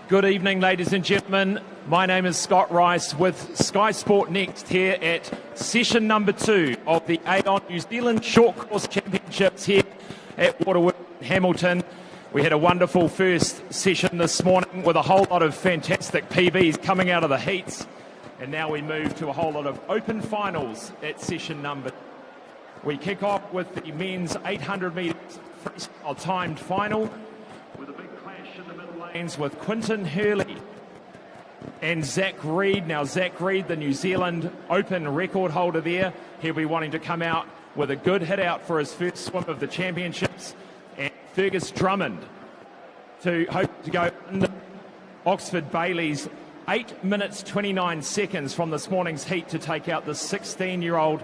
Good evening, ladies and gentlemen. My name is Scott Rice with SkysportNext here at session number 2 of the Aon New Zealand Short Course Championships here at Waterworks Hamilton. We had a wonderful first session this morning with a whole lot of fantastic PBs coming out of the heats. And now we move to a whole lot of open finals at session number. We kick off with the men's 800 metres freestyle timed final with a big clash in the middle lanes with Quinton Hurley and Zach Reed. Now Zach Reed, the New Zealand Open record holder there, he'll be wanting to come out with a good hit out for his first swim of the championships. And Fergus Drummond to hope to go under Oxford Bailey's 8 minutes 29 seconds from this morning's heat to take out the 16-year-old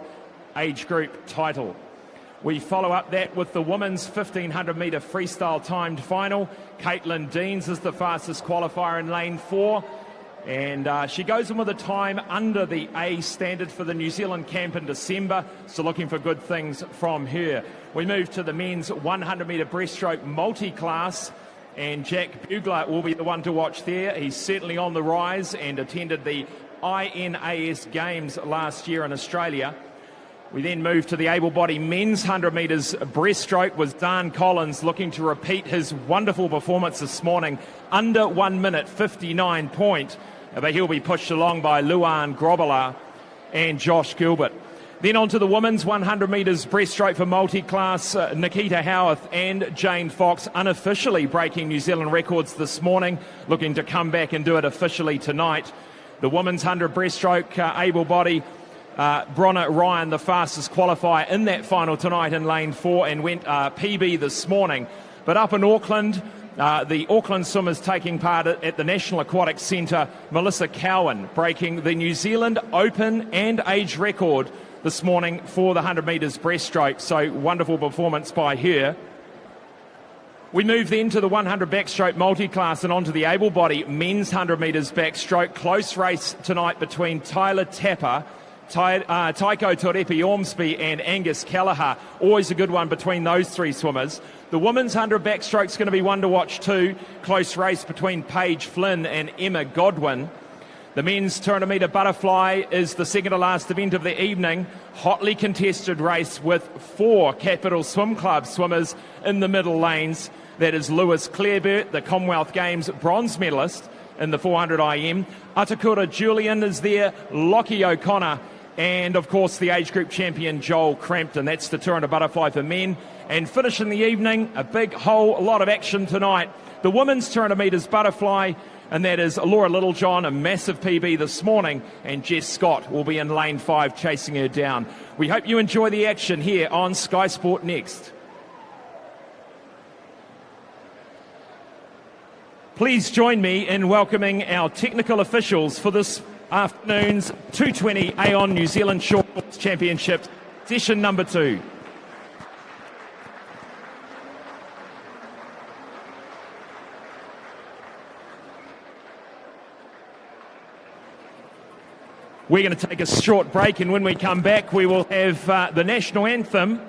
age group title. We follow up that with the women's 1500 metre freestyle timed final. Caitlyn Deans is the fastest qualifier in lane 4. And she goes in with a time under the A standard for the New Zealand camp in December. So looking for good things from her. We move to the men's 100 metre breaststroke multi-class. And Jack Bugler will be the one to watch there. He's certainly on the rise and attended the INAS Games last year in Australia. We then move to the able-bodied men's 100 metres breaststroke with Dan Collins looking to repeat his wonderful performance this morning under 1 minute 59 point. But he'll be pushed along by Luan Grobela and Josh Gilbert. Then on to the women's 100 metres breaststroke for multi-class. Nikita Howarth and Jane Fox unofficially breaking New Zealand records this morning, looking to come back and do it officially tonight. The women's 100 breaststroke able-bodied Bronna Ryan, the fastest qualifier in that final tonight in lane 4 and went PB this morning. But up in Auckland, the Auckland swimmers taking part at the National Aquatic Centre, Melissa Cowan breaking the New Zealand Open and age record this morning for the 100 metres breaststroke. So wonderful performance by her. We move then to the 100 backstroke multi-class and onto the able-bodied men's 100 metres backstroke. Close race tonight between Tyler Tapper, Taiko Torepi Ormsby and Angus Keller. Always a good one between those three swimmers. The women's 100 backstroke's going to be one to watch too. Close race between Paige Flynn and Emma Godwin. The men's 200 metre butterfly is the second to last event of the evening. Hotly contested race with 4 Capital Swim Club swimmers in the middle lanes. That is Lewis Clareburt, the Commonwealth Games bronze medalist in the 400 IM. Atakura Julian is there, Lockie O'Connor, and of course the age group champion Joel Crampton. That's the 200 butterfly for men. And finish in the evening, a big whole lot of action tonight. The women's 200 metres butterfly, and that is Laura Littlejohn, a massive PB this morning, and Jess Scott will be in lane 5 chasing her down. We hope you enjoy the action here on Sky Sport Next. Please join me in welcoming our technical officials for this afternoon's 220 Aon New Zealand Short Course Championships, session number 2. We're going to take a short break, and when we come back we will have the national anthem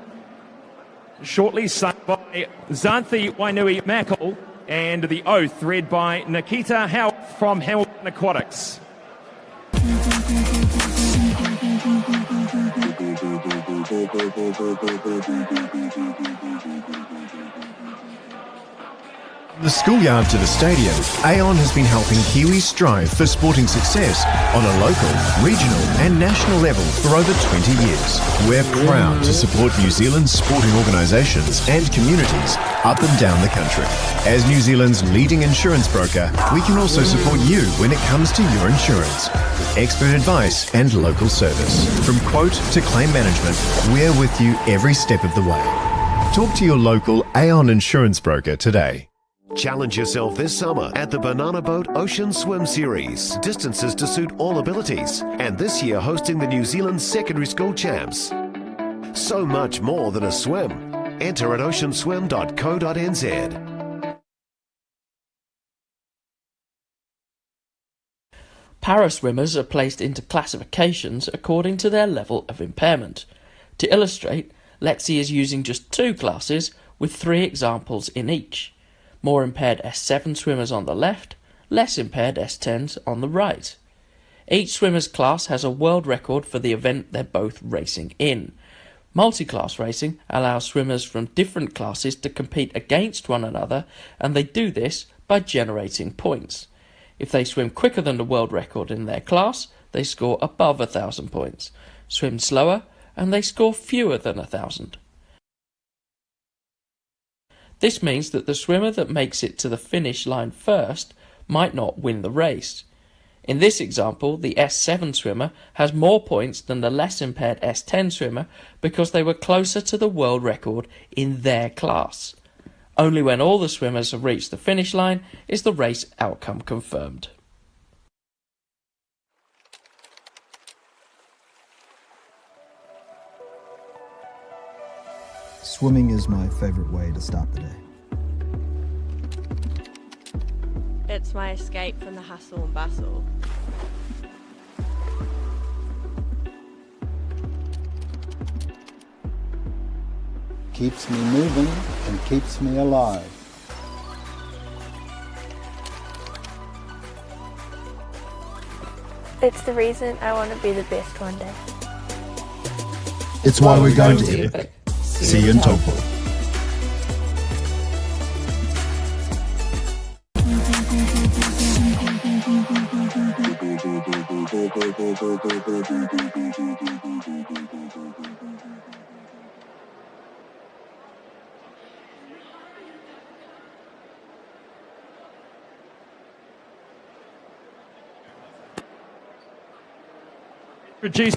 shortly sung by Xanthi Wainui Mackle and the oath read by Nikita Howe from Hamilton Aquatics. From the schoolyard to the stadium, Aon has been helping Kiwis strive for sporting success on a local, regional and national level for over 20 years. We're proud to support New Zealand's sporting organisations and communities up and down the country. As New Zealand's leading insurance broker, we can also support you when it comes to your insurance. Expert advice and local service. From quote to claim management, we're with you every step of the way. Talk to your local Aon insurance broker today. Challenge yourself this summer at the Banana Boat Ocean Swim Series. Distances to suit all abilities. And this year hosting the New Zealand Secondary School Champs. So much more than a swim. Enter at oceanswim.co.nz. Para-swimmers are placed into classifications according to their level of impairment. To illustrate, Lexi is using just 2 classes with 3 examples in each. More impaired S7 swimmers on the left, less impaired S10s on the right. Each swimmer's class has a world record for the event they're both racing in. Multi-class racing allows swimmers from different classes to compete against one another, and they do this by generating points. If they swim quicker than the world record in their class, they score above 1,000 points. Swim slower, and they score fewer than 1,000. This means that the swimmer that makes it to the finish line first might not win the race. In this example, the S7 swimmer has more points than the less impaired S10 swimmer because they were closer to the world record in their class. Only when all the swimmers have reached the finish line is the race outcome confirmed. Swimming is my favourite way to start the day. It's my escape from the hustle and bustle. Keeps me moving and keeps me alive. It's the reason I want to be the best one day. It's why we're going to Epic. See you in Taupo. Reduce.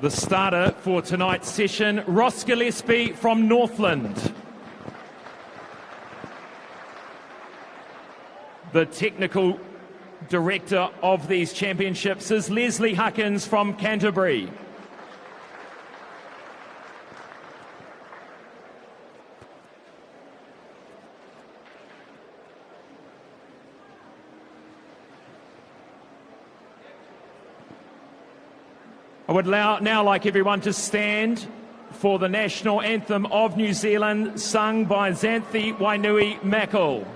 The starter for tonight's session, Ross Gillespie from Northland. The technical director of these championships is Leslie Huckins from Canterbury. I would now like everyone to stand for the national anthem of New Zealand, sung by Xanthi Wainui Mackle.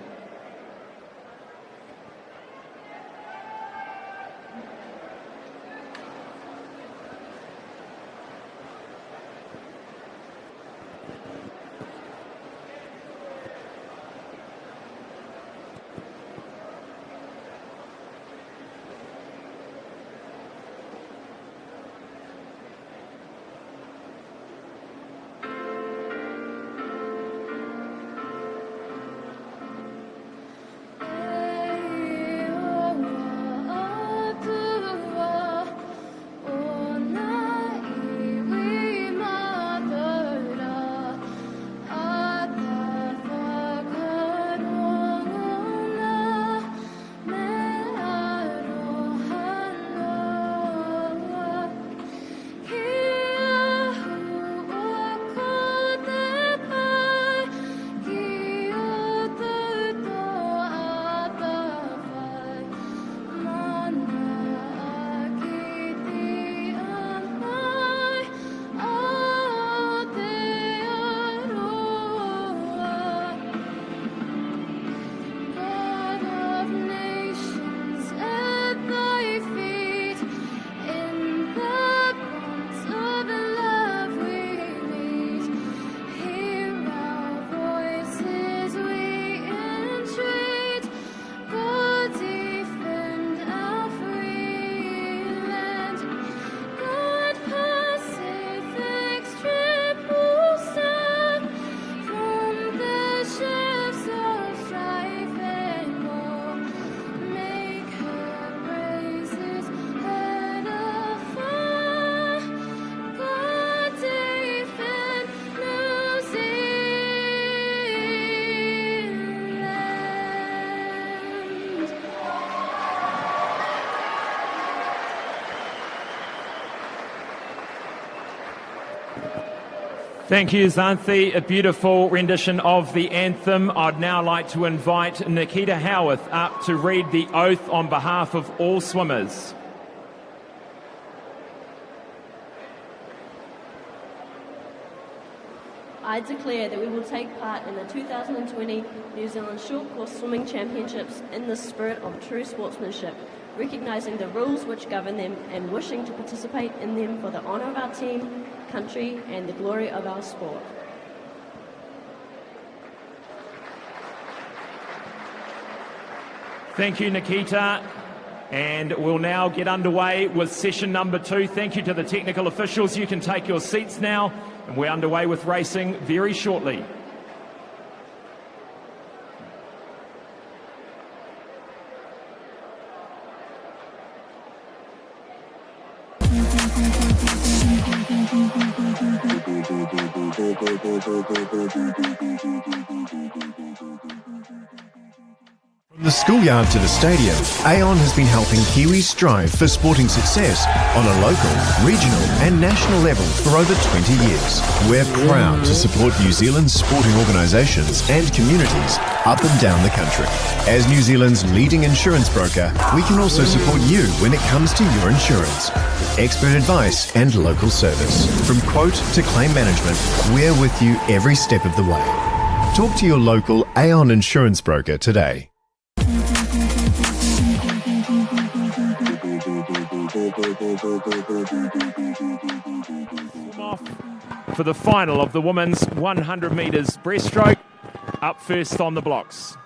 Thank you, Xanthi. A beautiful rendition of the anthem. I'd now like to invite Nikita Howarth up to read the oath on behalf of all swimmers. I declare that we will take part in the 2020 New Zealand Short Course Swimming Championships in the spirit of true sportsmanship, recognising the rules which govern them and wishing to participate in them for the honour of our team, country and the glory of our sport. Thank you, Nikita. And we'll now get underway with session number 2. Thank you to the technical officials. You can take your seats now, and we're underway with racing very shortly. From the schoolyard to the stadium, Aon has been helping Kiwis strive for sporting success on a local, regional and national level for over 20 years. We're proud to support New Zealand's sporting organisations and communities up and down the country. As New Zealand's leading insurance broker, we can also support you when it comes to your insurance. With expert advice and local service. From quote to claim management, we're with you every step of the way. Talk to your local Aon insurance broker today. Off for the final of the women's 100 metres breaststroke. Up first on the blocks.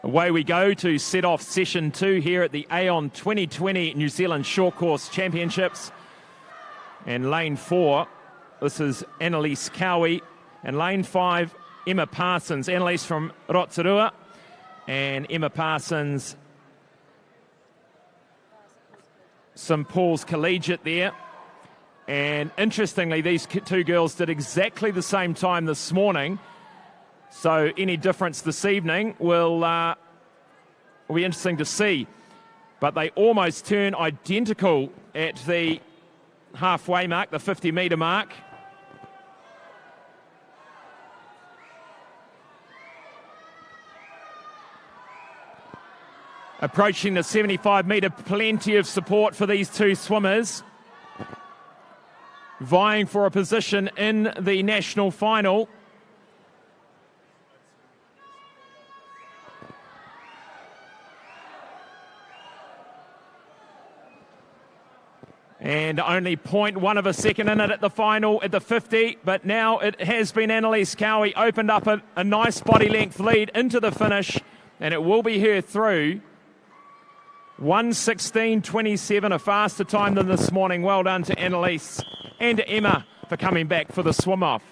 Away we go to set off session 2 here at the Aon 2020 New Zealand Short Course Championships. And lane 4, this is Annalise Cowie. And lane 5, Emma Parsons. Annalise from Rotorua. And Emma Parsons, St Paul's Collegiate there. And interestingly, these two girls did exactly the same time this morning. So any difference this evening will be interesting to see. But they almost turn identical at the halfway mark, the 50-metre mark. Approaching the 75-metre, plenty of support for these two swimmers. Vying for a position in the national final. And only 0.1 of a second in it at the final at the 50. But now it has been Annalise Cowie opened up a nice body length lead into the finish. And it will be her through. 1:16.27, a faster time than this morning. Well done to Annalise and to Emma for coming back for the swim off.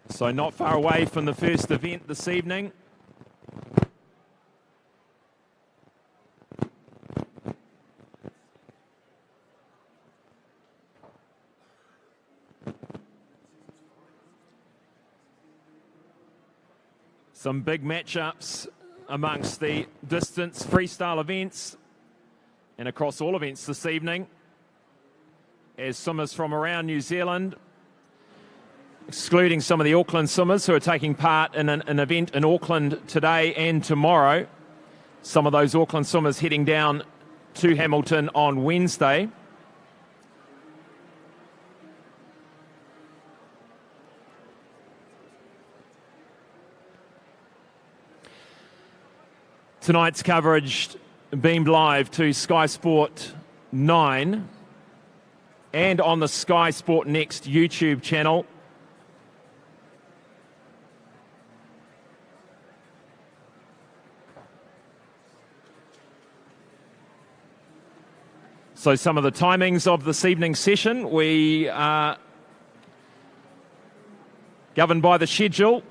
So not far away from the first event this evening. Some big matchups amongst the distance freestyle events. and across all events this evening, as swimmers from around New Zealand, excluding some of the Auckland swimmers who are taking part in an event in Auckland today and tomorrow. Some of those Auckland swimmers heading down to Hamilton on Wednesday. Tonight's coverage beamed live to Sky Sport 9 and on the Sky Sport Next YouTube channel. So some of the timings of this evening's session, we are governed by the schedule.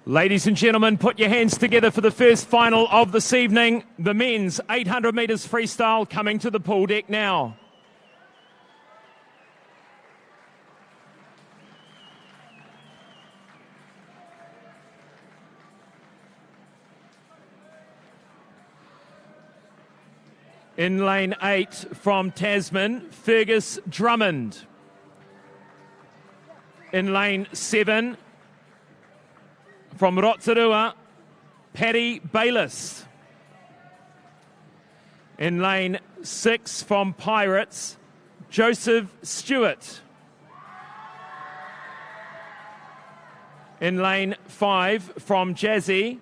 Ladies and gentlemen, put your hands together for the first final of this evening. The men's 800 metres freestyle coming to the pool deck now. In lane 8 from Tasman, Fergus Drummond. In lane 7, from Rotorua, Paddy Bayliss. In lane 6 from Pirates, Joseph Stewart. In lane 5 from Jazzy,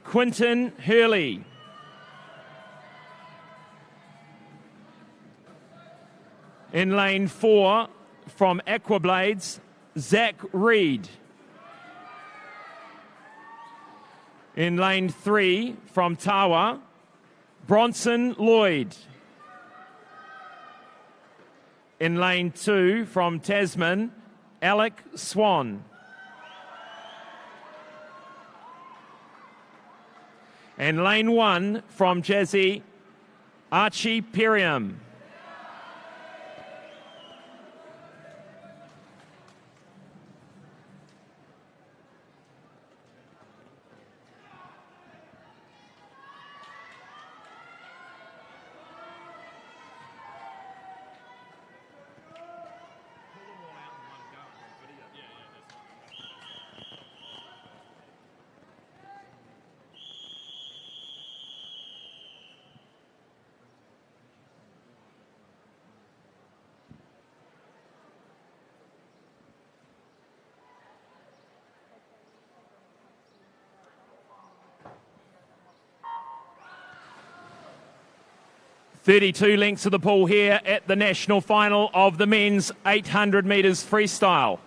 Quinton Hurley. In lane 4 from Aquablades, Zach Reed. In lane 3 from Tawa, Bronson Lloyd. In lane 2 from Tasman, Alec Swan. And lane 1 from Jazzy, Archie Perriam. .32 lengths of the pool here at the national final of the men's 800 metres freestyle.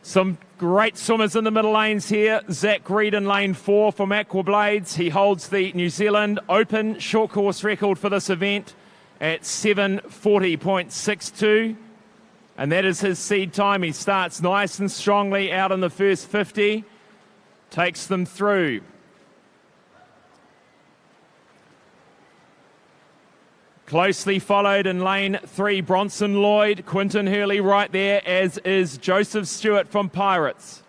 Some great swimmers in the middle lanes here. Zach Reed in lane 4 from Aquablades. He holds the New Zealand Open short course record for this event at 7:40.62. And that is his seed time. He starts nice and strongly out in the first 50. Takes them through. Closely followed in lane 3, Bronson Lloyd, Quinton Hurley right there, as is Joseph Stewart from Pirates.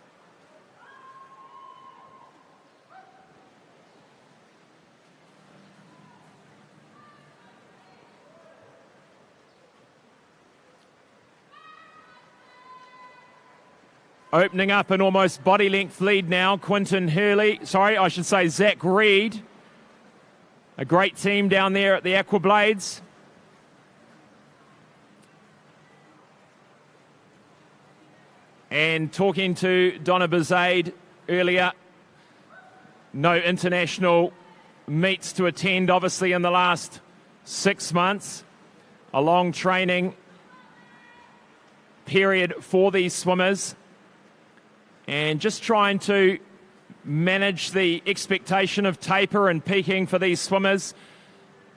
Opening up an almost body length lead now, Zach Reed. A great team down there at the Aquablades. And talking to Donna Bizade earlier, no international meets to attend, obviously, in the last 6 months. A long training period for these swimmers. And just trying to manage the expectation of taper and peaking for these swimmers.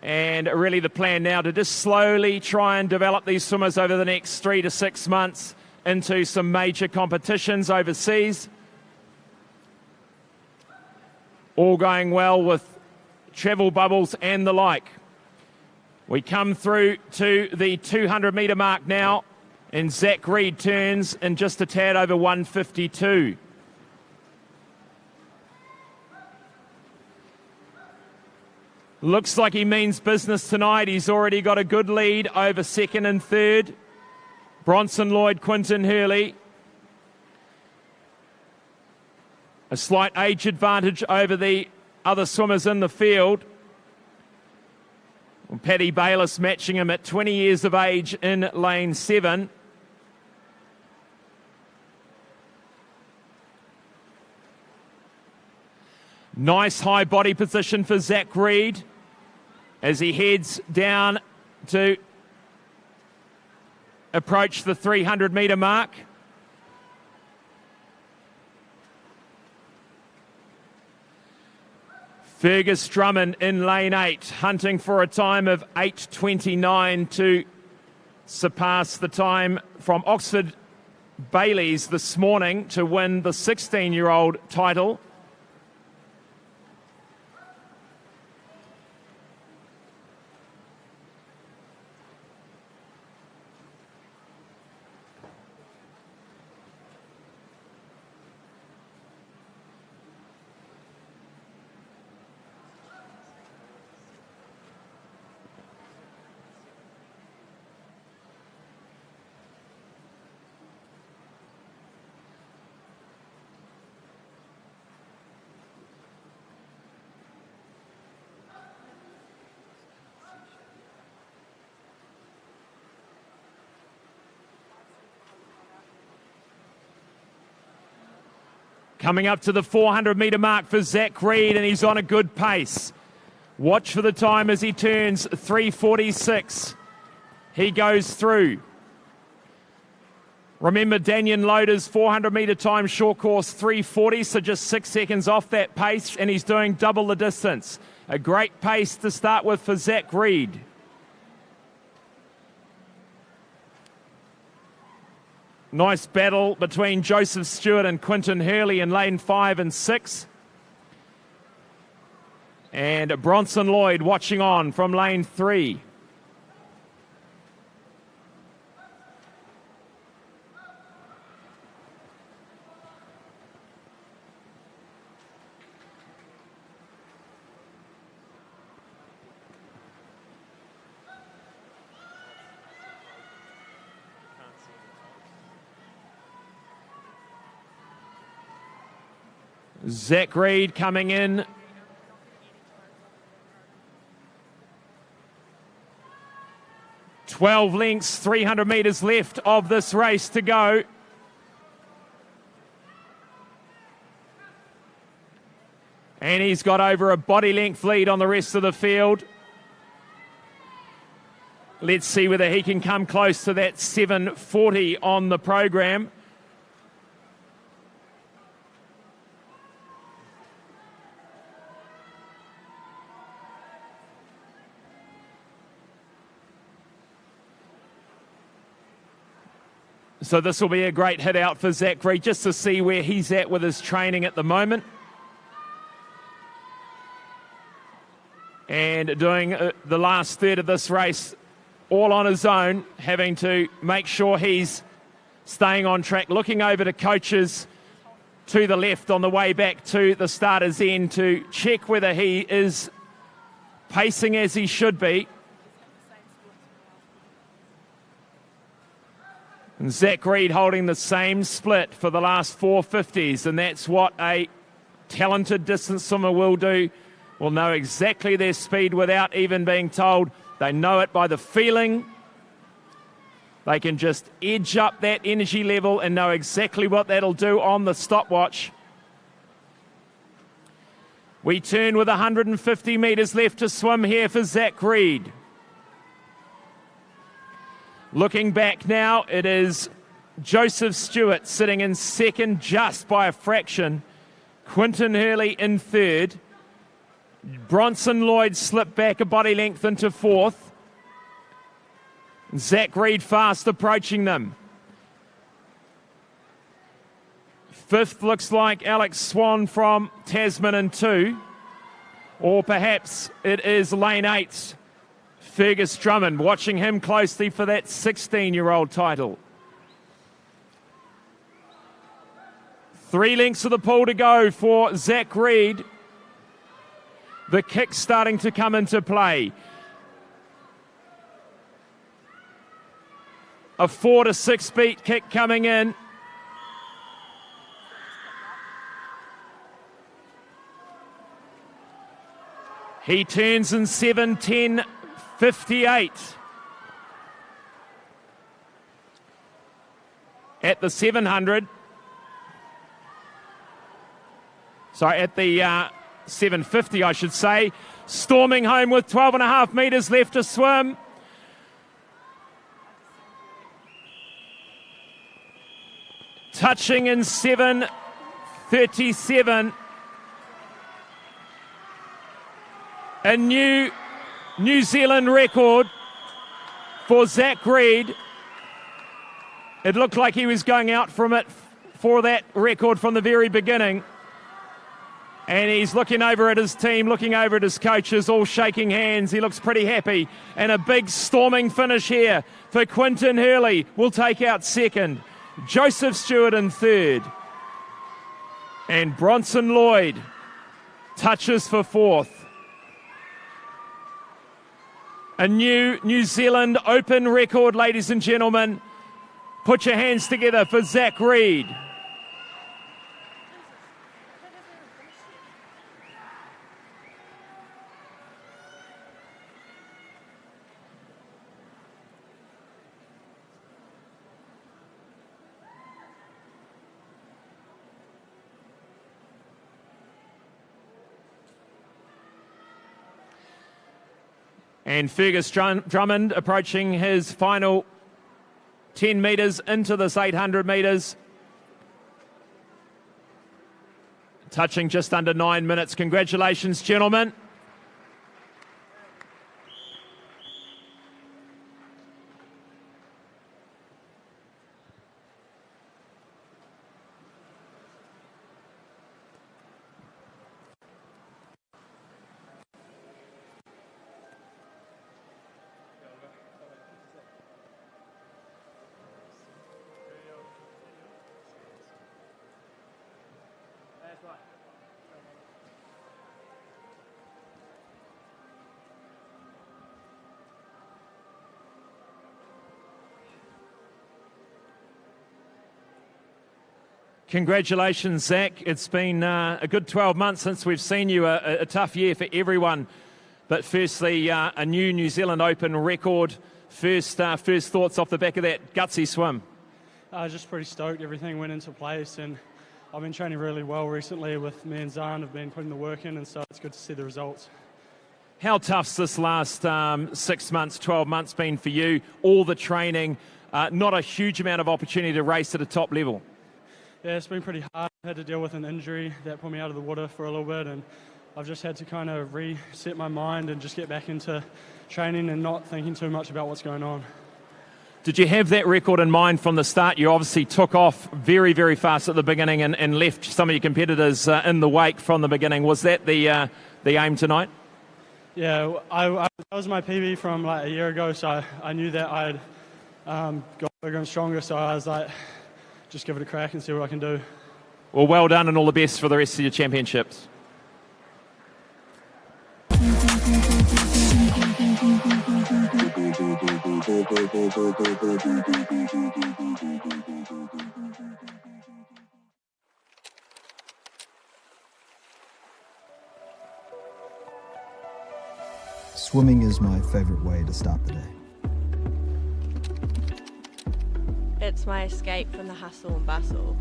And really the plan now to just slowly try and develop these swimmers over the next 3 to 6 months into some major competitions overseas. All going well with travel bubbles and the like. We come through to the 200-metre mark now, and Zach Reed turns in just a tad over 152. Looks like he means business tonight. He's already got a good lead over second and third. Bronson Lloyd, Quinton Hurley. A slight age advantage over the other swimmers in the field. Paddy Bayliss matching him at 20 years of age in lane 7. Nice high body position for Zach Reed as he heads down to approach the 300-metre mark. Fergus Drummond in lane 8, hunting for a time of 8:29 to surpass the time from Oxford Bailey's this morning to win the 16-year-old title. Coming up to the 400-metre mark for Zach Reed, and he's on a good pace. Watch for the time as he turns 3:46. He goes through. Remember, Danyon Loader's 400-metre time short course 3:40, so just 6 seconds off that pace, and he's doing double the distance. A great pace to start with for Zach Reed. Nice battle between Joseph Stewart and Quinton Hurley in lane 5 and 6. And Bronson Lloyd watching on from lane 3. Zach Reed coming in. "12 lengths, 300 metres left of this race to go. And he's got over a body length lead on the rest of the field. Let's see whether he can come close to that 7:40 on the program. So this will be a great hit out for Zach Reed, just to see where he's at with his training at the moment. And doing the last third of this race all on his own, having to make sure he's staying on track, looking over to coaches to the left on the way back to the starter's end to check whether he is pacing as he should be. And Zach Reed holding the same split for the last 450s, and that's what a talented distance swimmer will do. Will know exactly their speed without even being told. They know it by the feeling. They can just edge up that energy level and know exactly what that'll do on the stopwatch. We turn with 150 metres left to swim here for Zach Reed. Looking back now, it is Joseph Stewart sitting in second just by a fraction. Quinton Hurley in third. Bronson Lloyd slipped back a body length into fourth. Zach Reed fast approaching them. Fifth looks like Alex Swan from Tasman in 2. Or perhaps it is lane 8, Fergus Drummond, watching him closely for that 16-year-old title. 3 lengths of the pool to go for Zach Reed. The kick starting to come into play. A 4 to 6 beat kick coming in. He turns in 7:10:58. At the 700. Sorry, at the 750, I should say. Storming home with 12.5 metres left to swim. Touching in 7:37. A new New Zealand record for Zach Reed. It looked like he was going out from it for that record from the very beginning. And he's looking over at his team, looking over at his coaches, all shaking hands. He looks pretty happy. And a big storming finish here for Quinton Hurley. Will take out second. Joseph Stewart in third. And Bronson Lloyd touches for fourth. A new New Zealand Open record, ladies and gentlemen. Put your hands together for Zach Reed. And Fergus Drummond approaching his final 10 metres into this 800 metres. Touching just under 9 minutes. Congratulations, gentlemen. Congratulations, Zach. It's been a good 12 months since we've seen you. A tough year for everyone. But firstly, a new New Zealand Open record. First thoughts off the back of that gutsy swim. Just pretty stoked. Everything went into place, and I've been training really well recently with me and Zahn. Have been putting the work in, and so it's good to see the results. How tough's this last 6 months, 12 months been for you? All the training, not a huge amount of opportunity to race at a top level. Yeah, it's been pretty hard. I had to deal with an injury that put me out of the water for a little bit, and I've just had to kind of reset my mind and just get back into training and not thinking too much about what's going on. Did you have that record in mind from the start? You obviously took off very, very fast at the beginning and left some of your competitors in the wake from the beginning. Was that the aim tonight? Yeah, that was my PB from like a year ago, so I knew that I'd got bigger and stronger, so I was like, just give it a crack and see what I can do. Well, well done and all the best for the rest of your championships. Swimming is my favourite way to start the day. It's my escape from the hustle and bustle.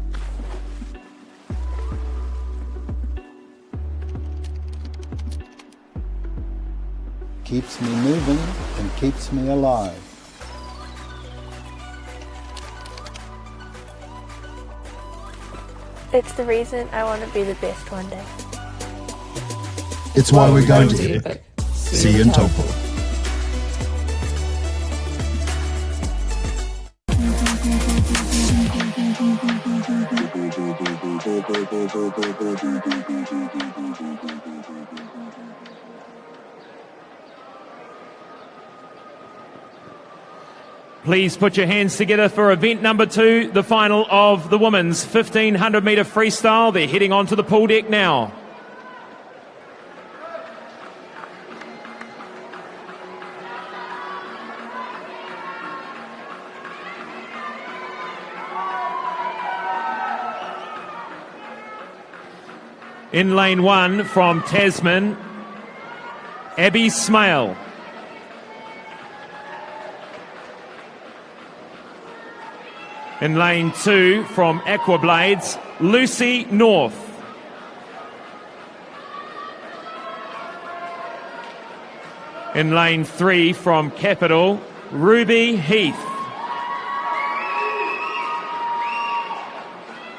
keeps me moving and keeps me alive. It's the reason I want to be the best one day. It's why we're going to Epic. See you in Taupo. Please put your hands together for event number 2, the final of the women's 1500 metre freestyle. They're heading onto the pool deck now. In lane 1 from Tasman, Smale. In lane 2 from Aquablades, Lucy North. In lane 3 from Capital, Ruby Heath.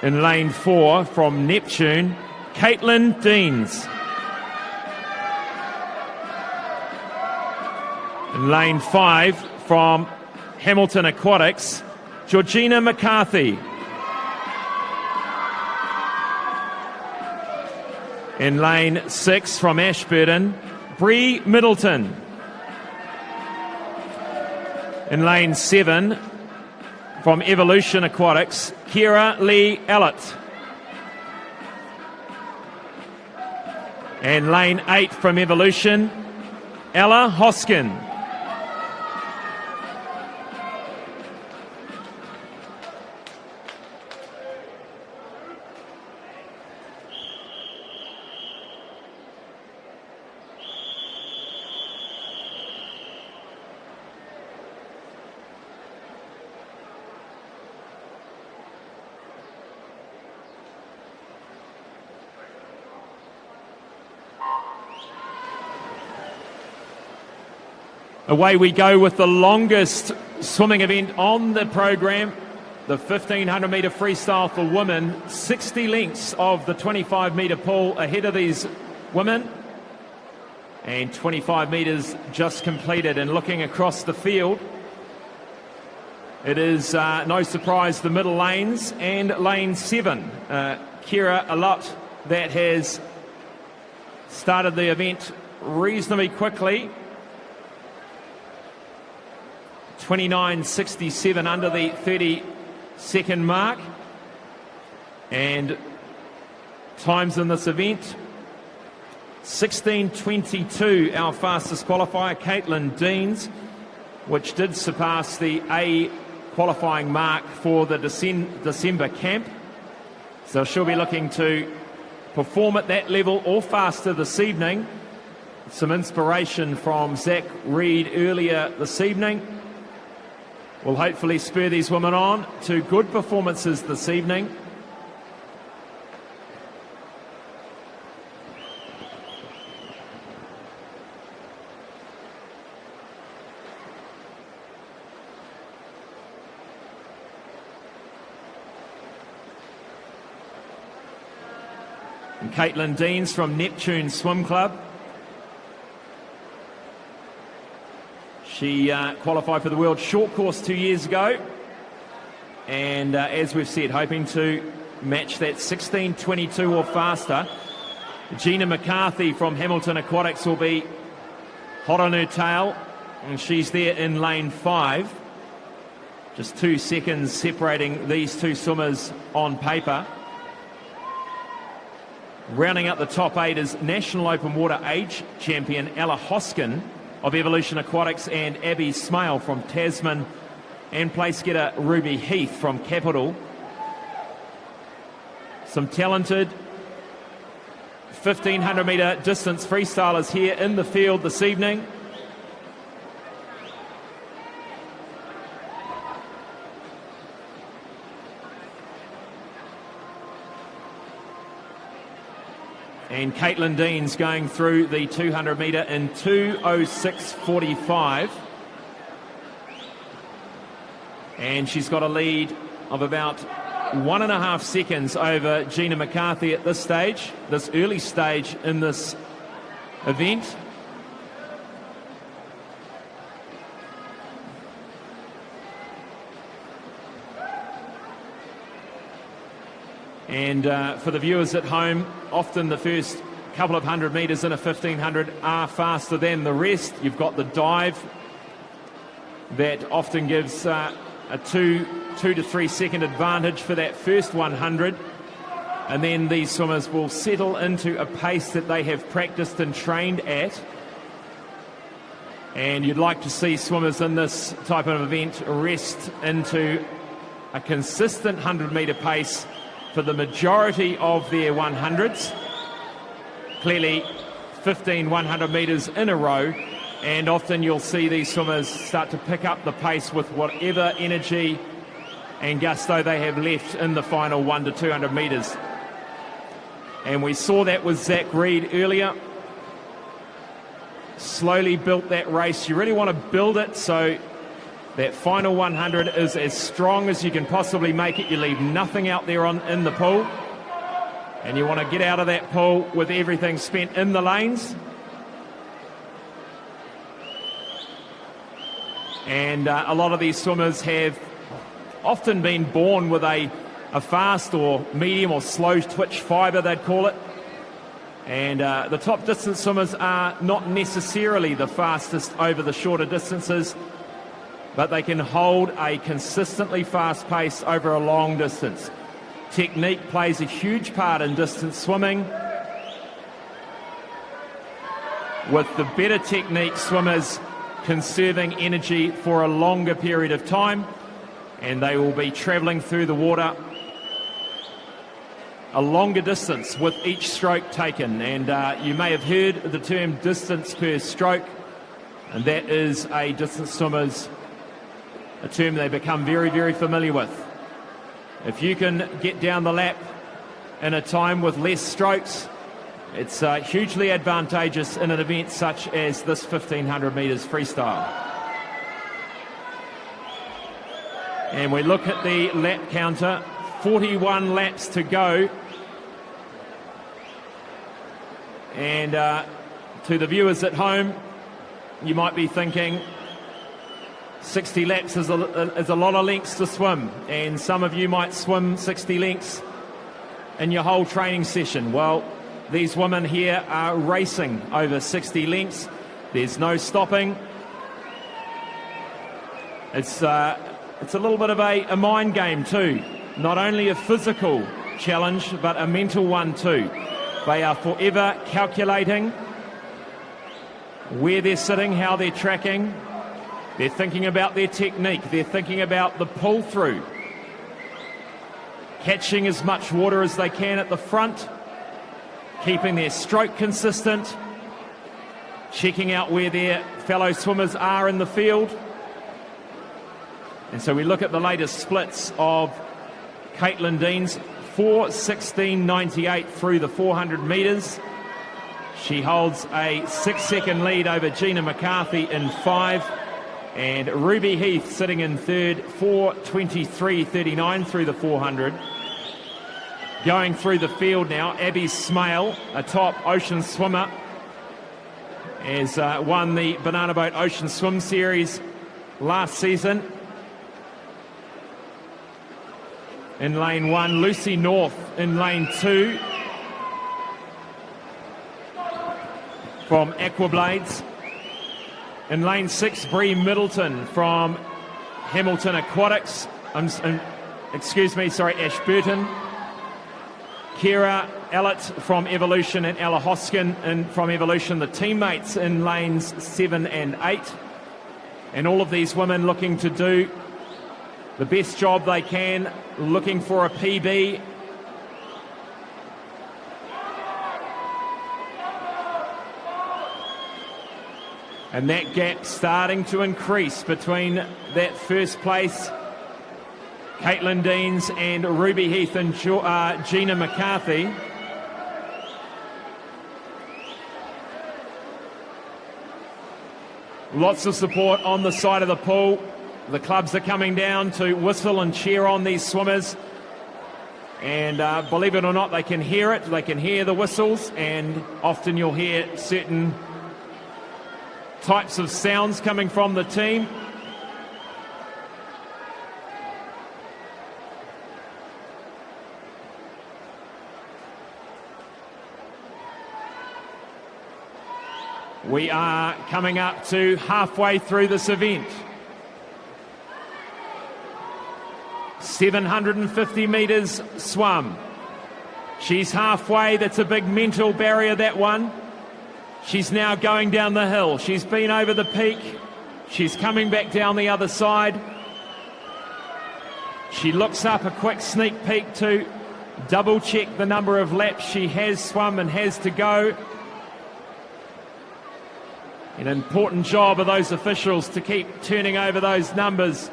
In lane 4 from Neptune, Caitlyn Deans. In lane 5 from Hamilton Aquatics, Georgina McCarthy. In lane 6 from Ashburton, Bree Middleton. In lane 7 from Evolution Aquatics, Kira Lee Allett. And lane 8 from Evolution, Ella Hoskin. Away we go with the longest swimming event on the program, the 1500 metre freestyle for women. 60 lengths of the 25 metre pool ahead of these women, and 25 metres just completed. And looking across the field, it is no surprise the middle lanes and lane 7, Kira Allott, that has started the event reasonably quickly. 29.67 under the 30-second mark. And times in this event, 16.22, our fastest qualifier, Caitlyn Deans, which did surpass the A qualifying mark for the December camp. So she'll be looking to perform at that level or faster this evening. Some inspiration from Zach Reed earlier this evening will hopefully spur these women on to good performances this evening. And Caitlyn Deans from Neptune Swim Club. She qualified for the World Short Course 2 years ago, and as we've said, hoping to match that 16.22 or faster. Gina McCarthy from Hamilton Aquatics will be hot on her tail, and she's there in lane 5. Just 2 seconds separating these two swimmers on paper. Rounding up the top 8 is National Open Water Age champion Ella Hoskin of Evolution Aquatics, and Smale from Tasman, and place getter Ruby Heath from Capital. Some talented 1500 metre distance freestylers here in the field this evening. And Caitlyn Dean's going through the 200 metre in 2:06.45. And she's got a lead of about 1.5 seconds over Gina McCarthy at this stage, this early stage in this event. And for the viewers at home, often the first couple of 100 metres in a 1500 are faster than the rest. You've got the dive that often gives a 2 to 3 second advantage for that first 100. And then these swimmers will settle into a pace that they have practiced and trained at. And you'd like to see swimmers in this type of event rest into a consistent 100 metre pace for the majority of their 100s. Clearly 15 100 metres in a row, and often you'll see these swimmers start to pick up the pace with whatever energy and gusto they have left in the final 1 to 200 metres. And we saw that with Zach Reed earlier. Slowly built that race. You really want to build it so that final 100 is as strong as you can possibly make it. You leave nothing out there in the pool. And you want to get out of that pool with everything spent in the lanes. And a lot of these swimmers have often been born with a fast or medium or slow twitch fibre, they'd call it. And the top distance swimmers are not necessarily the fastest over the shorter distances, but they can hold a consistently fast pace over a long distance. Technique plays a huge part in distance swimming. With the better technique, swimmers conserving energy for a longer period of time, and they will be travelling through the water a longer distance with each stroke taken. And you may have heard the term distance per stroke, and that is a distance swimmer's a term they become very, very familiar with. If you can get down the lap in a time with less strokes, it's hugely advantageous in an event such as this 1500 metres freestyle. And we look at the lap counter, 41 laps to go. And to the viewers at home, you might be thinking, 60 laps is a lot of lengths to swim, and some of you might swim 60 lengths in your whole training session. Well, these women here are racing over 60 lengths. There's no stopping. It's a little bit of a mind game too. Not only a physical challenge, but a mental one too. They are forever calculating where they're sitting, how they're tracking. They're thinking about their technique. They're thinking about the pull through. Catching as much water as they can at the front. Keeping their stroke consistent. Checking out where their fellow swimmers are in the field. And so we look at the latest splits of Caitlyn Dean's 4:16.98 through the 400 metres. She holds a 6-second lead over Gina McCarthy in 5. And Ruby Heath sitting in third, 4:23.39 through the 400. Going through the field now, Abby Smale, a top ocean swimmer, has won the Banana Boat Ocean Swim Series last season. In lane 1, Lucy North in lane 2 from Aquablades. In lane 6, Bree Middleton from Hamilton Aquatics. Ashburton. Kira Ellett from Evolution and Ella Hoskin from Evolution, the teammates in lanes 7 and 8. And all of these women looking to do the best job they can, looking for a PB. And that gap starting to increase between that first place, Caitlyn Deans and Ruby Heath and Gina McCarthy. Lots of support on the side of the pool. The clubs are coming down to whistle and cheer on these swimmers. And believe it or not, they can hear it. They can hear the whistles, and often you'll hear certain types of sounds coming from the team. We are coming up to halfway through this event. 750 metres swum. She's halfway. That's a big mental barrier, that one. She's now going down the hill. She's been over the peak. She's coming back down the other side. She looks up, a quick sneak peek to double check the number of laps she has swum and has to go. An important job of those officials to keep turning over those numbers.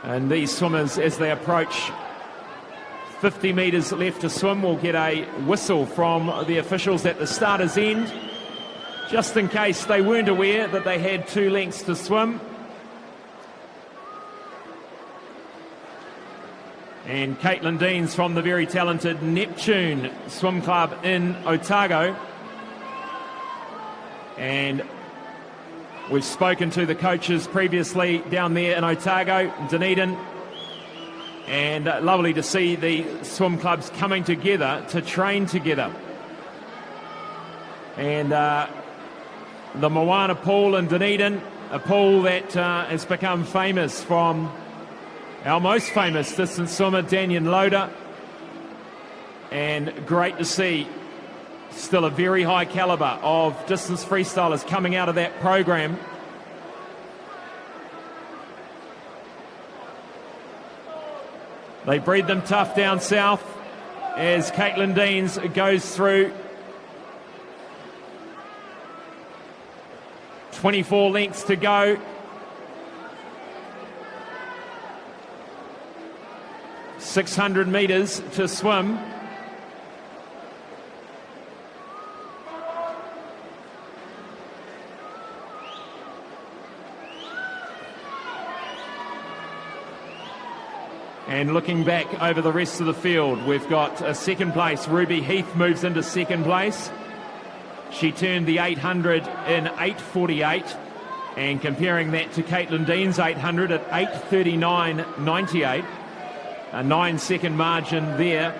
And these swimmers, as they approach 50 metres left to swim, will get a whistle from the officials at the starter's end, just in case they weren't aware that they had 2 lengths to swim. And Caitlyn Deans from the very talented Neptune Swim Club in Otago. And we've spoken to the coaches previously down there in Otago, Dunedin. And lovely to see the swim clubs coming together to train together. And the Moana pool in Dunedin, a pool that has become famous from our most famous distance swimmer, Daniel Loader. And great to see still a very high calibre of distance freestylers coming out of that program. They breed them tough down south as Caitlyn Deans goes through 24 lengths to go. 600 metres to swim. And looking back over the rest of the field, we've got a second place. Ruby Heath moves into second place. She turned the 800 in 8:48, and comparing that to Caitlyn Dean's 800 at 8:39.98. A 9-second margin there.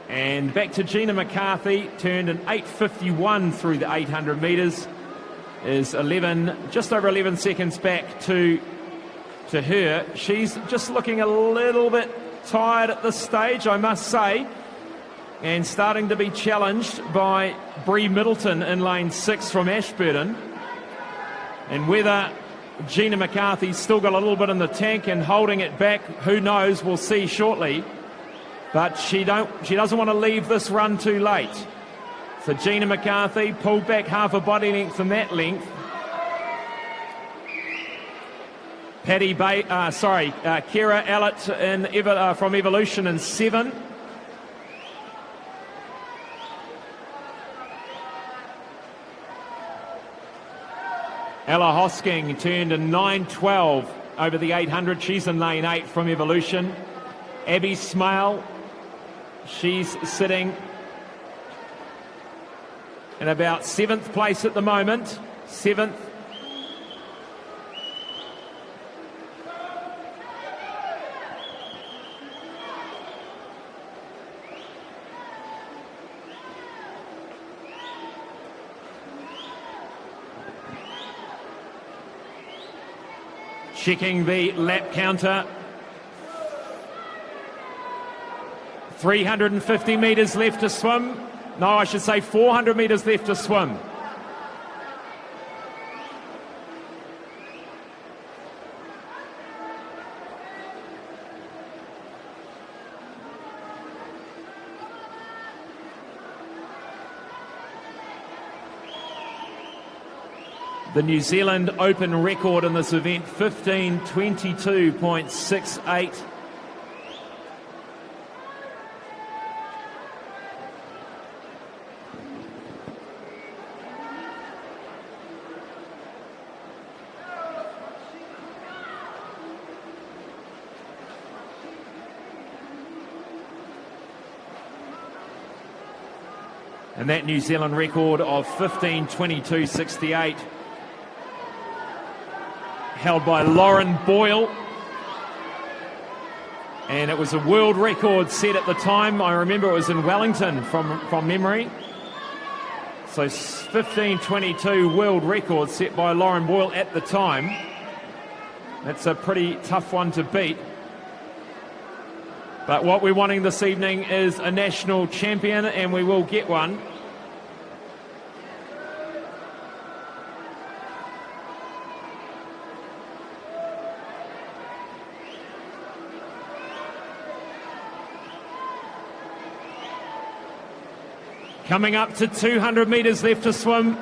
And back to Gina McCarthy, turned an 8:51 through the 800 metres, is just over 11 seconds back to her. She's just looking a little bit tired at this stage, I must say, and starting to be challenged by Bree Middleton in lane 6 from Ashburton. And whether Gina McCarthy's still got a little bit in the tank and holding it back, who knows, we'll see shortly. But she doesn't want to leave this run too late. So Gina McCarthy pulled back half a body length from that length. Kira Allett from Evolution in 7. Ella Hosking turned a 9:12 over the 800. She's in lane 8 from Evolution. Abby Smale, she's sitting in about 7th place at the moment. 7th. Checking the lap counter. 350 metres left to swim. No, I should say 400 metres left to swim. The New Zealand Open record in this event, 15:22.68. And that New Zealand record of 15:22.68 held by Lauren Boyle. And it was a world record set at the time. I remember it was in Wellington from memory. So 15:22 world record set by Lauren Boyle at the time. That's a pretty tough one to beat. But what we're wanting this evening is a national champion, and we will get one. Coming up to 200 metres left to swim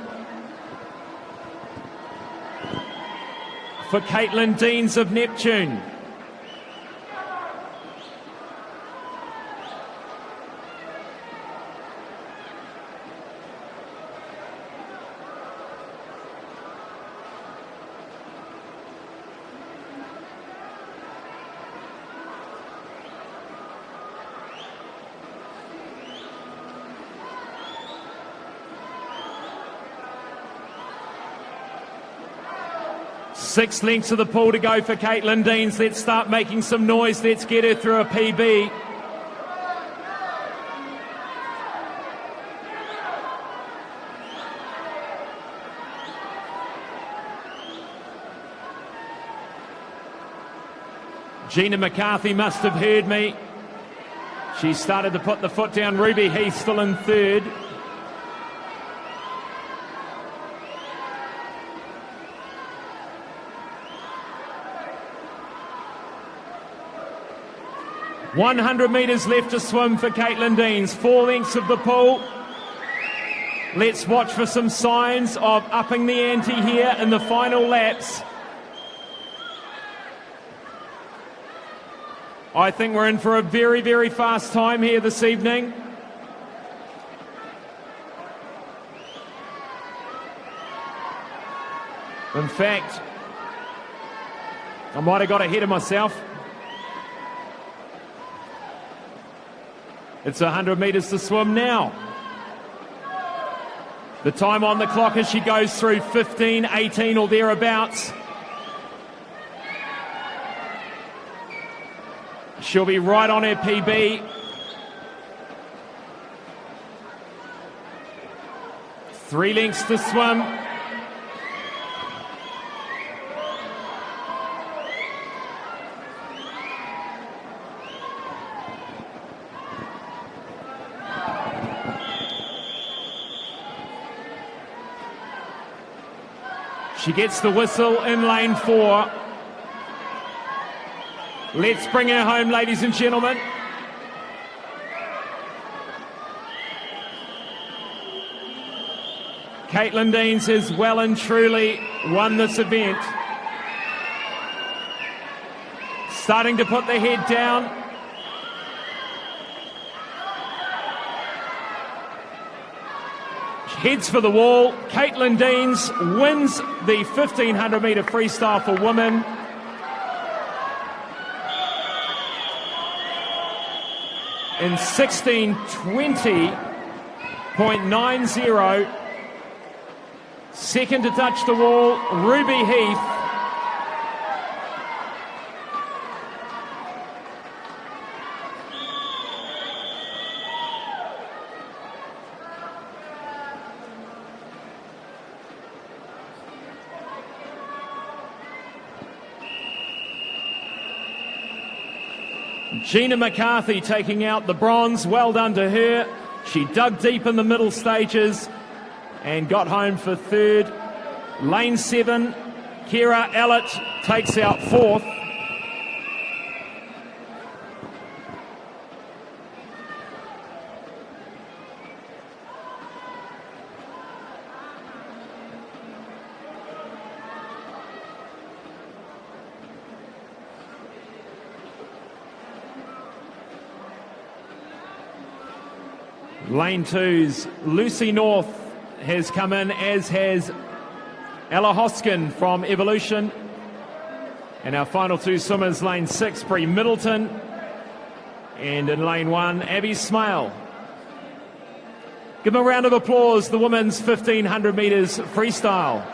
for Caitlyn Deans of Neptune. Six lengths of the pool to go for Caitlyn Deans. Let's start making some noise. Let's get her through a PB. Gina McCarthy must have heard me. She started to put the foot down. Ruby Heath still in third. .100 metres left to swim for Caitlyn Deans. 4 lengths of the pool. Let's watch for some signs of upping the ante here in the final laps. I think we're in for a very, very fast time here this evening. In fact, I might have got ahead of myself. It's 100 metres to swim now. The time on the clock as she goes through 15:18 or thereabouts. She'll be right on her PB. Three lengths to swim. She gets the whistle in lane 4. Let's bring her home, ladies and gentlemen. Caitlyn Deans has well and truly won this event. Starting to put the head down. Heads for the wall. Caitlyn Deans wins the 1500 metre freestyle for women. In 16:20.90. Second to touch the wall, Ruby Heath. Gina McCarthy taking out the bronze. Well done to her. She dug deep in the middle stages and got home for third. Lane 7, Kira Ellett takes out fourth. Lane 2's Lucy North has come in, as has Ella Hoskin from Evolution. And our final two swimmers, lane 6, Bree Middleton, and in lane 1, Abby Smale. Give them a round of applause, the women's 1500 metres freestyle.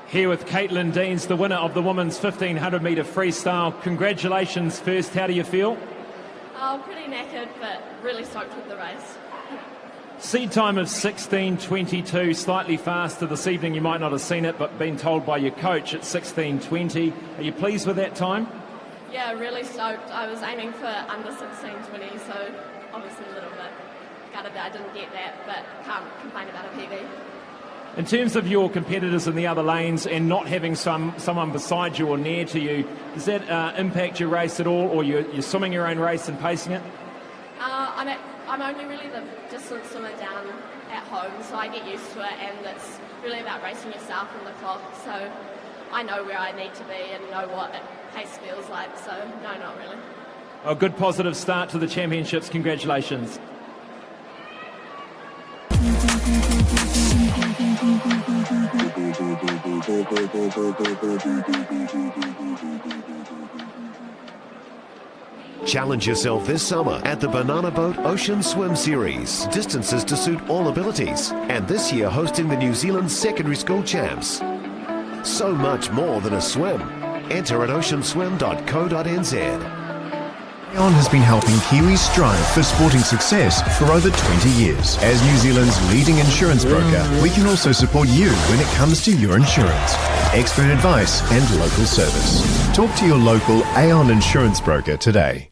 Here with Caitlyn Deans, the winner of the women's 1500 metre freestyle. Congratulations first, how do you feel? Oh, pretty knackered, but really stoked with the race. Seed time of 16:22, slightly faster this evening. You might not have seen it, but been told by your coach at 16:20. Are you pleased with that time? Yeah, really stoked. I was aiming for under 16:20, so obviously a little bit gutted that I didn't get that, but can't complain about a PB. In terms of your competitors in the other lanes and not having someone beside you or near to you, does that impact your race at all, or you're swimming your own race and pacing it? I'm only really the distance swimmer down at home, so I get used to it, and it's really about racing yourself and the clock, so I know where I need to be and know what pace feels like, so no, not really. A good positive start to the championships. Congratulations. Challenge yourself this summer at the Banana Boat Ocean Swim Series. Distances to suit all abilities. And this year hosting the New Zealand Secondary School Champs. So much more than a swim. Enter at oceanswim.co.nz. Aon has been helping Kiwis strive for sporting success for over 20 years. As New Zealand's leading insurance broker, we can also support you when it comes to your insurance. Expert advice and local service. Talk to your local Aon insurance broker today.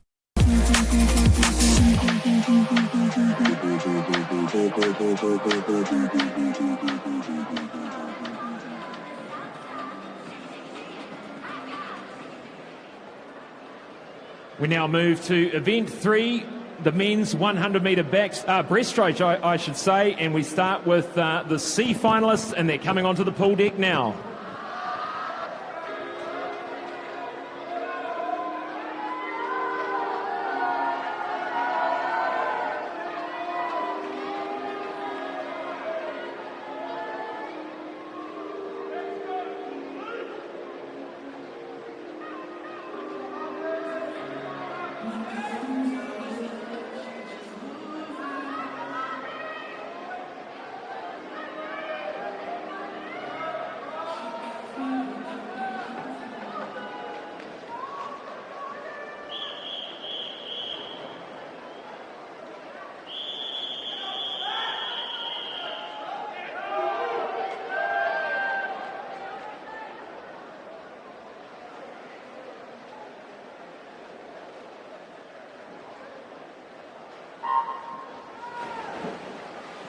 We now move to event 3, the men's 100 metre breaststroke, I should say, and we start with the C finalists, and they're coming onto the pool deck now.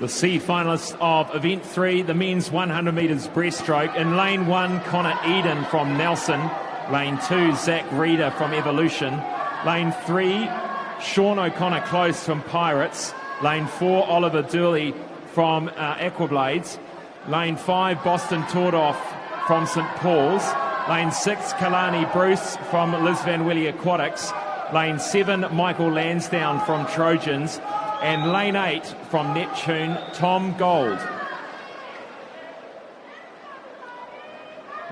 The C finalists of event 3, the men's 100 metres breaststroke. In lane 1, Connor Eden from Nelson. Lane 2, Zach Reeder from Evolution. Lane 3, Sean O'Connor Close from Pirates. Lane 4, Oliver Dooley from Aquablades. Lane 5, Boston Tordoff from St Paul's. Lane 6, Kalani Bruce from Liz Van Willie Aquatics. Lane 7, Michael Lansdowne from Trojans. And lane 8 from Neptune, Tom Gold.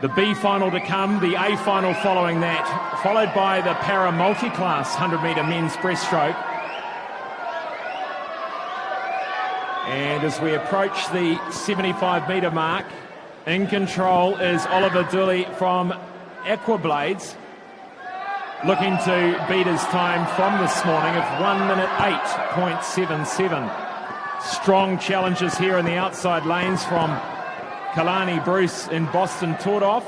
The B final to come, the A final following that, followed by the para multi-class 100-metre men's breaststroke. And as we approach the 75-metre mark, in control is Oliver Dooley from Aquablades, looking to beat his time from this morning of 1 minute 8.77. Strong challenges here in the outside lanes from Kalani Bruce in Boston Tordoff.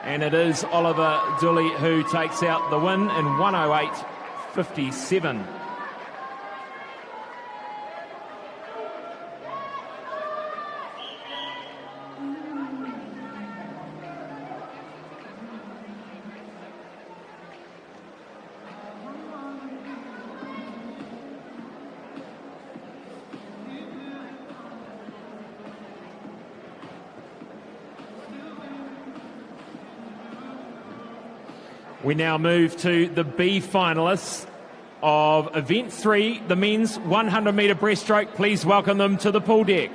And it is Oliver Dooley who takes out the win in 108.57. We now move to the B finalists of Event 3, the men's 100-metre breaststroke. Please welcome them to the pool deck.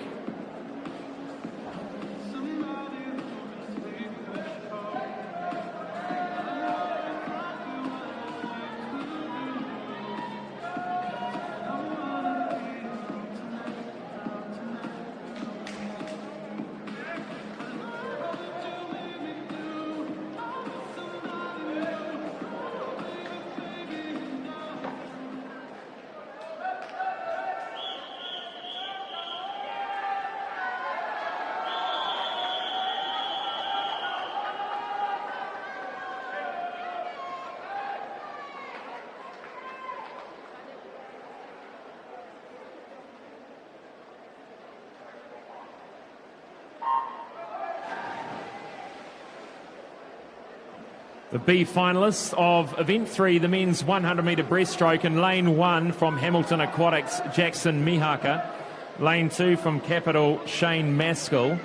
The B finalists of Event 3, the men's 100-metre breaststroke, in Lane 1 from Hamilton Aquatics, Jackson Mihaka. Lane 2 from Capital, Shane Maskell.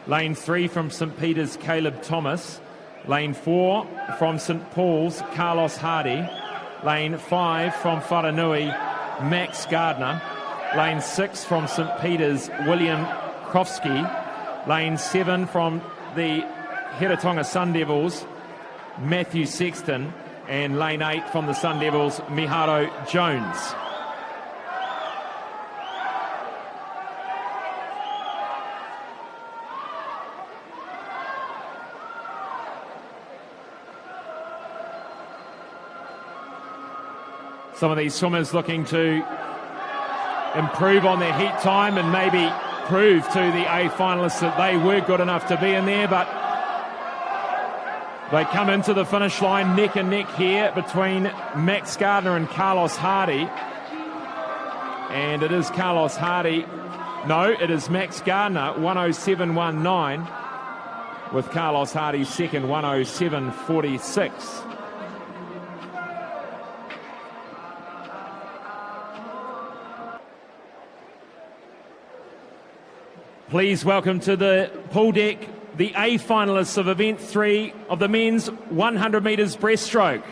Lane 3 from St Peter's, Caleb Thomas. Lane 4 from St Paul's, Carlos Hardy. Lane 5 from Wharanui, Max Gardner. Lane 6 from St Peter's, William Krofsky. Lane 7 from the Heratonga Sun Devils, Matthew Sexton. And lane 8 from the Sun Devils, Miharu Jones. Some of these swimmers looking to improve on their heat time and maybe prove to the A finalists that they were good enough to be in there, but they come into the finish line neck and neck here between Max Gardner and Carlos Hardy. And it is Carlos Hardy, no, it is Max Gardner, 107.19, with Carlos Hardy second, 107.46. Please welcome to the pool deck the A finalists of Event 3 of the men's 100 metres breaststroke.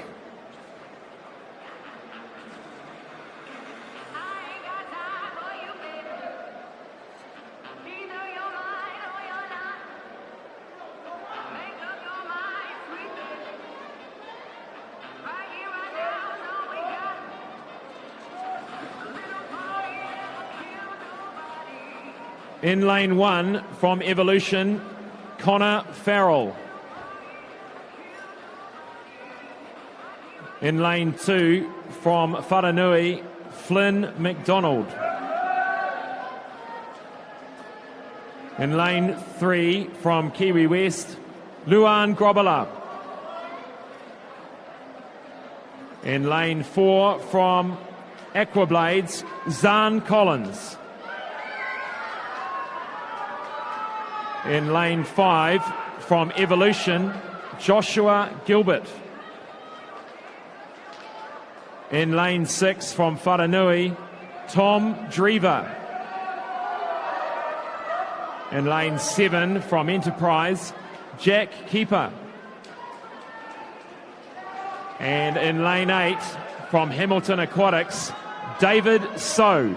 In lane 1 from Evolution, Connor Farrell. In lane 2 from Wharanui, Flynn McDonald. In lane 3 from Kiwi West, Luan Grobela. In lane 4 from Aquablades, Zahn Collins. In lane 5 from Evolution, Joshua Gilbert. In lane 6 from Wharanui, Tom Drever. In lane 7 from Enterprise, Jack Keeper. And in lane 8 from Hamilton Aquatics, David So.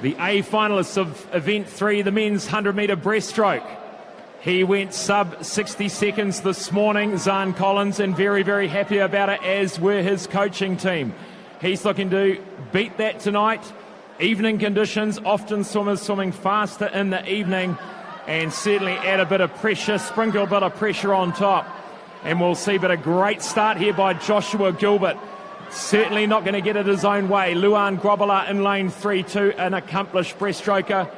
The A finalists of Event 3, the men's 100-metre breaststroke. He went sub 60 seconds this morning, Zahn Collins, and very, very happy about it, as were his coaching team. He's looking to beat that tonight. Evening conditions, often swimmers swimming faster in the evening, and certainly add a bit of pressure, sprinkle a bit of pressure on top. And we'll see, but a great start here by Joshua Gilbert. Certainly not going to get it his own way. Luan Grobbelaar in lane 3 to an accomplished breaststroker.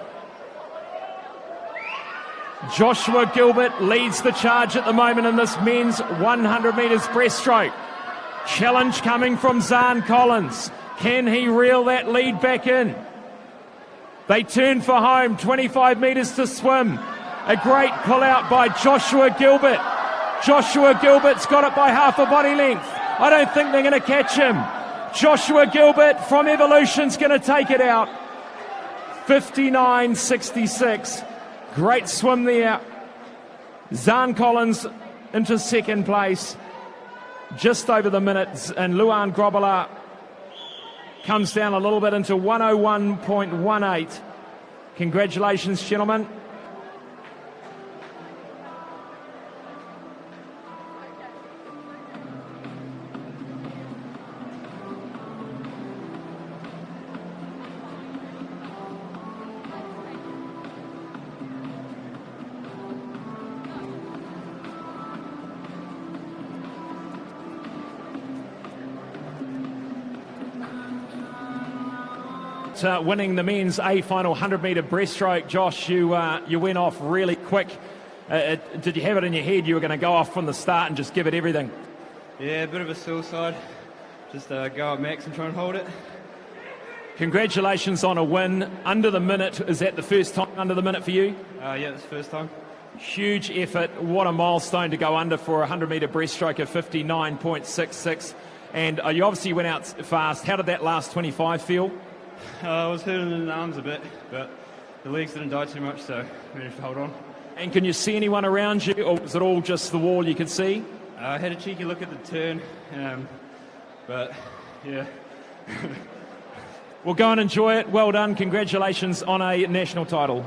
Joshua Gilbert leads the charge at the moment in this men's 100 metres breaststroke. Challenge coming from Zahn Collins. Can he reel that lead back in? They turn for home, 25 metres to swim. A great pull out by Joshua Gilbert. Joshua Gilbert's got it by half a body length. I don't think they're going to catch him. Joshua Gilbert from Evolution's going to take it out. 59.66. Great swim there. Zahn Collins into second place, just over the minutes, and Luan Grobbelaar comes down a little bit into 101.18. Congratulations, gentlemen. Winning the men's A final 100-metre breaststroke. Josh, you went off really quick. Did you have it in your head you were going to go off from the start and just give it everything? Yeah, a bit of a suicide. Just go at max and try and hold it. Congratulations on a win. Under the minute, is that the first time under the minute for you? Yeah, it's the first time. Huge effort. What a milestone to go under for a 100-metre breaststroke of 59.66. And you obviously went out fast. How did that last 25 feel? I was hurting in the arms a bit, but the legs didn't die too much, so I managed to hold on. And can you see anyone around you, or was it all just the wall you could see? I had a cheeky look at the turn, but yeah. Well, go and enjoy it. Well done. Congratulations on a national title.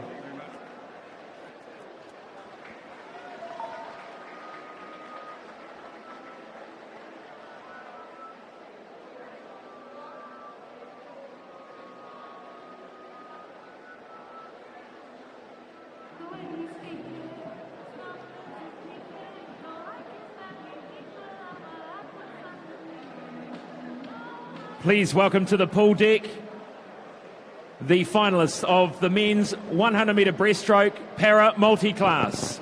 Please welcome to the pool deck the finalists of the men's 100-metre breaststroke para multi-class.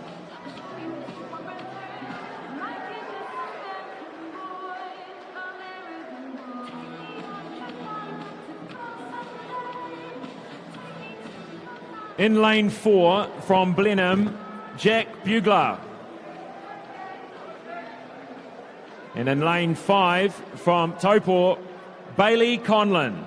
In lane 4 from Blenheim, Jack Bugler. And in lane 5 from Taupō, Bailey Conlon.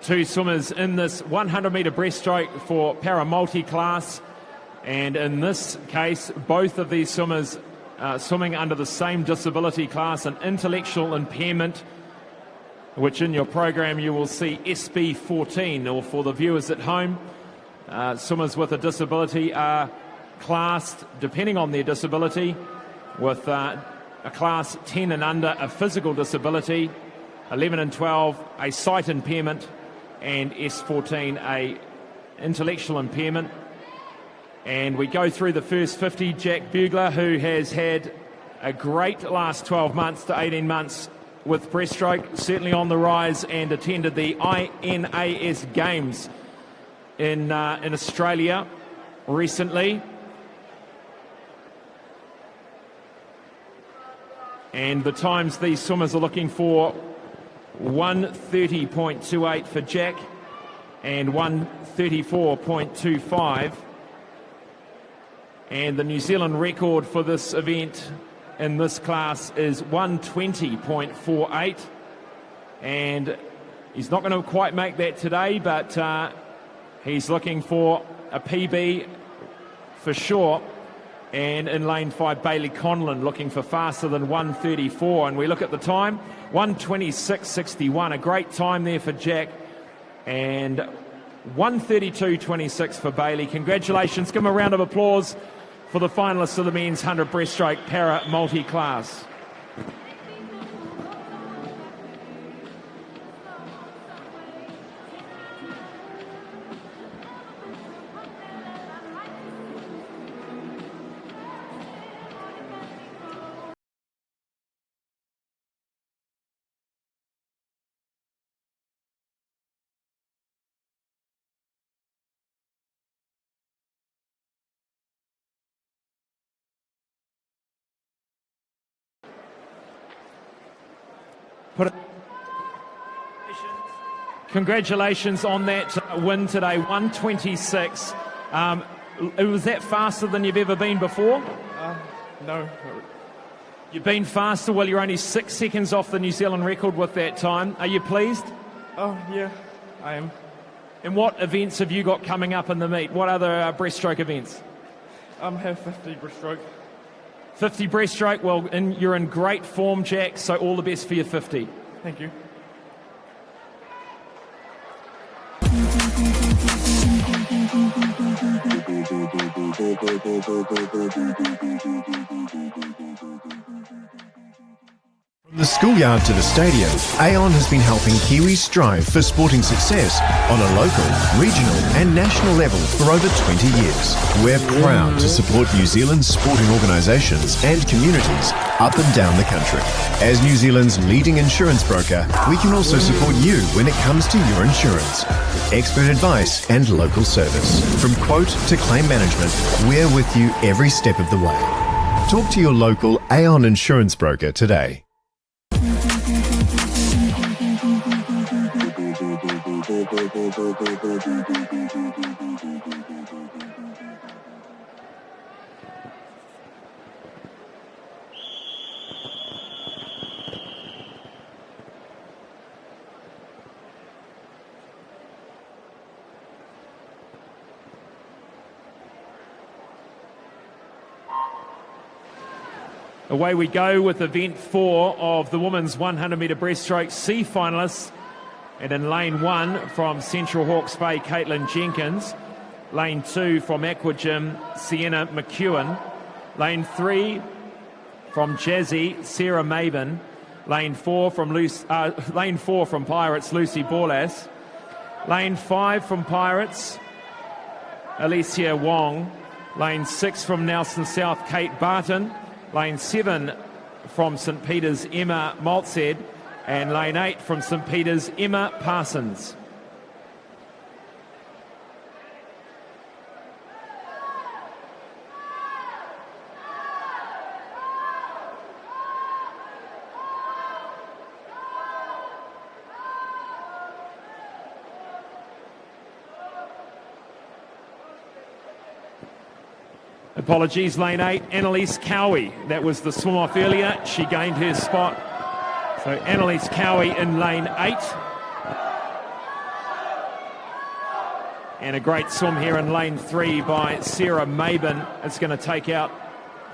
Two swimmers in this 100-metre breaststroke for para multi-class, and in this case both of these swimmers swimming under the same disability class, an intellectual impairment, which in your program you will see SB14, or for the viewers at home, swimmers with a disability are classed, depending on their disability, with a class 10 and under, a physical disability, 11 and 12, a sight impairment, and S14, a intellectual impairment. And we go through the first 50. Jack Bugler, who has had a great last 12 months to 18 months with breaststroke, certainly on the rise, and attended the INAS Games in Australia recently. And the times these swimmers are looking for, 1:30.28 for Jack and 1:34.25. And the New Zealand record for this event in this class is 1:20.48. And he's not going to quite make that today, but he's looking for a PB for sure. And in lane 5, Bailey Conlon looking for faster than 1:34. And we look at the time, 1:26.61. A great time there for Jack. And 1:32.26 for Bailey. Congratulations. Give him a round of applause for the finalists of the men's 100 breaststroke para multi-class. Congratulations on that win today, 1:26. Was that faster than you've ever been before? No. You've been faster, well, you're only 6 seconds off the New Zealand record with that time. Are you pleased? Oh, yeah, I am. And what events have you got coming up in the meet? What other breaststroke events? Have 50 breaststroke. 50 breaststroke, well, you're in great form, Jack, so all the best for your 50. Thank you. From the schoolyard to the stadium, Aon has been helping Kiwis strive for sporting success on a local, regional and national level for over 20 years. We're proud to support New Zealand's sporting organisations and communities up and down the country. As New Zealand's leading insurance broker, we can also support you when it comes to your insurance. Expert advice and local service. From quote to claim management, we're with you every step of the way. Talk to your local Aon insurance broker today. Away we go with event 4 of the women's 100-metre breaststroke C finalists. And in lane 1 from Central Hawke's Bay, Caitlyn Jenkins. Lane 2 from Aquagym, Sienna McEwen. Lane 3 from Jazzy, Sarah Maben. Lane 4 from Pirates, Lucy Borlas. Lane 5 from Pirates, Alicia Wong. Lane 6 from Nelson South, Kate Barton. Lane 7 from St Peter's, Emma Maltzed. And lane 8 from St Peter's, Emma Parsons. Apologies, lane 8, Annalise Cowie. That was the swim off earlier. She gained her spot. So Annalise Cowie in lane 8. And a great swim here in lane 3 by Sarah Maben. It's going to take out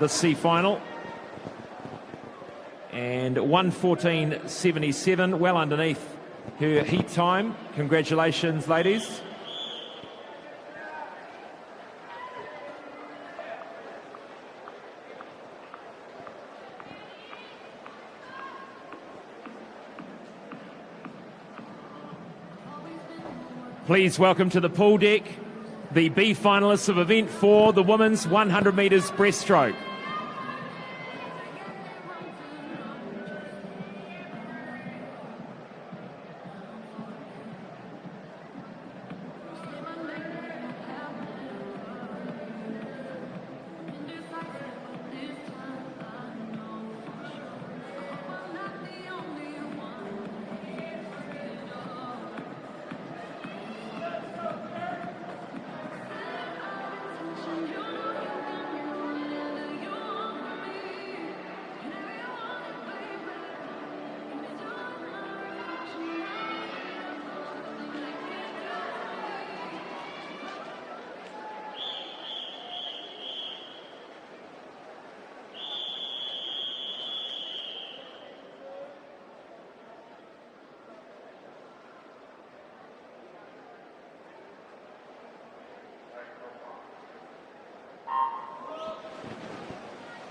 the C final. And 1:14.77, well underneath her heat time. Congratulations, ladies. Please welcome to the pool deck the B finalists of event 4, the women's 100 metres breaststroke.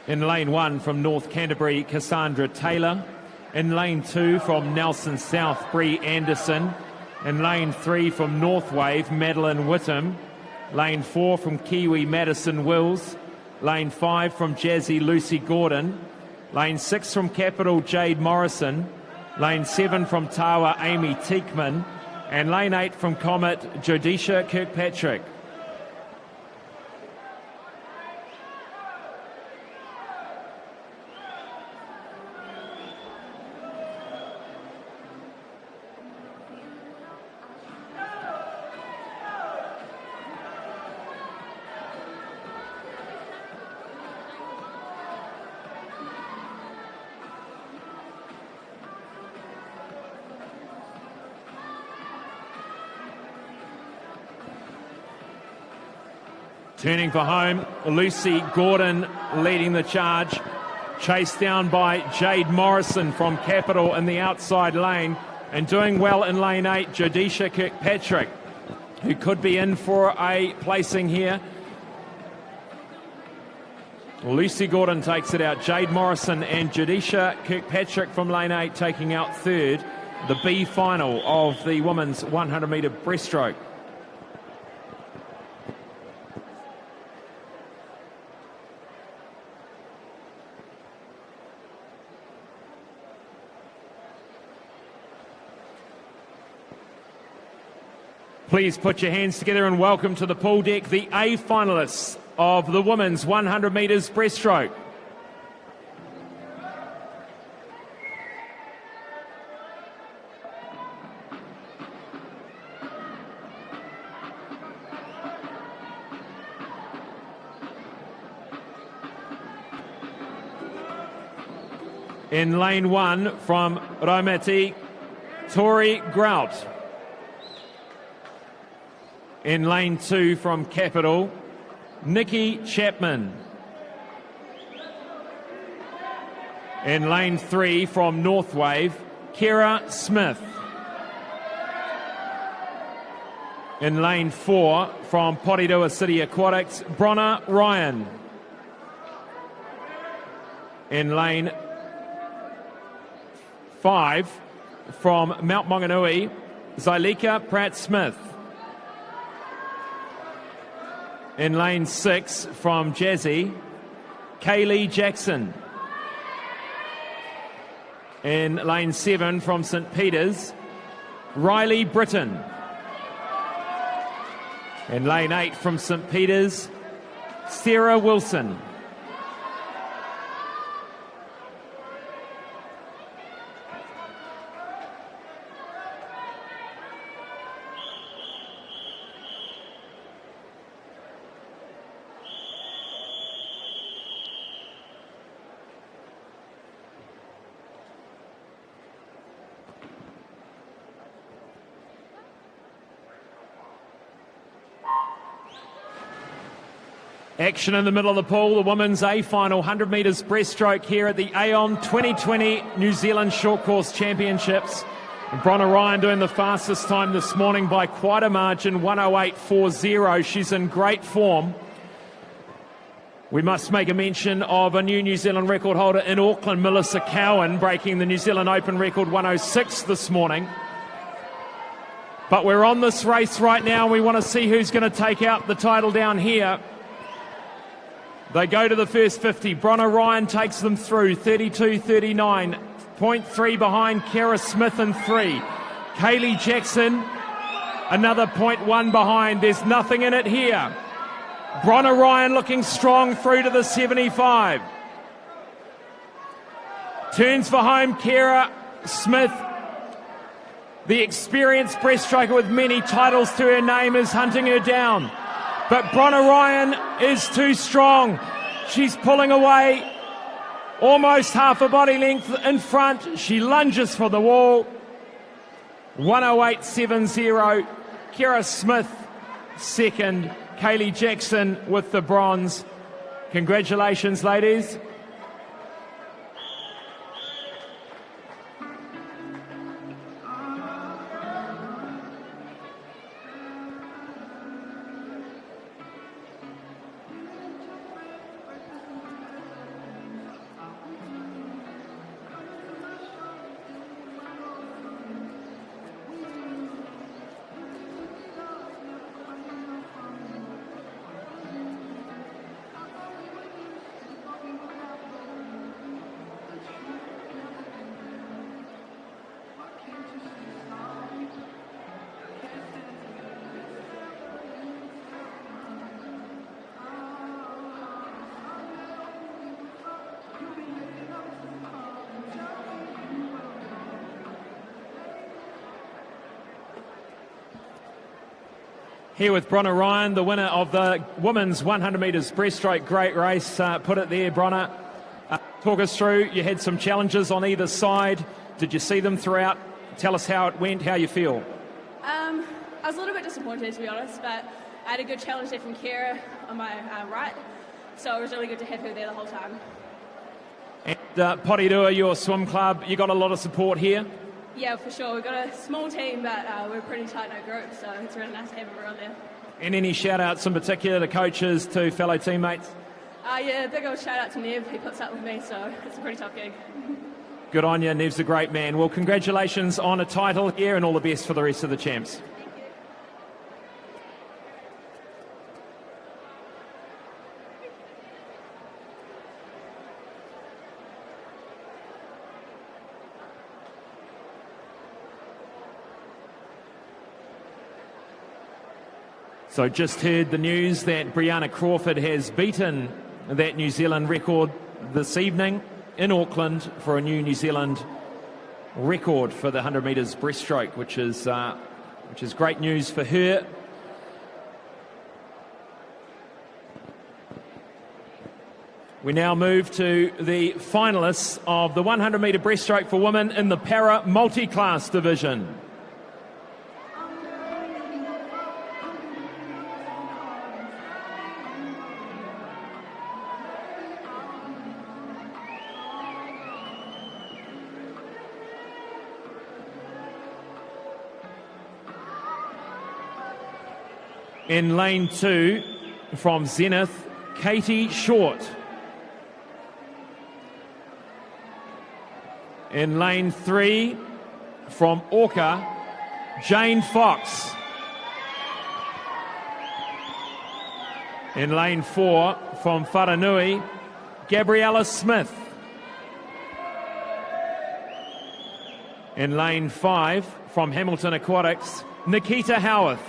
In lane 1 from North Canterbury, Cassandra Taylor. In lane 2 from Nelson South, Bree Anderson. In lane 3 from North Wave, Madeline Whittam. Lane 4 from Kiwi, Madison Wills. Lane 5 from Jazzy, Lucy Gordon. Lane 6 from Capital, Jade Morrison. Lane 7 from Tawa, Amy Teekman. And lane 8 from Comet, Jodisha Kirkpatrick. Turning for home, Lucy Gordon leading the charge. Chased down by Jade Morrison from Capital in the outside lane. And doing well in lane 8, Jodisha Kirkpatrick, who could be in for a placing here. Lucy Gordon takes it out. Jade Morrison and Jodisha Kirkpatrick from lane 8 taking out third. The B final of the women's 100-metre breaststroke. Please put your hands together and welcome to the pool deck the A finalists of the women's 100 metres breaststroke. In lane 1 from Raumati, Tori Grout. In lane 2 from Capital, Nikki Chapman. In lane 3 from North Wave, Kira Smith. In lane 4 from Porirua City Aquatics, Bronna Ryan. In lane 5 from Mount Maunganui, Zylika Pratt-Smith. In lane 6 from Jazzy, Kaylee Jackson. In lane 7 from St Peters, Riley Britton. In lane 8 from St Peters, Sarah Wilson. Action in the middle of the pool, the women's A final 100 metres breaststroke here at the Aon 2020 New Zealand Short Course Championships. And Bronna Ryan doing the fastest time this morning by quite a margin, 108.40. She's in great form. We must make a mention of a new New Zealand record holder in Auckland, Melissa Cowan, breaking the New Zealand Open record 106 this morning. But we're on this race right now. We want to see who's going to take out the title down here. They go to the first 50. Bronna Ryan takes them through 32.39. 0.3 behind Kara Smith in 3. Kaylee Jackson, another 0.1 behind. There's nothing in it here. Bronna Ryan looking strong through to the 75. Turns for home, Kara Smith. The experienced breaststroker with many titles to her name is hunting her down. But Bronna Ryan is too strong. She's pulling away almost half a body length in front. She lunges for the wall. 108.70. Kira Smith second. Kaylee Jackson with the bronze. Congratulations, ladies. Here with Bronner Ryan, the winner of the women's 100 metres breaststroke. Great race, put it there, Bronner. Talk us through, you had some challenges on either side. Did you see them throughout? Tell us how it went, how you feel. I was a little bit disappointed, to be honest, but I had a good challenge there from Kira on my right, so it was really good to have her there the whole time. And Porirua, your swim club, you got a lot of support here? Yeah, for sure. We've got a small team, but we're a pretty tight-knit group, so it's really nice to have everyone there. And any shout-outs in particular to coaches, to fellow teammates? Yeah, big old shout-out to Nev. He puts up with me, so it's a pretty tough gig. Good on you. Nev's a great man. Well, congratulations on a title here and all the best for the rest of the champs. So just heard the news that Brianna Crawford has beaten that New Zealand record this evening in Auckland for a new New Zealand record for the 100 metres breaststroke, which is great news for her. We now move to the finalists of the 100 metre breaststroke for women in the para multi-class division. In lane 2, from Zenith, Katie Short. In lane 3, from Orca, Jane Fox. In lane 4, from Wharanui, Gabriella Smith. In lane 5, from Hamilton Aquatics, Nikita Howarth.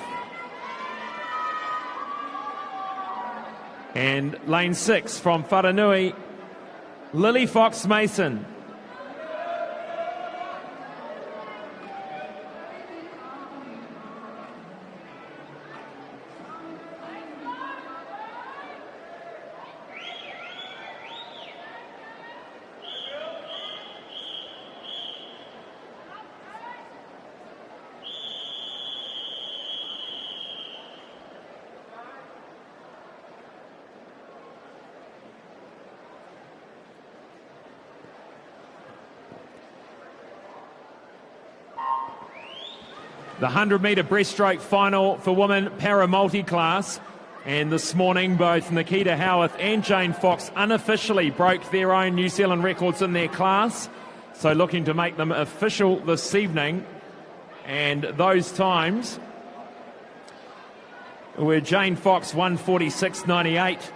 And lane 6 from Wharanui, Lily Fox Mason. The 100 metre breaststroke final for women para multi-class. And this morning, both Nikita Howarth and Jane Fox unofficially broke their own New Zealand records in their class. So looking to make them official this evening. And those times were Jane Fox 1:46.98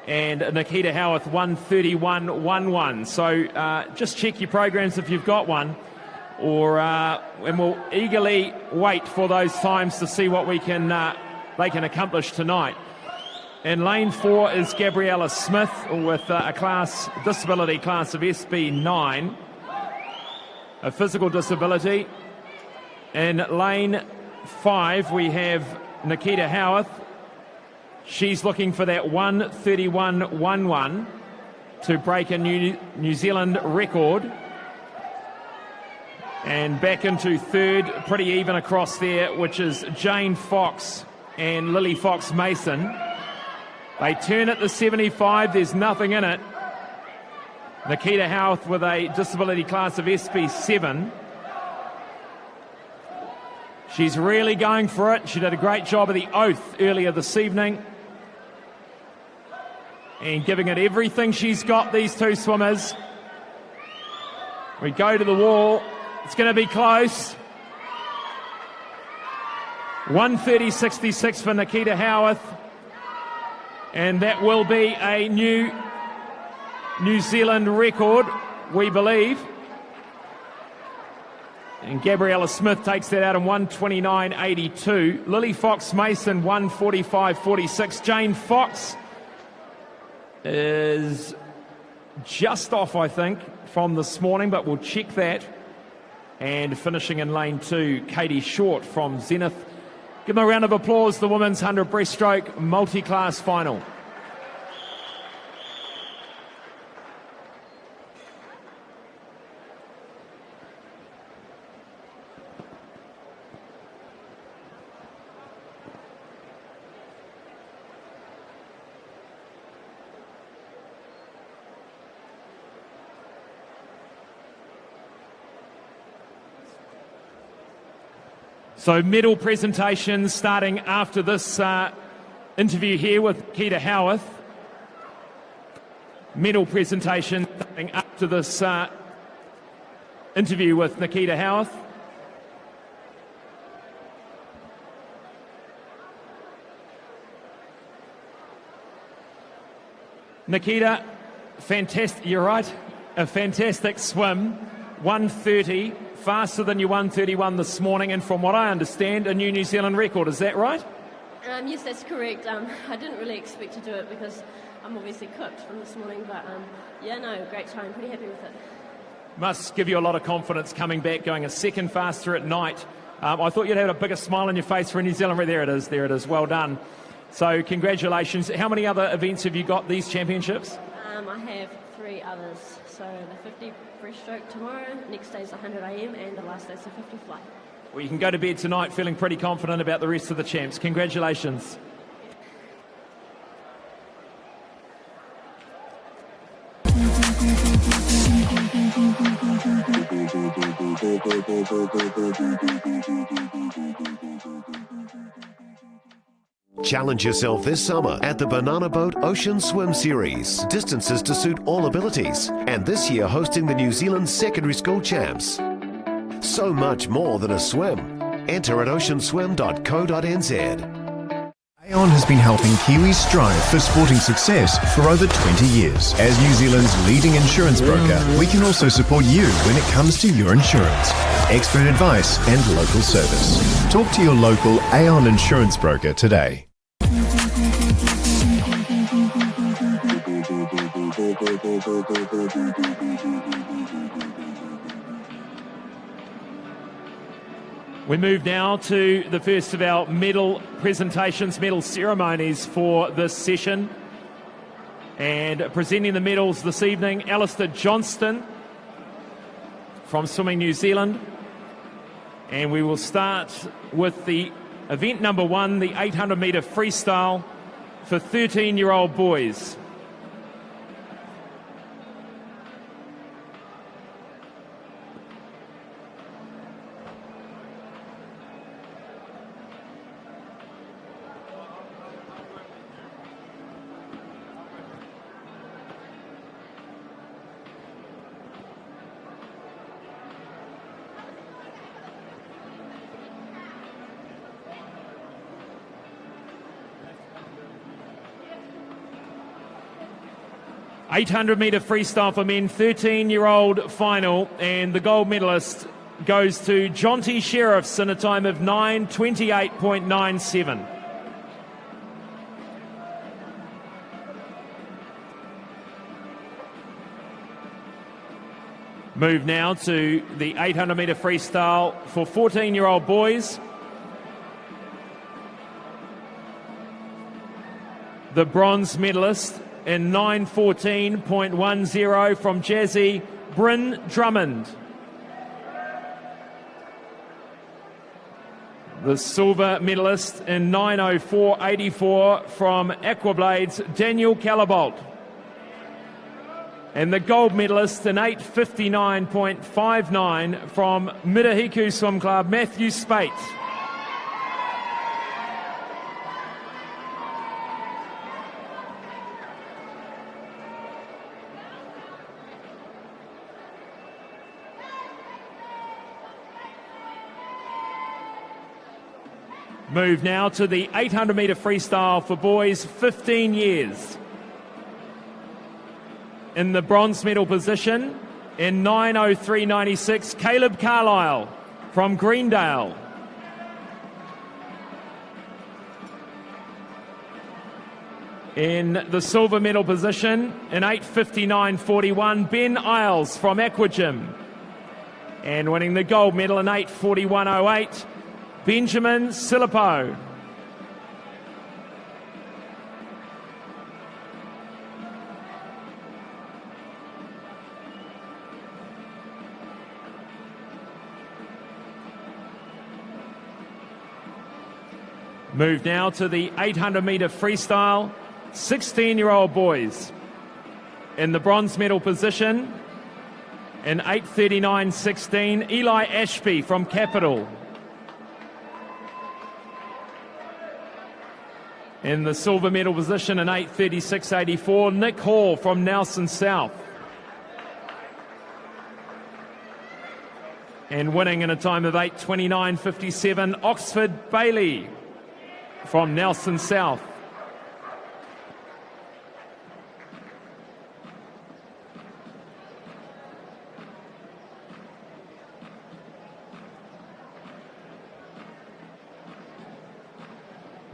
and Nikita Howarth 1:31.11. So just check your programs if you've got one. And we'll eagerly wait for those times to see what they can accomplish tonight. In lane 4 is Gabriella Smith with a disability class of SB9, a physical disability. In lane 5 we have Nikita Howarth. She's looking for that 1:31.11 to break a New Zealand record. And back into third, pretty even across there, which is Jane Fox and Lily Fox Mason. They turn at the 75, there's nothing in it. Nikita Howarth with a disability class of SB7. She's really going for it. She did a great job of the oath earlier this evening. And giving it everything she's got, these two swimmers. We go to the wall. It's going to be close. 1:30.66 for Nikita Howarth. And that will be a new New Zealand record, we believe. And Gabriella Smith takes that out in 1:29.82. Lily Fox Mason 1:45.46. Jane Fox is just off, I think, from this morning, but we'll check that. And finishing in lane 2, Katie Short from Zenith Give them a round of applause, the women's 100 breaststroke multi-class final. So medal presentations starting after this interview here with Nikita Howarth. Medal presentation starting after this interview with Nikita Howarth. Nikita, fantastic, you're right, a fantastic swim, 1:30. Faster than your 1:31 this morning, and from what I understand, a new New Zealand record. Is that right? Yes, that's correct. I didn't really expect to do it because I'm obviously cooked from this morning, but yeah, no, great time. Pretty happy with it. Must give you a lot of confidence coming back, going a second faster at night. I thought you'd have a bigger smile on your face for a New Zealand. There it is. Well done. So congratulations. How many other events have you got these championships? I have 3 others. So the 50 breaststroke tomorrow, next day's 100 AM, and the last day's the 50 fly. Well, you can go to bed tonight feeling pretty confident about the rest of the champs. Congratulations. Challenge yourself this summer at the Banana Boat Ocean Swim Series. Distances to suit all abilities. And this year hosting the New Zealand Secondary School Champs. So much more than a swim. Enter at oceanswim.co.nz. Aon has been helping Kiwis strive for sporting success for over 20 years. As New Zealand's leading insurance broker, we can also support you when it comes to your insurance. Expert advice and local service. Talk to your local Aon insurance broker today. We move now to the first of our medal presentations, medal ceremonies for this session. And presenting the medals this evening, Alistair Johnston from Swimming New Zealand. And we will start with the event number 1, the 800 metre freestyle for 13-year-old boys. .800 metre freestyle for men, 13-year-old final, and the gold medalist goes to Jonty Sheriffs in a time of 9:28.97. Move now to the 800 metre freestyle for 14-year-old boys. The bronze medalist in 9:14.10 from Jazzy Bryn Drummond. The silver medalist in 9:04.84 from Aquablades, Daniel Calabolt. And the gold medalist in 8:59.59 from Mirahiku Swim Club, Matthew Spate. Move now to the 800 metre freestyle for boys 15 years. In the bronze medal position in 9:03.96, Caleb Carlisle from Greendale. In the silver medal position in 8:59.41, Ben Isles from Aquagym. And winning the gold medal in 8:41.08, Benjamin Silipo. Move now to the 800 metre freestyle, 16-year-old boys. In the bronze medal position, in 8:39.16, Eli Ashby from Capital. In the silver medal position in 8:36.84, Nick Hall from Nelson South. And winning in a time of 8:29.57, Oxford Bailey from Nelson South.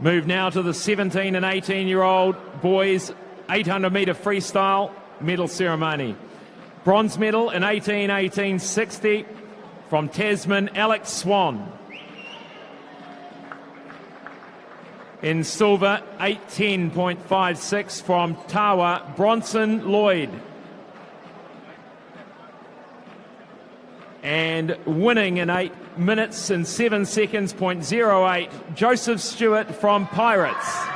Move now to the 17 and 18-year-old boys 800 metre freestyle medal ceremony. Bronze medal in 18:18.60 from Tasman, Alex Swan. In silver, 8:10.56 from Tawa, Bronson Lloyd. And winning in 8 minutes and 7 seconds, .08, Joseph Stewart from Pirates.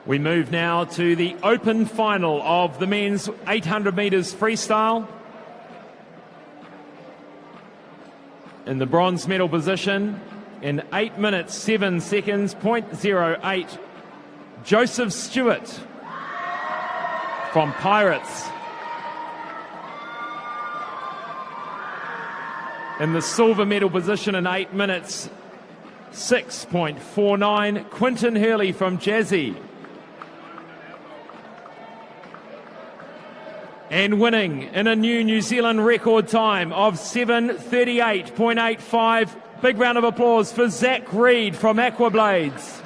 We move now to the open final of the men's 800 metres freestyle. In the bronze medal position, in 8 minutes, 7 seconds, .08, Joseph Stewart from Pirates. In the silver medal position in 8 minutes, 6.49, Quinton Hurley from Jazzy. And winning in a new New Zealand record time of 7:38.85. Big round of applause for Zach Reed from Aquablades.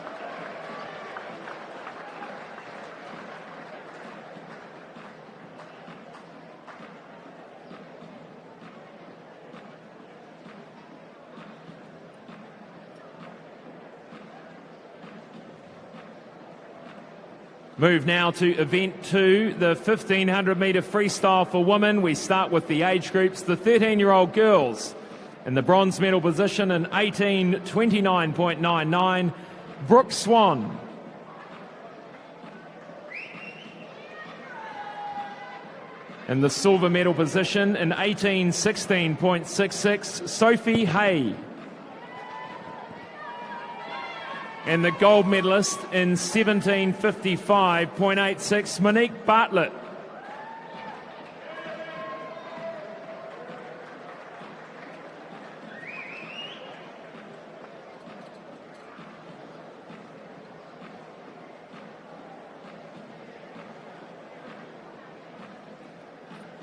Move now to event 2, the 1500 metre freestyle for women. We start with the age groups, the 13-year-old girls. In the bronze medal position in 18:29.99, Brooke Swan. In the silver medal position in 18:16.66, Sophie Hay. And the gold medalist in 17:55.86, Monique Bartlett.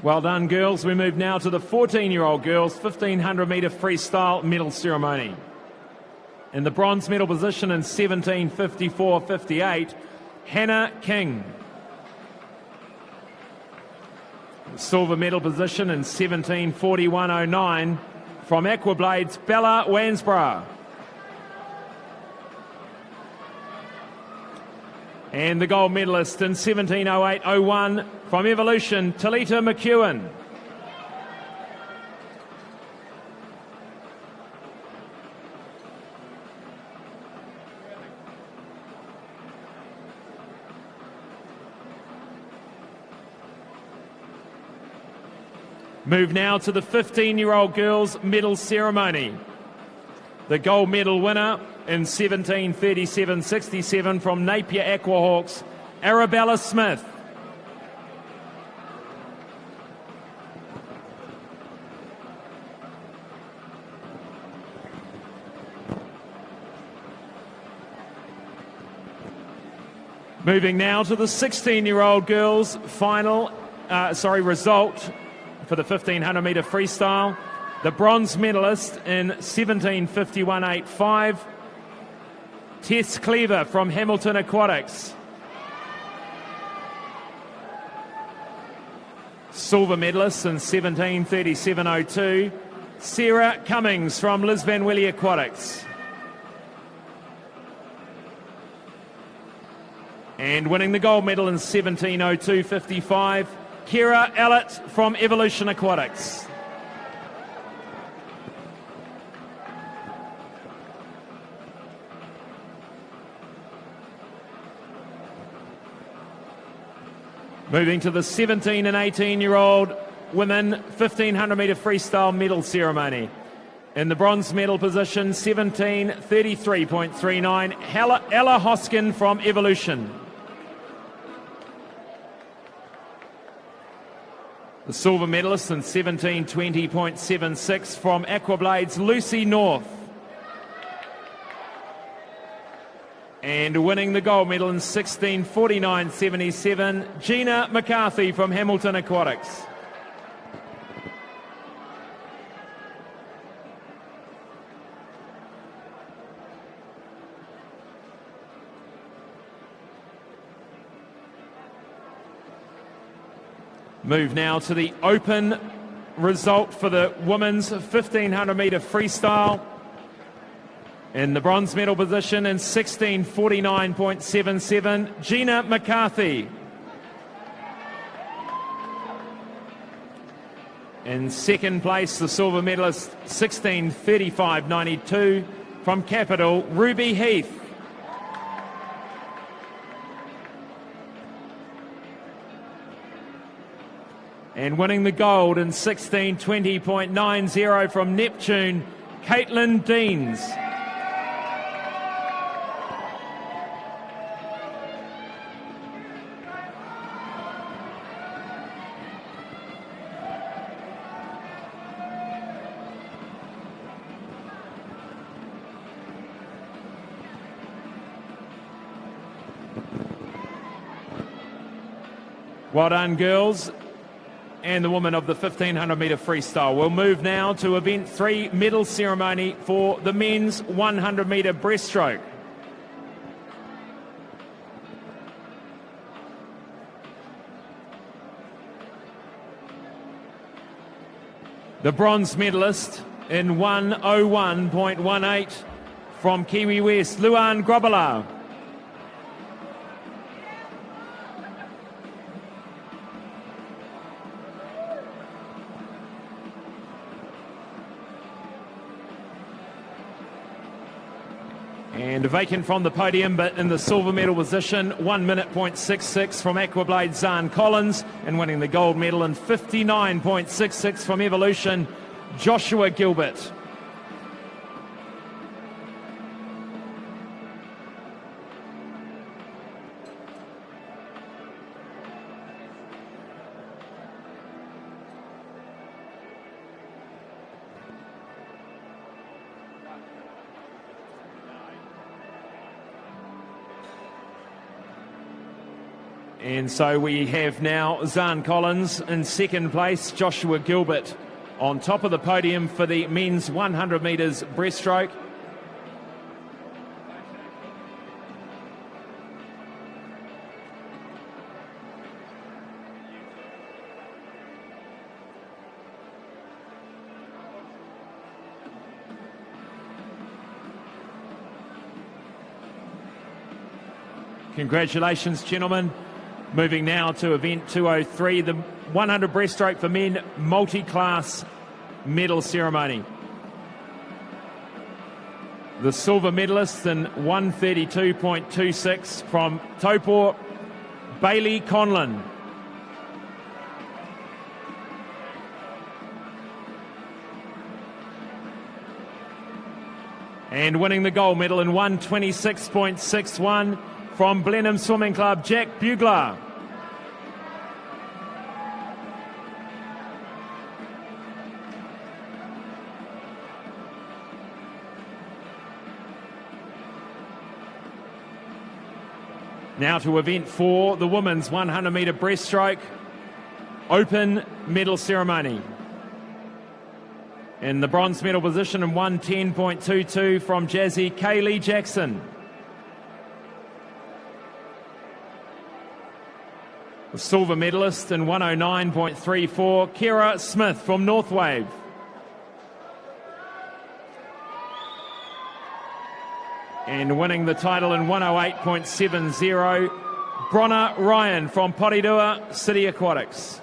Well done, girls. We move now to the 14-year-old girls 1500 metre freestyle medal ceremony. In the bronze medal position in 17:54.58, Hannah King. Silver medal position in 17:41.09 from Aquablades, Bella Wansborough. And the gold medalist in 17:08.01 from Evolution, Talita McEwen. Move now to the 15-year-old girls medal ceremony. The gold medal winner in 17:37.67 from Napier Aquahawks, Arabella Smith. Moving now to the 16-year-old girls final result for the 1500 metre freestyle. The bronze medalist in 17:51.85, Tess Cleaver from Hamilton Aquatics. Silver medalist in 17:37.02, Sarah Cummings from Liz Van Willy Aquatics. And winning the gold medal in 17:02.55, Kira Ellett from Evolution Aquatics. Moving to the 17 and 18-year-old women 1500 metre freestyle medal ceremony. In the bronze medal position, 17:33.39, Ella Hoskin from Evolution. The silver medalist in 17:20.76 from Aquablades, Lucy North. And winning the gold medal in 16:49.77, Gina McCarthy from Hamilton Aquatics. Move now to the open result for the women's 1500 metre freestyle. In the bronze medal position in 16:49.77, Gina McCarthy. In second place, the silver medalist, 16:35.92 from Capital, Ruby Heath. And winning the gold in 16:20.90 from Neptune, Caitlyn Deans. Well done, girls, and the women of the 1500 metre freestyle. We'll move now to event 3 medal ceremony for the men's 100 metre breaststroke. The bronze medalist in 1:01.18 from Kiwi West, Luan Grobela. And vacant from the podium, but in the silver medal position, 1 minute.66 from Aquablade, Zahn Collins, and winning the gold medal in 59.66 from Evolution, Joshua Gilbert. And so we have now Zahn Collins in second place, Joshua Gilbert on top of the podium for the men's 100 metres breaststroke. Congratulations, gentlemen. Moving now to event 203, the 100 breaststroke for men multi-class medal ceremony. The silver medalist in 1:32.26 from Taupō, Bailey Conlon. And winning the gold medal in 1:26.61 from Blenheim Swimming Club, Jack Bugler. Now to event 4, the women's 100 metre breaststroke. open medal ceremony. In the bronze medal position in 110.22 from Jazzy Kaylee Jackson. The silver medalist in 109.34, Gabriella Smith from North Wave. And winning the title in 108.70, Bronner Ryan from Porirua City Aquatics.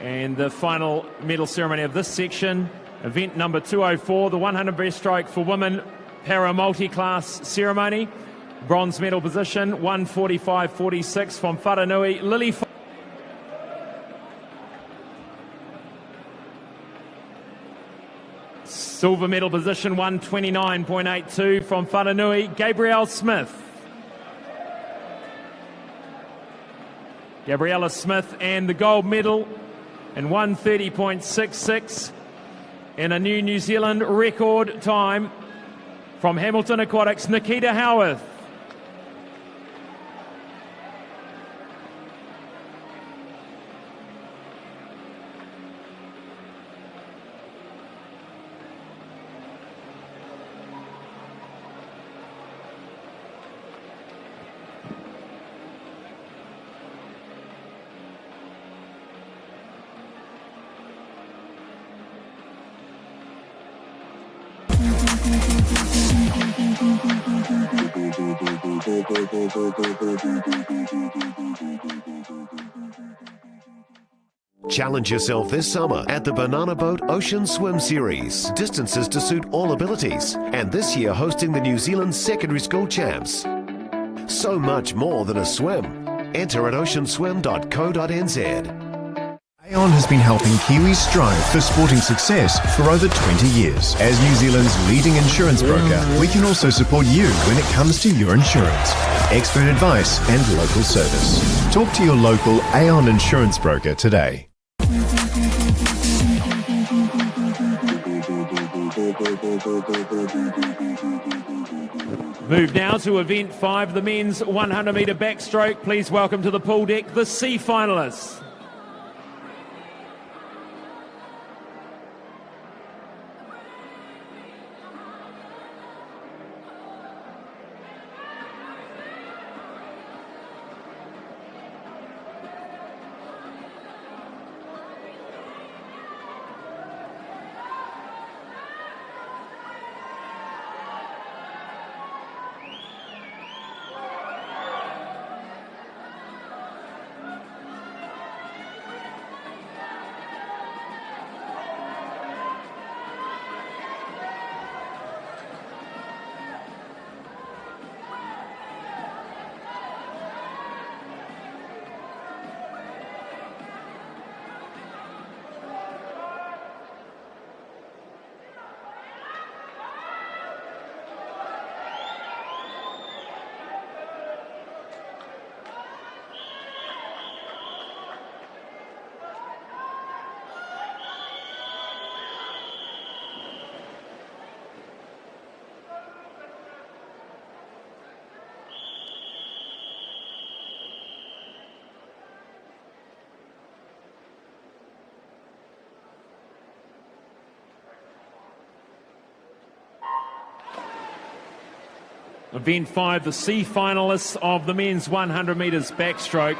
And the final medal ceremony of this section, event number 204, the 100 breaststroke for women para multi-class ceremony. Bronze medal position, 145.46 from Wharanui, Lily. Silver medal position, 129.82 from Wharanui, Gabriella Smith. Gabriella Smith, and the gold medal in 130.66 in a New Zealand record time from Hamilton Aquatics, Nikita Howarth. Challenge yourself this summer at the Banana Boat Ocean Swim Series. Distances to suit all abilities. And this year hosting the New Zealand Secondary School Champs. So much more than a swim. Enter at oceanswim.co.nz. Aon has been helping Kiwis strive for sporting success for over 20 years. As New Zealand's leading insurance broker, we can also support you when it comes to your insurance. Expert advice and local service. Talk to your local Aon insurance broker today. Move now to event 5, the men's 100 metre backstroke. Please welcome to the pool deck the C finalists. Event 5, the C finalists of the men's 100 metres backstroke.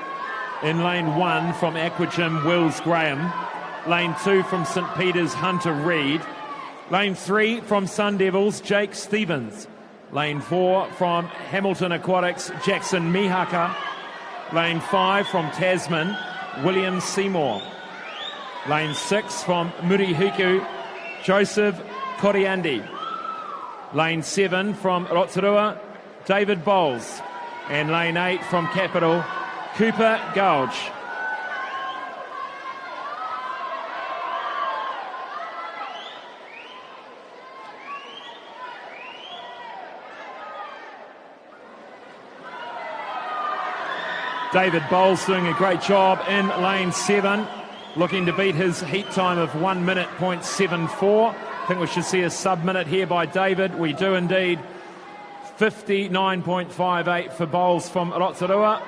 In lane 1 from Aquagym, Wills Graham. Lane 2 from St Peter's, Hunter Reid. Lane 3 from Sun Devils, Jake Stevens. Lane 4 from Hamilton Aquatics, Jackson Mihaka. Lane 5 from Tasman, William Seymour. Lane 6 from Murihiku, Joseph Koriandi. Lane 7 from Rotorua, David Bowles. And lane 8 from Capital, Cooper Gouge. David Bowles doing a great job in lane 7. looking to beat his heat time of 1 minute, 0.74. I think we should see a sub-minute here by David. We do indeed. 59.58 for bowls from Rotorua.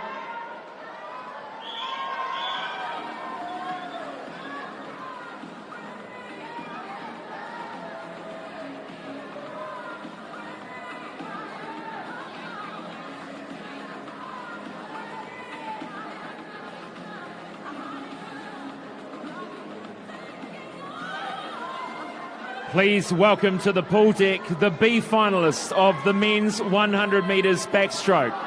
Please welcome to the pool deck the B finalists of the men's 100 metres backstroke.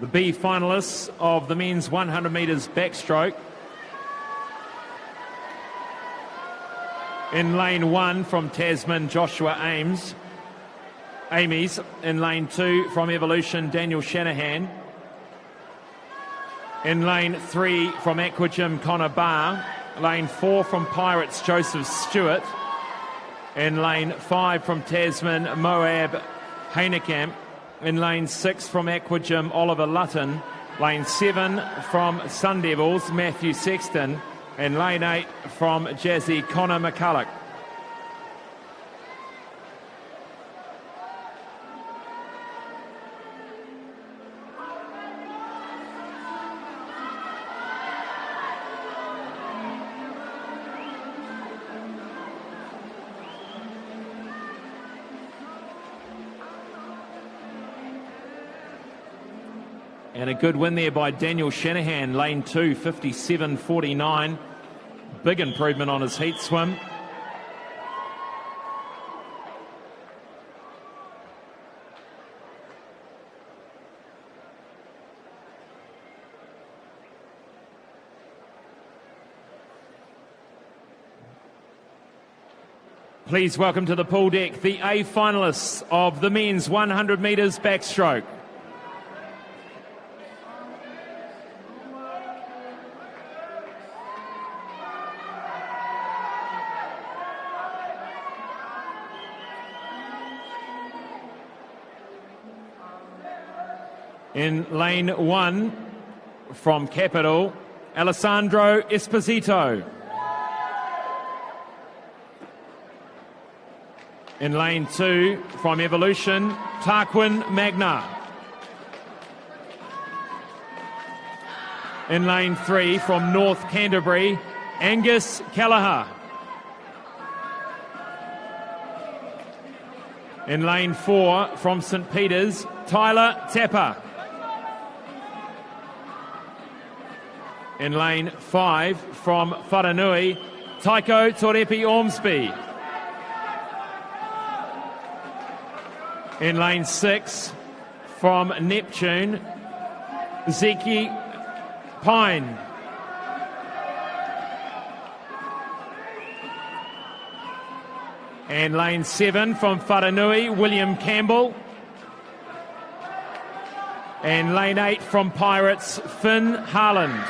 The B finalists of the men's 100 metres backstroke. In lane 1 from Tasman, Joshua Ames. In lane 2 from Evolution, Daniel Shanahan. In lane 3 from Aquagym, Connor Barr. Lane 4 from Pirates, Joseph Stewart. In lane 5 from Tasman, Moab Heinekamp. In lane 6 from Aquagym, Oliver Lutton. Lane 7 from Sun Devils, Matthew Sexton. And lane 8 from Jazzy, Connor McCulloch. And a good win there by Daniel Shanahan, lane 2, 57.49. Big improvement on his heat swim. Please welcome to the pool deck the A finalists of the men's 100 metres backstroke. In lane 1 from Capital, Alessandro Esposito. In lane 2 from Evolution, Tarquin Magna. In lane 3 from North Canterbury, Angus Keller. In lane 4 from St Peters, Tyler Tapper. In lane 5 from Wharanui, Taiko Torepi Ormsby. In lane 6 from Neptune, Zeki Pine. And lane 7 from Wharanui, William Campbell. And lane 8 from Pirates, Finn Harland.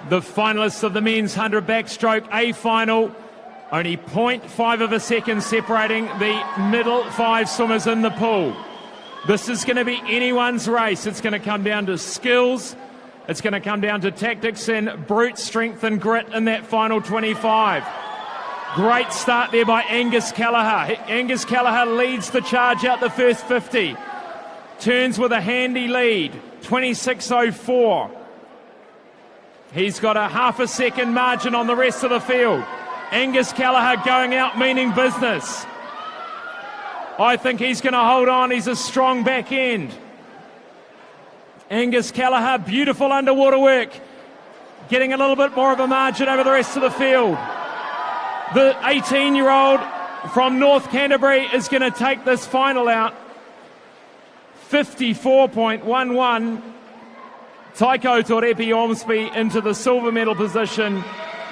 the finalists of the men's 100 backstroke A final. Only 0.5 of a second separating the middle 5 swimmers in the pool. This is going to be anyone's race. It's going to come down to skills. It's going to come down to tactics and brute strength and grit in that final 25. Great start there by Angus Keller. Angus Keller leads the charge out the first 50. Turns with a handy lead, 26.04. He's got a half a second margin on the rest of the field. Angus Keller going out meaning business. I think he's going to hold on. He's a strong back end. Angus Keller, beautiful underwater work. Getting a little bit more of a margin over the rest of the field. The 18-year-old from North Canterbury is going to take this final out. 54.11. Taiko Torepi Ormsby into the silver medal position.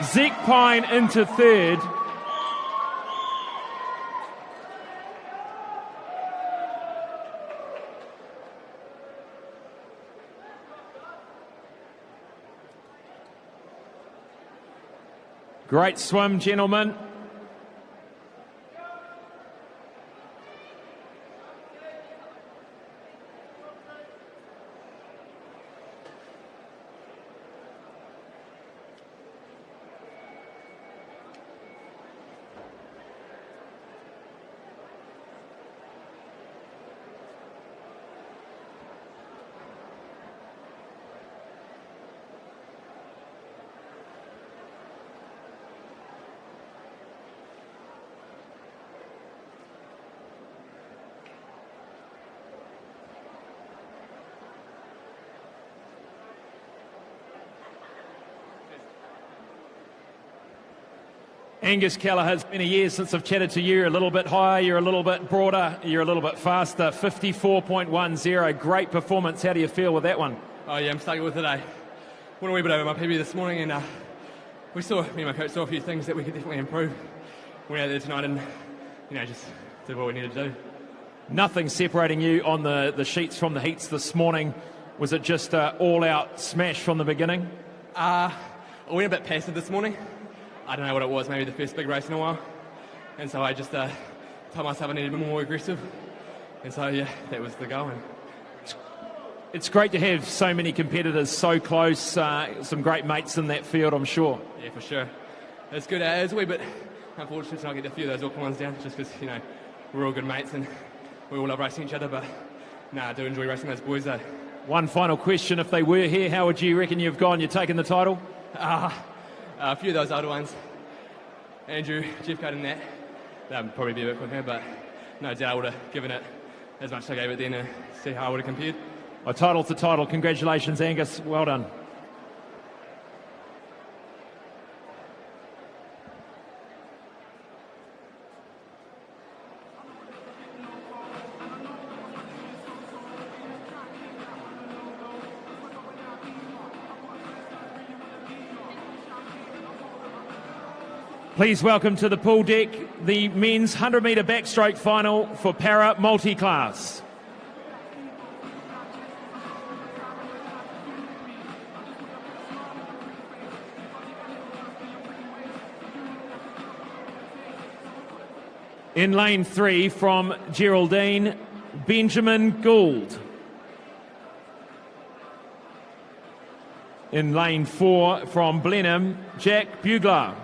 Zeke Pine into third. Great swim, gentlemen. Angus Keller, has been a year since I've chatted to you. You're a little bit higher, you're a little bit broader, you're a little bit faster. 54.10, great performance. How do you feel with that one? Oh yeah, I'm starting with it. I went a wee bit over my PB this morning, and me and my coach saw a few things that we could definitely improve. Went out there tonight and, just did what we needed to do. Nothing separating you on the sheets from the heats this morning. Was it just an all-out smash from the beginning? I went a bit passive this morning. I don't know what it was, maybe the first big race in a while. And so I just told myself I needed to be more aggressive. And so, yeah, that was the goal. It's great to have so many competitors so close, some great mates in that field, I'm sure. Yeah, for sure. It's good. It's a wee bit unfortunate to not get a few of those Auckland ones down, just because, we're all good mates and we all love racing each other. But, I do enjoy racing those boys, though. One final question. If they were here, how would you reckon you've gone? You're taking the title? A few of those older ones, Andrew, Jeff Code and that would probably be a bit quicker, but no doubt I would have given it as much as I gave it then to see how I would have compared. A title to title. Congratulations, Angus. Well done. Please welcome to the pool deck the men's 100-metre backstroke final for para multi-class. In lane 3 from Geraldine, Benjamin Gould. In lane 4 from Blenheim, Jack Bugler.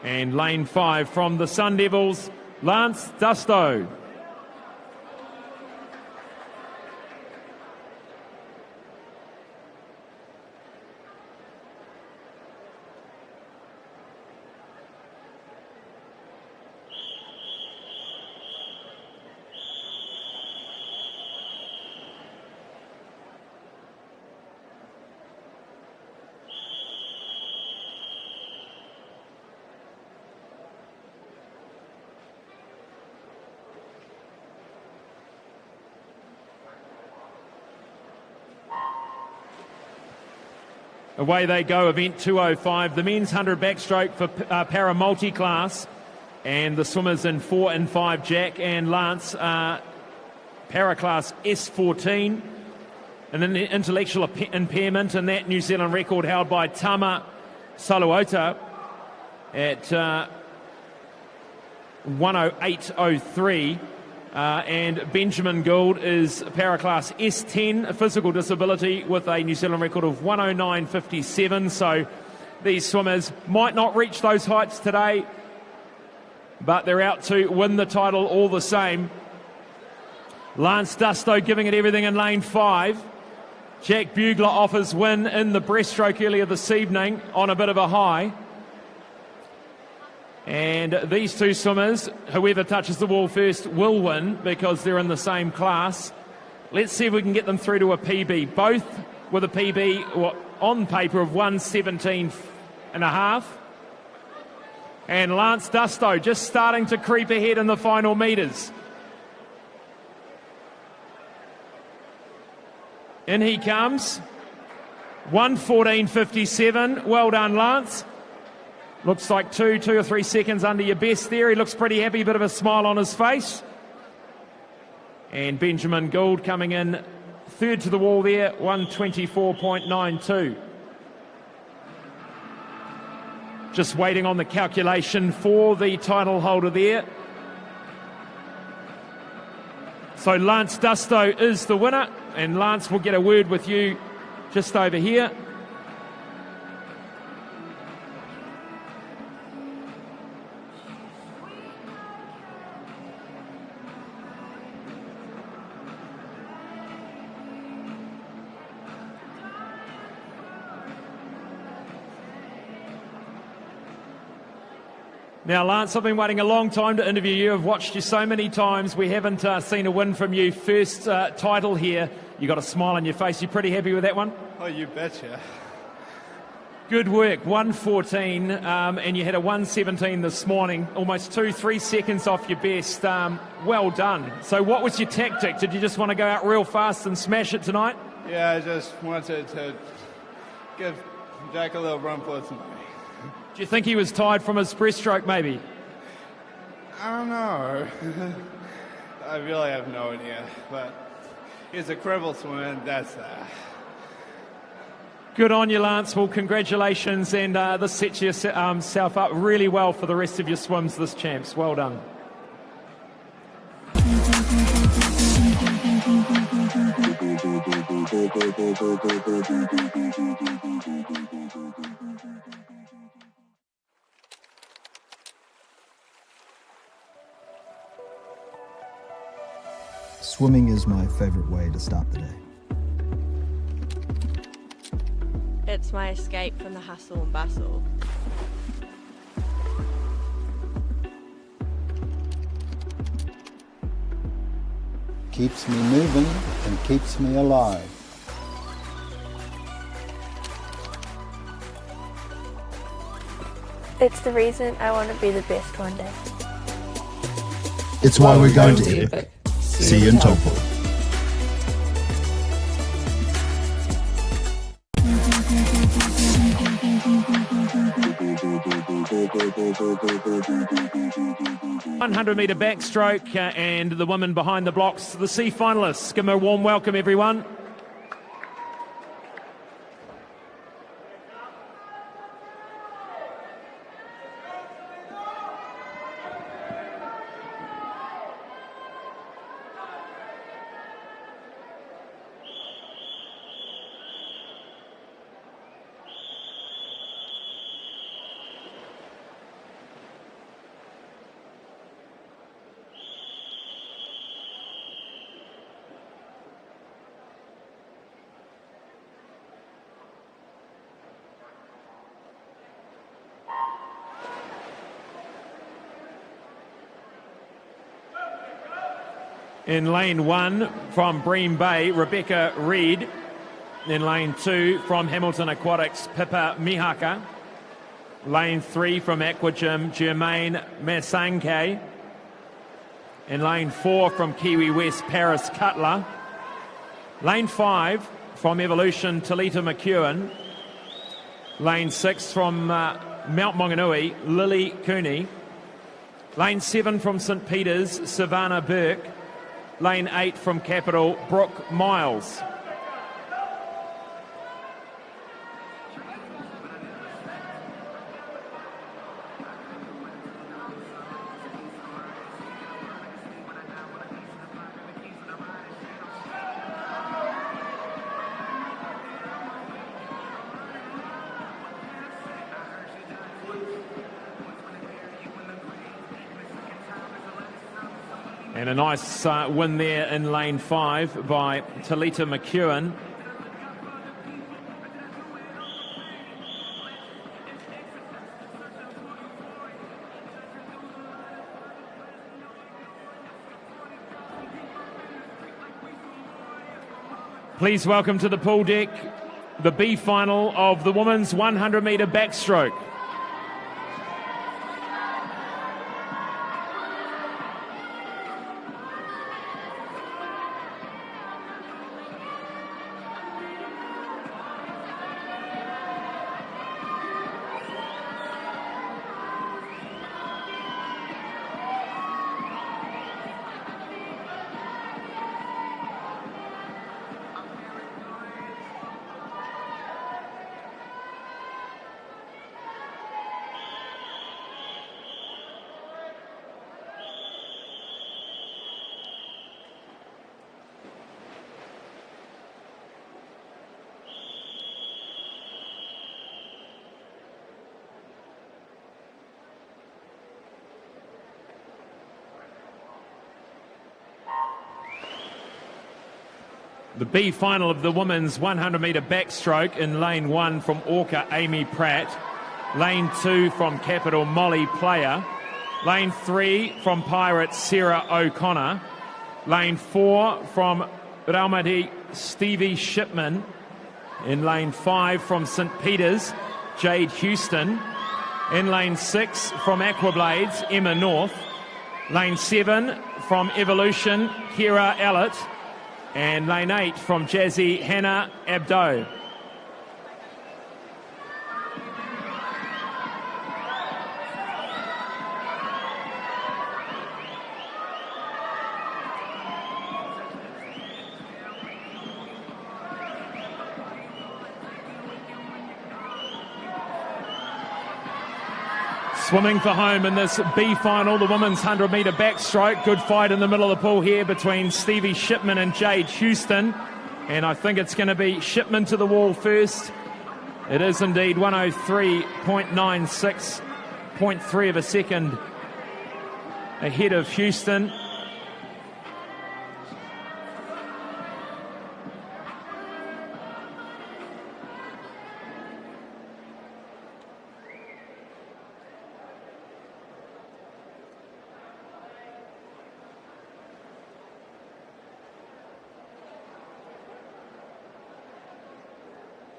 And lane 5 from the Sun Devils, Lance Dusto. Away they go, event 205, the men's 100 backstroke for para multi-class, and the swimmers in 4 and 5, Jack and Lance, para class S14. an intellectual impairment, and that New Zealand record held by Tama Saluota at 108.03. And Benjamin Gould is Paraclass S10, a physical disability, with a New Zealand record of 109.57. So these swimmers might not reach those heights today, but they're out to win the title all the same. Lance Dusto giving it everything in lane 5. Jack Bugler off his win in the breaststroke earlier this evening on a bit of a high. And these two swimmers, whoever touches the wall first will win because they're in the same class. Let's see if we can get them through to a PB. Both with a PB on paper of 1:17.5. And Lance Dusto just starting to creep ahead in the final metres. In he comes. 1:14.57. Well done, Lance. Looks like two or 3 seconds under your best there. He looks pretty happy, bit of a smile on his face. And Benjamin Gould coming in third to the wall there, 1:24.92. Just waiting on the calculation for the title holder there. So Lance Dusto is the winner, and Lance will get a word with you just over here. Now, Lance, I've been waiting a long time to interview you. I've watched you so many times. We haven't seen a win from you. First title here. You got a smile on your face. You pretty happy with that one? Oh, you betcha. Good work. 1:14, and you had a 1:17 this morning. Almost 2-3 seconds off your best. Well done. So what was your tactic? Did you just want to go out real fast and smash it tonight? Yeah, I just wanted to give Jack a little run for his money. Do you think he was tired from his breaststroke, maybe? I don't know. I really have no idea. But he's a cripple swimmer, that's that. Good on you, Lance. Well, congratulations. And this sets yourself up really well for the rest of your swims this champs. Well done. Swimming is my favorite way to start the day. It's my escape from the hustle and bustle. Keeps me moving and keeps me alive. It's the reason I want to be the best one day. It's why we're going to Epic. See you in Taupo. Meter backstroke, and the women behind the blocks, the C finalists. Give them a warm welcome, everyone. In lane 1 from Bream Bay, Rebecca Reid. In lane 2 from Hamilton Aquatics, Pippa Mihaka. Lane 3 from Aquagym, Jermaine Masanke. In lane 4 from Kiwi West, Paris Cutler. Lane 5 from Evolution, Talita McEwen. Lane 6 from Mount Maunganui, Lily Cooney. Lane 7 from St Peter's, Savannah Burke. Lane 8 from Capital, Brooke Miles. And a nice win there in lane 5 by Talita McEwen. Please welcome to the pool deck the B final of the women's 100 metre backstroke. The B final of the women's 100 metre backstroke in lane 1 from Orca, Amy Pratt. Lane 2 from Capital, Molly Player. Lane 3 from Pirates, Sarah O'Connor. Lane 4 from Raumati, Stevie Shipman. In lane 5 from St Peter's, Jade Houston. In lane 6 from Aquablades, Emma North. Lane 7 from Evolution, Kira Ellett. And lane 8 from Jazzy, Hannah Abdo. Swimming for home in this B final, the women's 100 metre backstroke. Good fight in the middle of the pool here between Stevie Shipman and Jade Houston. And I think it's going to be Shipman to the wall first. It is indeed 103.96, 0.3 of a second ahead of Houston.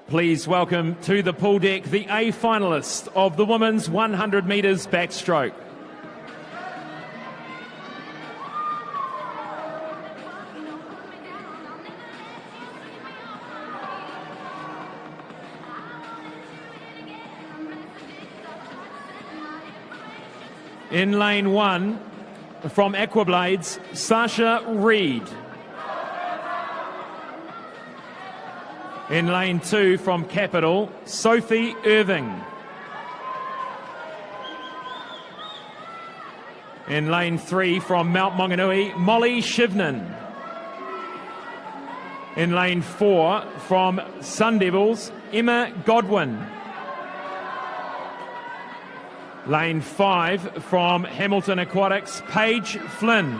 Please welcome to the pool deck the A finalist of the women's 100 metres backstroke. In lane 1 from Aquablades, Sasha Reed. In lane 2 from Capital, Sophie Irving. In lane 3 from Mount Maunganui, Molly Shivnan. In lane 4 from Sun Devils, Emma Godwin. Lane 5 from Hamilton Aquatics, Paige Flynn.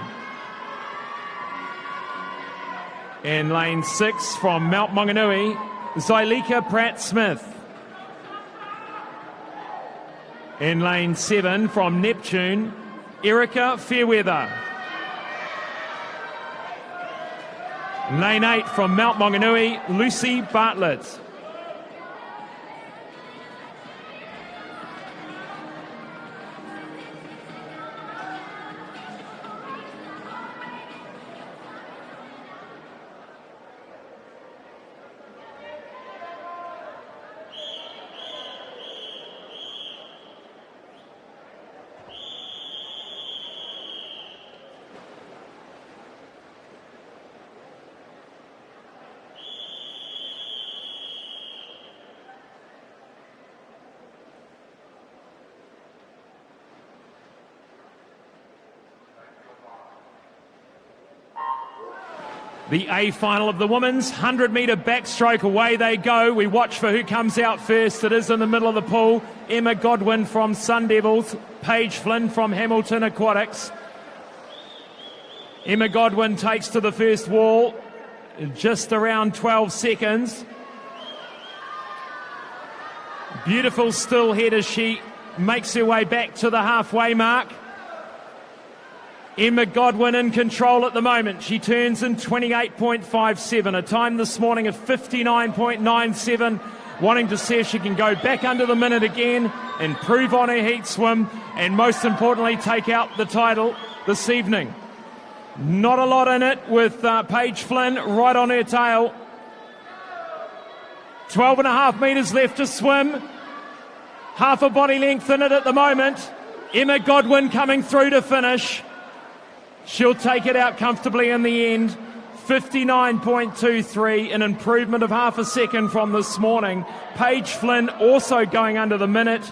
In lane 6 from Mount Maunganui, Zyleka Pratt-Smith. In lane 7 from Neptune, Erica Fairweather. In lane 8 from Mount Maunganui, Lucy Bartlett. The A final of the women's 100 metre backstroke. Away they go. We watch for who comes out first. It is in the middle of the pool. Emma Godwin from Sun Devils, Paige Flynn from Hamilton Aquatics. Emma Godwin takes to the first wall in just around 12 seconds. Beautiful still head as she makes her way back to the halfway mark. Emma Godwin in control at the moment. She turns in 28.57, a time this morning of 59.97, wanting to see if she can go back under the minute again, improve on her heat swim, and most importantly take out the title this evening. Not a lot in it with Paige Flynn right on her tail. 12.5 metres left to swim. Half a body length in it at the moment. Emma Godwin coming through to finish. She'll take it out comfortably in the end. 59.23, an improvement of half a second from this morning. Paige Flynn also going under the minute,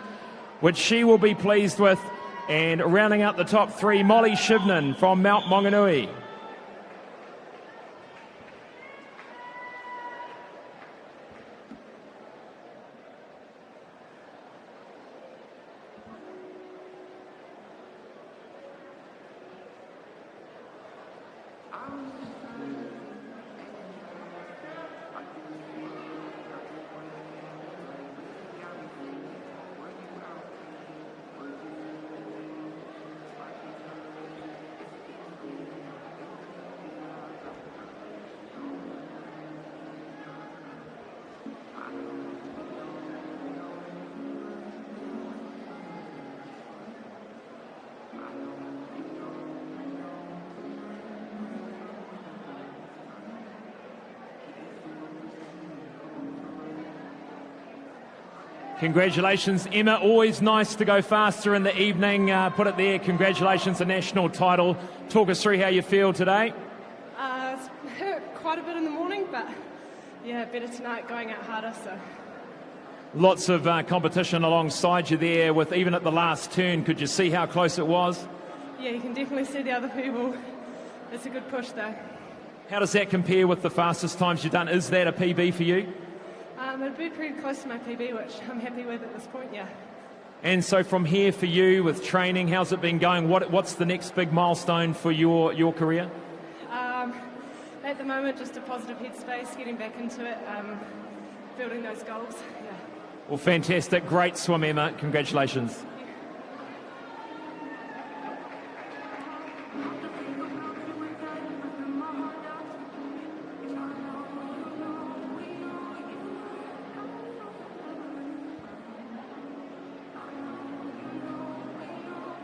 which she will be pleased with. And rounding out the top three, Molly Shivnan from Mount Maunganui. Congratulations, Emma. Always nice to go faster in the evening. Put it there. Congratulations, a national title. Talk us through how you feel today. It's hurt quite a bit in the morning, but yeah, better tonight going out harder. So lots of competition alongside you there. With even at the last turn, could you see how close it was? Yeah, you can definitely see the other people. It's a good push, though. How does that compare with the fastest times you've done? Is that a PB for you? It'd be pretty close to my PB, which I'm happy with at this point, yeah. And so from here for you with training, how's it been going? What's the next big milestone for your career? At the moment, just a positive headspace, getting back into it, building those goals, yeah. Well, fantastic. Great swim, Emma. Congratulations.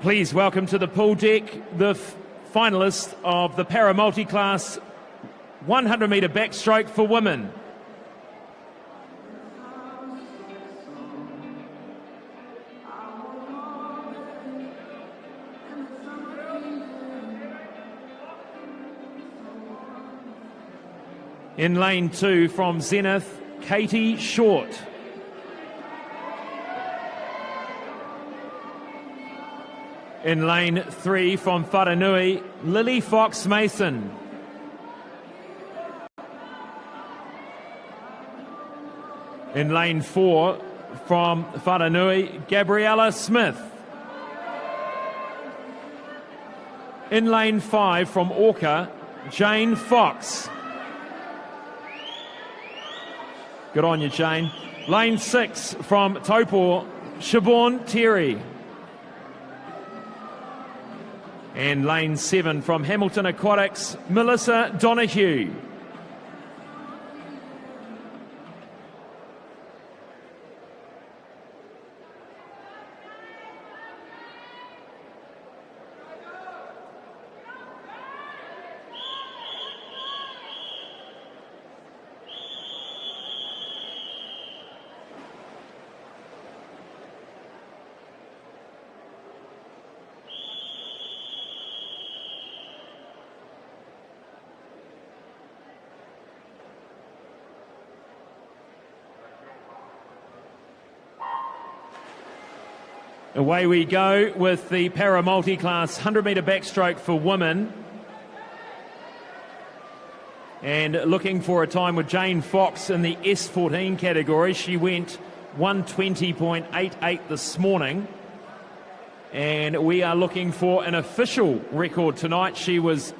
Please welcome to the pool deck the finalists of the para multi-class 100 metre backstroke for women. In lane 2 from Zenith, Katie Short. In lane 3 from Wharanui, Lily Fox-Mason. In lane 4 from Wharanui, Gabriella Smith. In lane 5 from Orca, Jane Fox. Good on you, Jane. Lane 6 from Taupo, Siobhan Terry. And lane 7 from Hamilton Aquatics, Melissa Donahue. Away we go with the para multi-class 100 metre backstroke for women. And looking for a time with Jane Fox in the S14 category. She went 120.88 this morning. And we are looking for an official record tonight. She was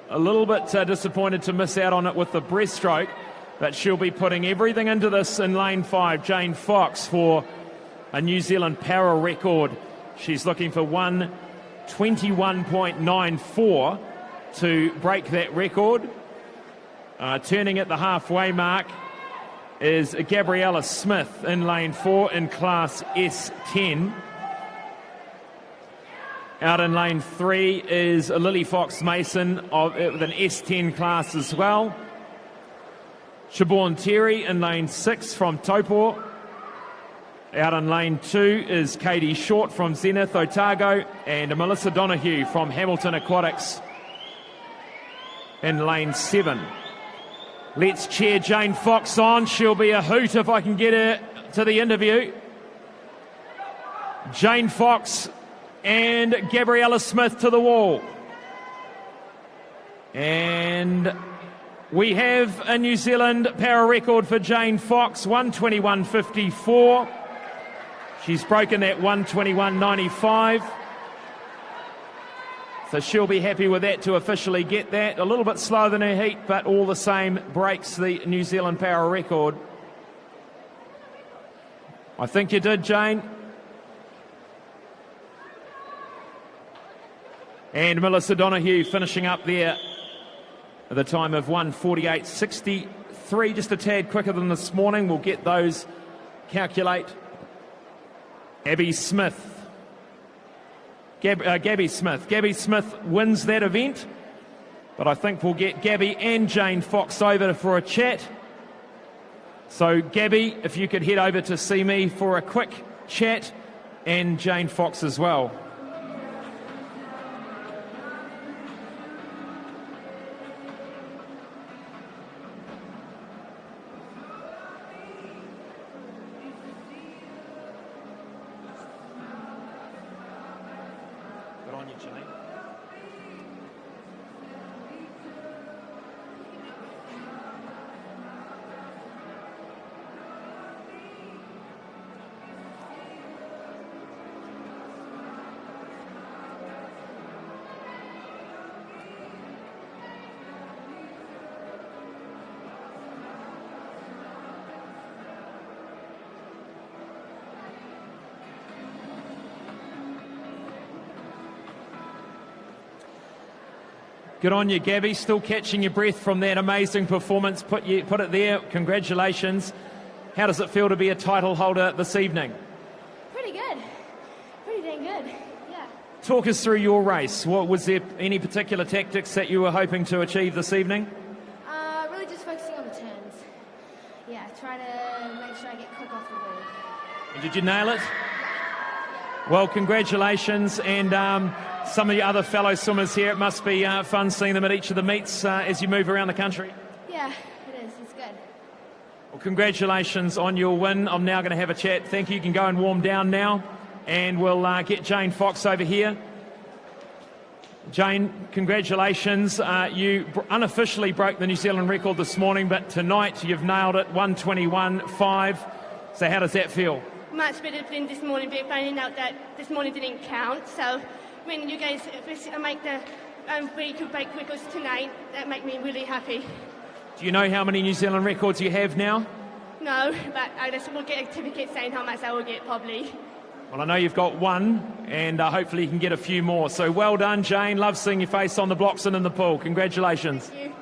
a little bit disappointed to miss out on it with the breaststroke, but she'll be putting everything into this in lane 5. Jane Fox for a New Zealand para record. She's looking for 1:21.94 to break that record. Turning at the halfway mark is Gabriella Smith in lane 4 in class S10. Out in lane 3 is Lily Fox Mason with an S10 class as well. Siobhan Terry in lane 6 from Taupō. Out in lane 2 is Katie Short from Zenith Otago, and Melissa Donahue from Hamilton Aquatics in lane 7. Let's cheer Jane Fox on. She'll be a hoot if I can get her to the interview. Jane Fox and Gabriella Smith to the wall. And we have a New Zealand para record for Jane Fox, 1:21.54. She's broken that 1:21.95. So she'll be happy with that to officially get that. A little bit slower than her heat, but all the same breaks the New Zealand para record. I think you did, Jane. And Melissa Donahue finishing up there at the time of 1:48.63, just a tad quicker than this morning. We'll get those calculate. Gabby Smith. Gabby Smith. Gabby Smith wins that event, but I think we'll get Gabby and Jane Fox over for a chat. So Gabby, if you could head over to see me for a quick chat, and Jane Fox as well. Good on you, Gabby. Still catching your breath from that amazing performance. Put it there. Congratulations. How does it feel to be a title holder this evening? Pretty good. Pretty dang good. Yeah. Talk us through your race. Was there any particular tactics that you were hoping to achieve this evening? Really just focusing on the turns. Yeah, trying to make sure I get quick off the wall. And did you nail it? Well, congratulations. And some of your other fellow swimmers here, it must be fun seeing them at each of the meets as you move around the country. Yeah, it is. It's good. Well, congratulations on your win. I'm now going to have a chat. Thank you. You can go and warm down now, and we'll get Jane Fox over here. Jane, congratulations. You unofficially broke the New Zealand record this morning, but tonight you've nailed it, 1:21.5. So how does that feel? Much better than this morning, but finding out that this morning didn't count. So when you guys make the record break records tonight, that make me really happy. Do you know how many New Zealand records you have now? No, but I just will get a certificate saying how much I will get probably. Well, I know you've got one, and hopefully you can get a few more. So well done, Jane. Love seeing your face on the blocks and in the pool. Congratulations. Thank you.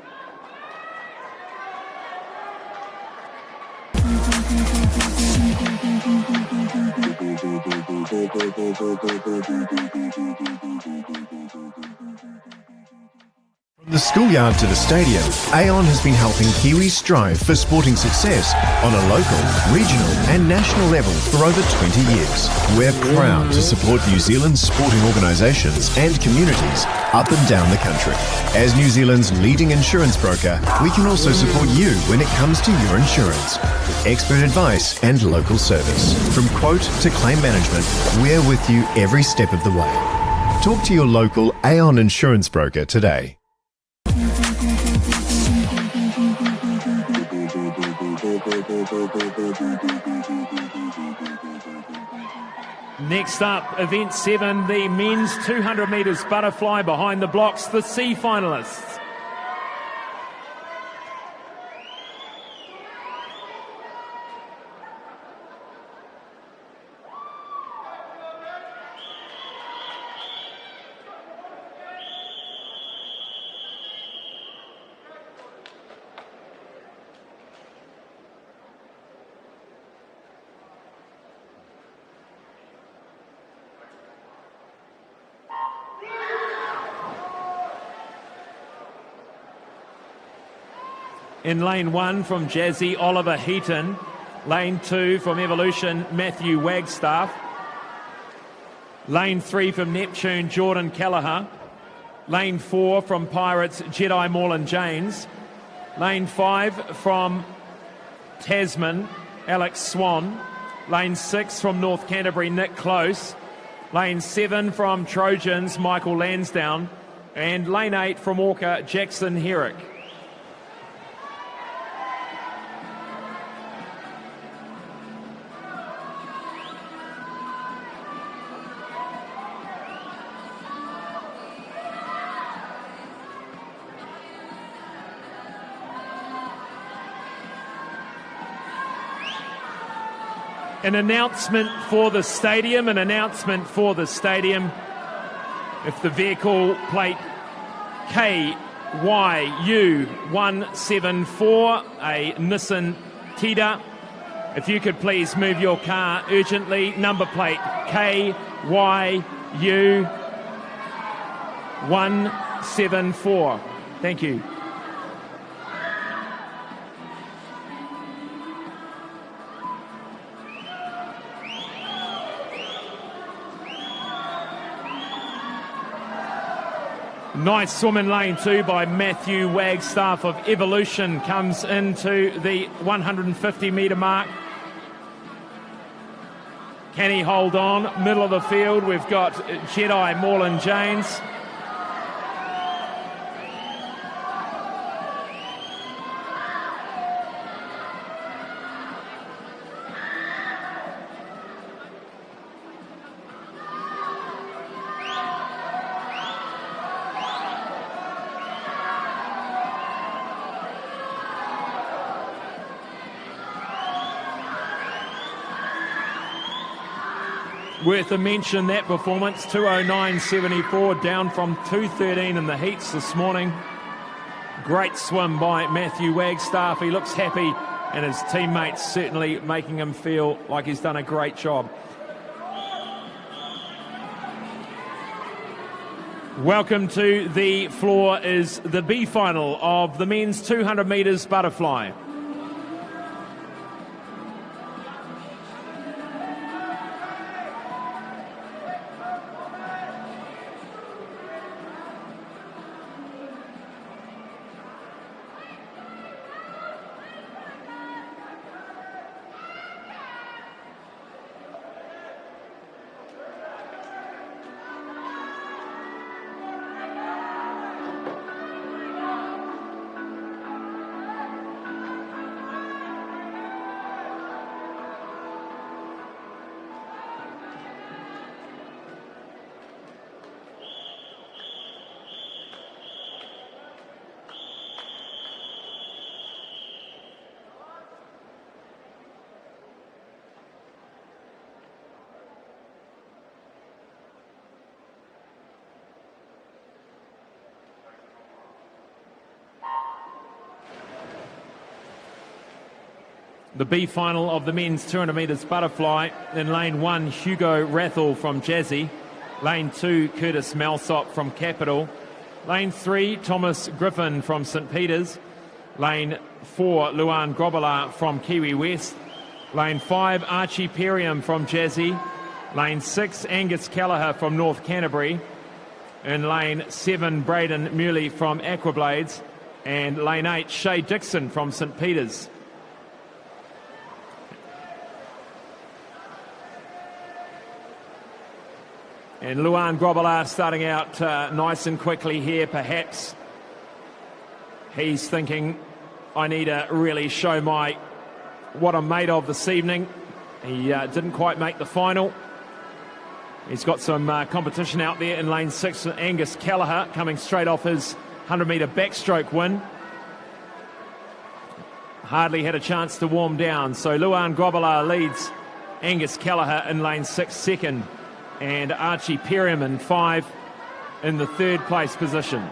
From the schoolyard to the stadium, Aon has been helping Kiwis strive for sporting success on a local, regional and national level for over 20 years. We're proud to support New Zealand's sporting organisations and communities up and down the country. As New Zealand's leading insurance broker, we can also support you when it comes to your insurance. With expert advice and local service. From quote to claim management, we're with you every step of the way. Talk to your local Aon insurance broker today. Next up, Event 7, the men's 200 metres butterfly behind the blocks, the C finalists. In lane 1 from Jazzy, Oliver Heaton. Lane 2 from Evolution, Matthew Wagstaff. Lane 3 from Neptune, Jordan Kelleher. Lane 4 from Pirates, Jedi Morland James. Lane 5 from Tasman, Alex Swan. Lane 6 from North Canterbury, Nick Close. Lane 7 from Trojans, Michael Lansdowne. And lane 8 from Orca, Jackson Herrick. An announcement for the stadium, If the vehicle plate KYU174, a Nissan Tida, if you could please move your car urgently. Number plate KYU174. Thank you. Nice swim in lane 2 by Matthew Wagstaff of Evolution. Comes into the 150 metre mark. Can he hold on? Middle of the field, we've got Jedi Morland James. Worth a mention, that performance, 2:09.74, down from 2:13 in the heats this morning. Great swim by Matthew Wagstaff. He looks happy, and his teammates certainly making him feel like he's done a great job. Welcome to the floor is the B final of the men's 200 metres butterfly. The B final of the men's 200 metres butterfly. In lane 1, Hugo Rathel from Jazzy. Lane 2, Curtis Malsop from Capital. Lane 3, Thomas Griffin from St Peters. Lane 4, Luan Grobbelaar from Kiwi West. Lane 5, Archie Perriam from Jazzy. Lane 6, Angus Keller from North Canterbury. In lane 7, Braden Muley from Aquablades. And lane 8, Shay Dixon from St Peters. And Luan Grobbelaar starting out nice and quickly here, perhaps. He's thinking, I need to really show what I'm made of this evening. He didn't quite make the final. He's got some competition out there in lane 6, Angus Keller coming straight off his 100-metre backstroke win. Hardly had a chance to warm down. So Luan Grobbelaar leads Angus Keller in lane 6 second. And Archie Perriam in 5 in the third place position.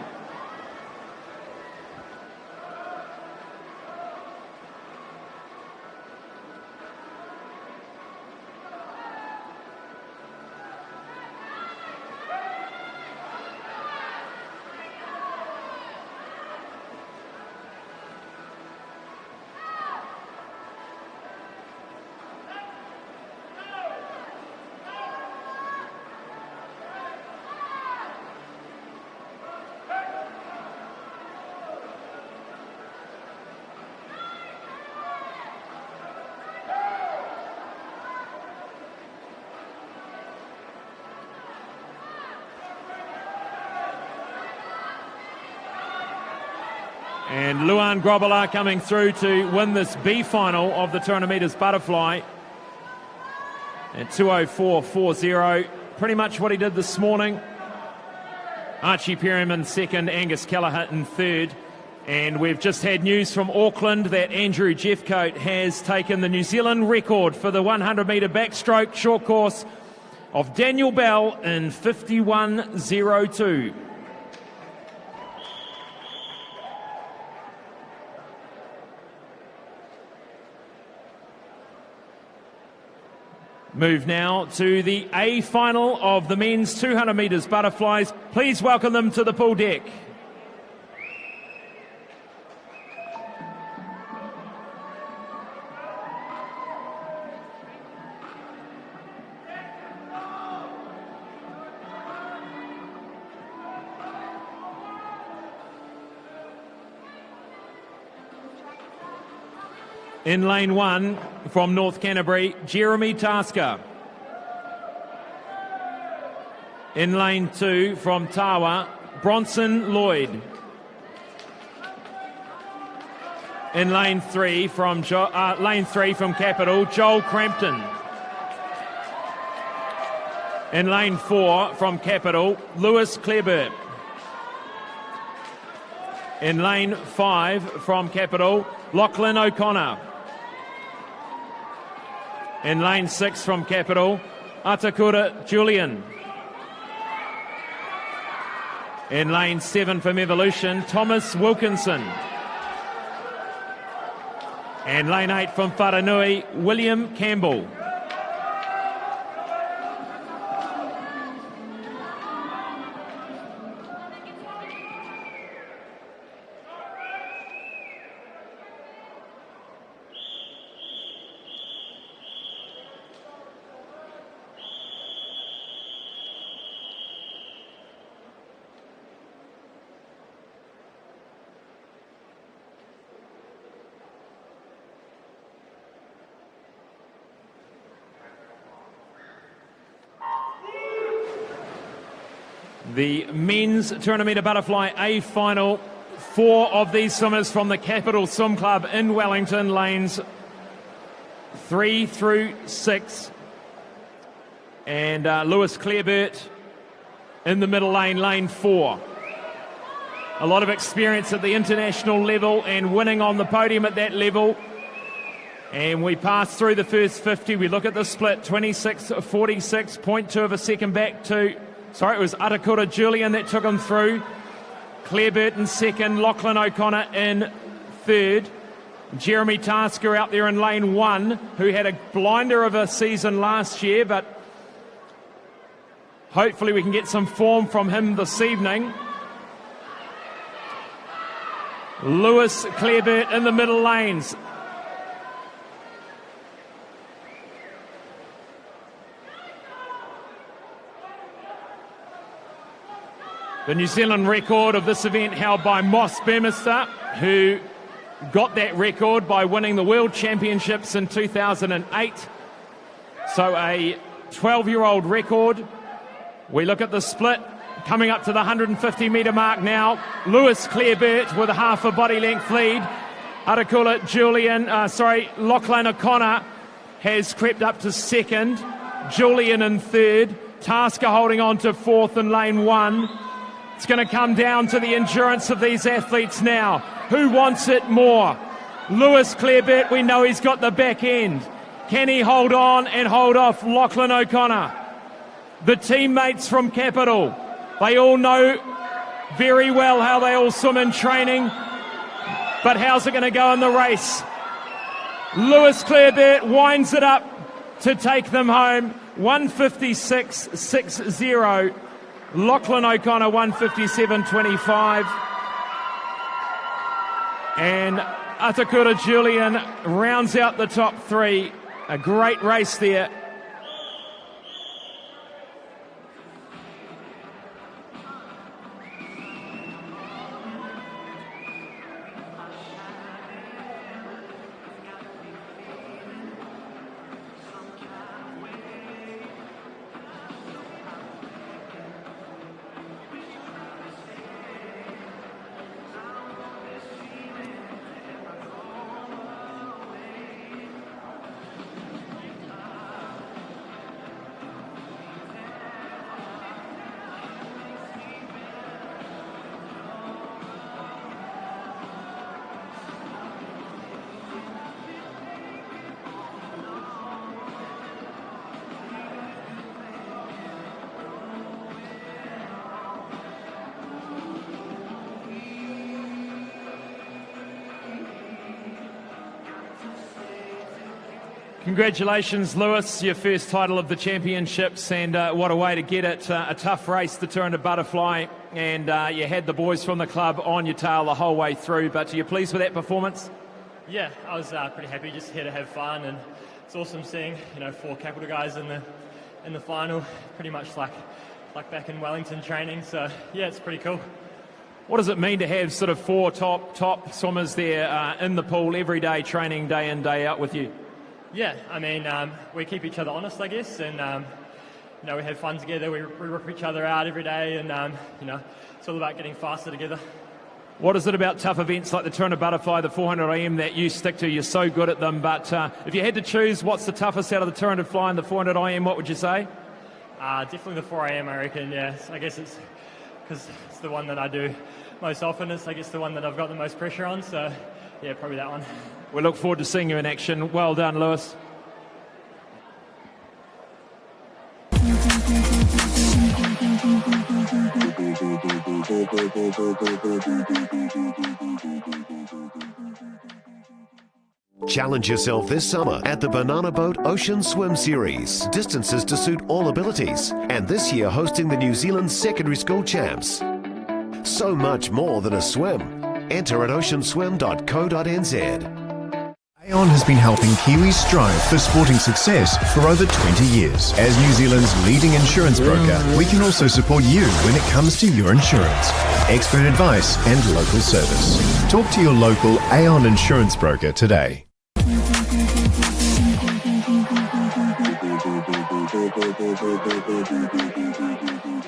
And Luan Grobbelaar coming through to win this B final of the 200 metres butterfly at 2:04.40. Pretty much what he did this morning. Archie Perryman second, Angus Keller in third. And we've just had news from Auckland that Andrew Jeffcoat has taken the New Zealand record for the 100 metre backstroke short course of Daniel Bell in 51.02. Move now to the A final of the men's 200 metres butterflies. Please welcome them to the pool deck. In lane 1 from North Canterbury, Jeremy Tasker. In lane 2 from Tawa, Bronson Lloyd. In lane 3 from Capital, Joel Crampton. In lane 4 from Capital, Lewis Clareburt. In lane 5 from Capital, Lachlan O'Connor. In lane 6 from Capital, Atakura Julian. In lane 7 from Evolution, Thomas Wilkinson. And lane 8 from Wharanui, William Campbell. The men's 200 metre butterfly A final. 4 of these swimmers from the Capital Swim Club in Wellington, lanes 3 through 6. And Lewis Clareburt in the middle lane, lane 4. A lot of experience at the international level and winning on the podium at that level. And we pass through the first 50. We look at the split, 26.46, 0.2 of a second back to... Sorry, it was Atakura Julian that took him through. Clareburt in second, Lachlan O'Connor in third. Jeremy Tasker out there in lane 1, who had a blinder of a season last year, but hopefully we can get some form from him this evening. Lewis Clareburt in the middle lanes. The New Zealand record of this event held by Moss Burmester, who got that record by winning the World Championships in 2008. So a 12-year-old record. We look at the split, coming up to the 150 metre mark now. Lewis Clareburt with a half a body length lead. Lachlan O'Connor has crept up to second. Julian in third. Tasker holding on to fourth in lane 1. It's going to come down to the endurance of these athletes now. Who wants it more? Lewis Clareburt, we know he's got the back end. Can he hold on and hold off Lachlan O'Connor? The teammates from Capital, they all know very well how they all swim in training. But how's it going to go in the race? Lewis Clareburt winds it up to take them home. 156.60. Lachlan O'Connor 157.25. And Atakura Julian rounds out the top 3. A great race there. Congratulations, Lewis, your first title of the championships, and what a way to get it. A tough race, the 200 butterfly, and you had the boys from the club on your tail the whole way through, but are you pleased with that performance? Yeah, I was pretty happy, just here to have fun, and it's awesome seeing 4 capital guys in the final, pretty much like back in Wellington training, so yeah, it's pretty cool. What does it mean to have sort of 4 top swimmers there in the pool every day, training day in, day out with you? Yeah, I mean, we keep each other honest, I guess, and we have fun together. We rip each other out every day, and it's all about getting faster together. What is it about tough events like the 200 butterfly, the 400 IM that you stick to? You're so good at them, but if you had to choose what's the toughest out of the 200 fly and the 400 IM, what would you say? Definitely the 4 IM, I reckon, yeah. I guess it's because it's the one that I do most often. It's, I guess, the one that I've got the most pressure on, so yeah, probably that one. We look forward to seeing you in action. Well done, Lewis. Challenge yourself this summer at the Banana Boat Ocean Swim Series. Distances to suit all abilities. And this year hosting the New Zealand Secondary School Champs. So much more than a swim. Enter at oceanswim.co.nz. Aon has been helping Kiwis strive for sporting success for over 20 years. As New Zealand's leading insurance broker, we can also support you when it comes to your insurance. Expert advice and local service. Talk to your local Aon insurance broker today.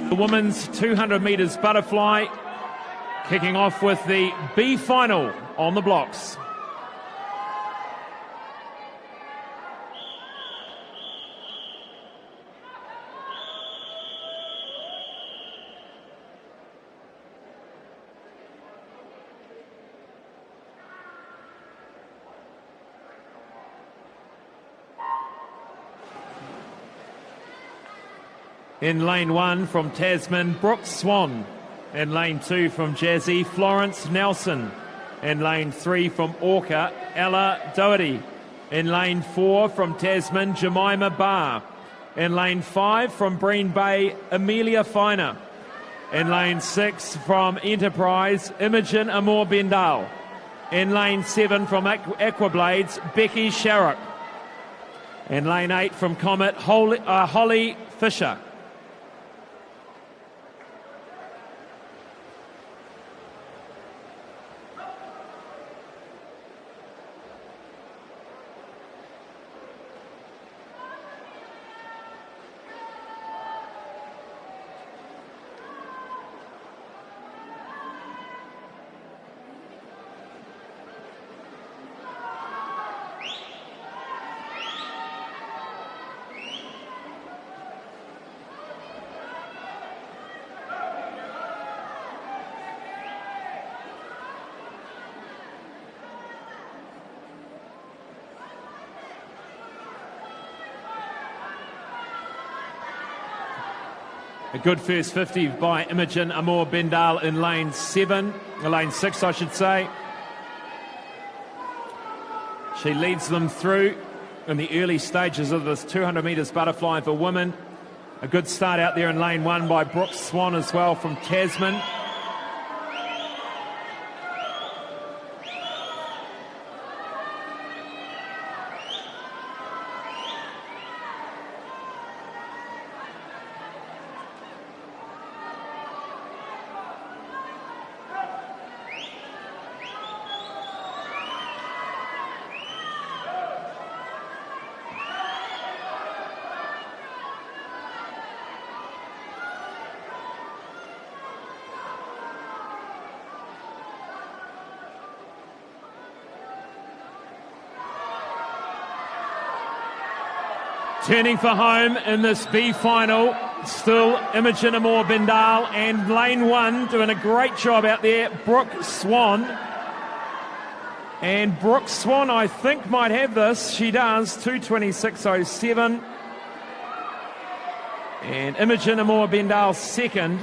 The women's 200 metres butterfly kicking off with the B final on the blocks. In lane 1 from Tasman, Brooke Swan. In lane 2 from Jazzy, Florence Nelson. In lane 3 from Orca, Ella Doherty. In lane 4 from Tasman, Jemima Barr. In lane 5 from Bream Bay, Amelia Finer. In lane 6 from Enterprise, Imogen Amor Bendal. In lane 7 from Aquablades, Becky Sharrock. In lane 8 from Comet, Holly Fisher. A good first 50 by Imogen Amor Bendal in lane 7, lane 6 I should say. She leads them through in the early stages of this 200 metres butterfly for women. A good start out there in lane 1 by Brooke Swan as well from Tasman. Turning for home in this B final, still Imogen Amor Bendal, and lane 1 doing a great job out there, Brooke Swan. And Brooke Swan, I think, might have this. She does, 2:26.07. And Imogen Amor Bendal second.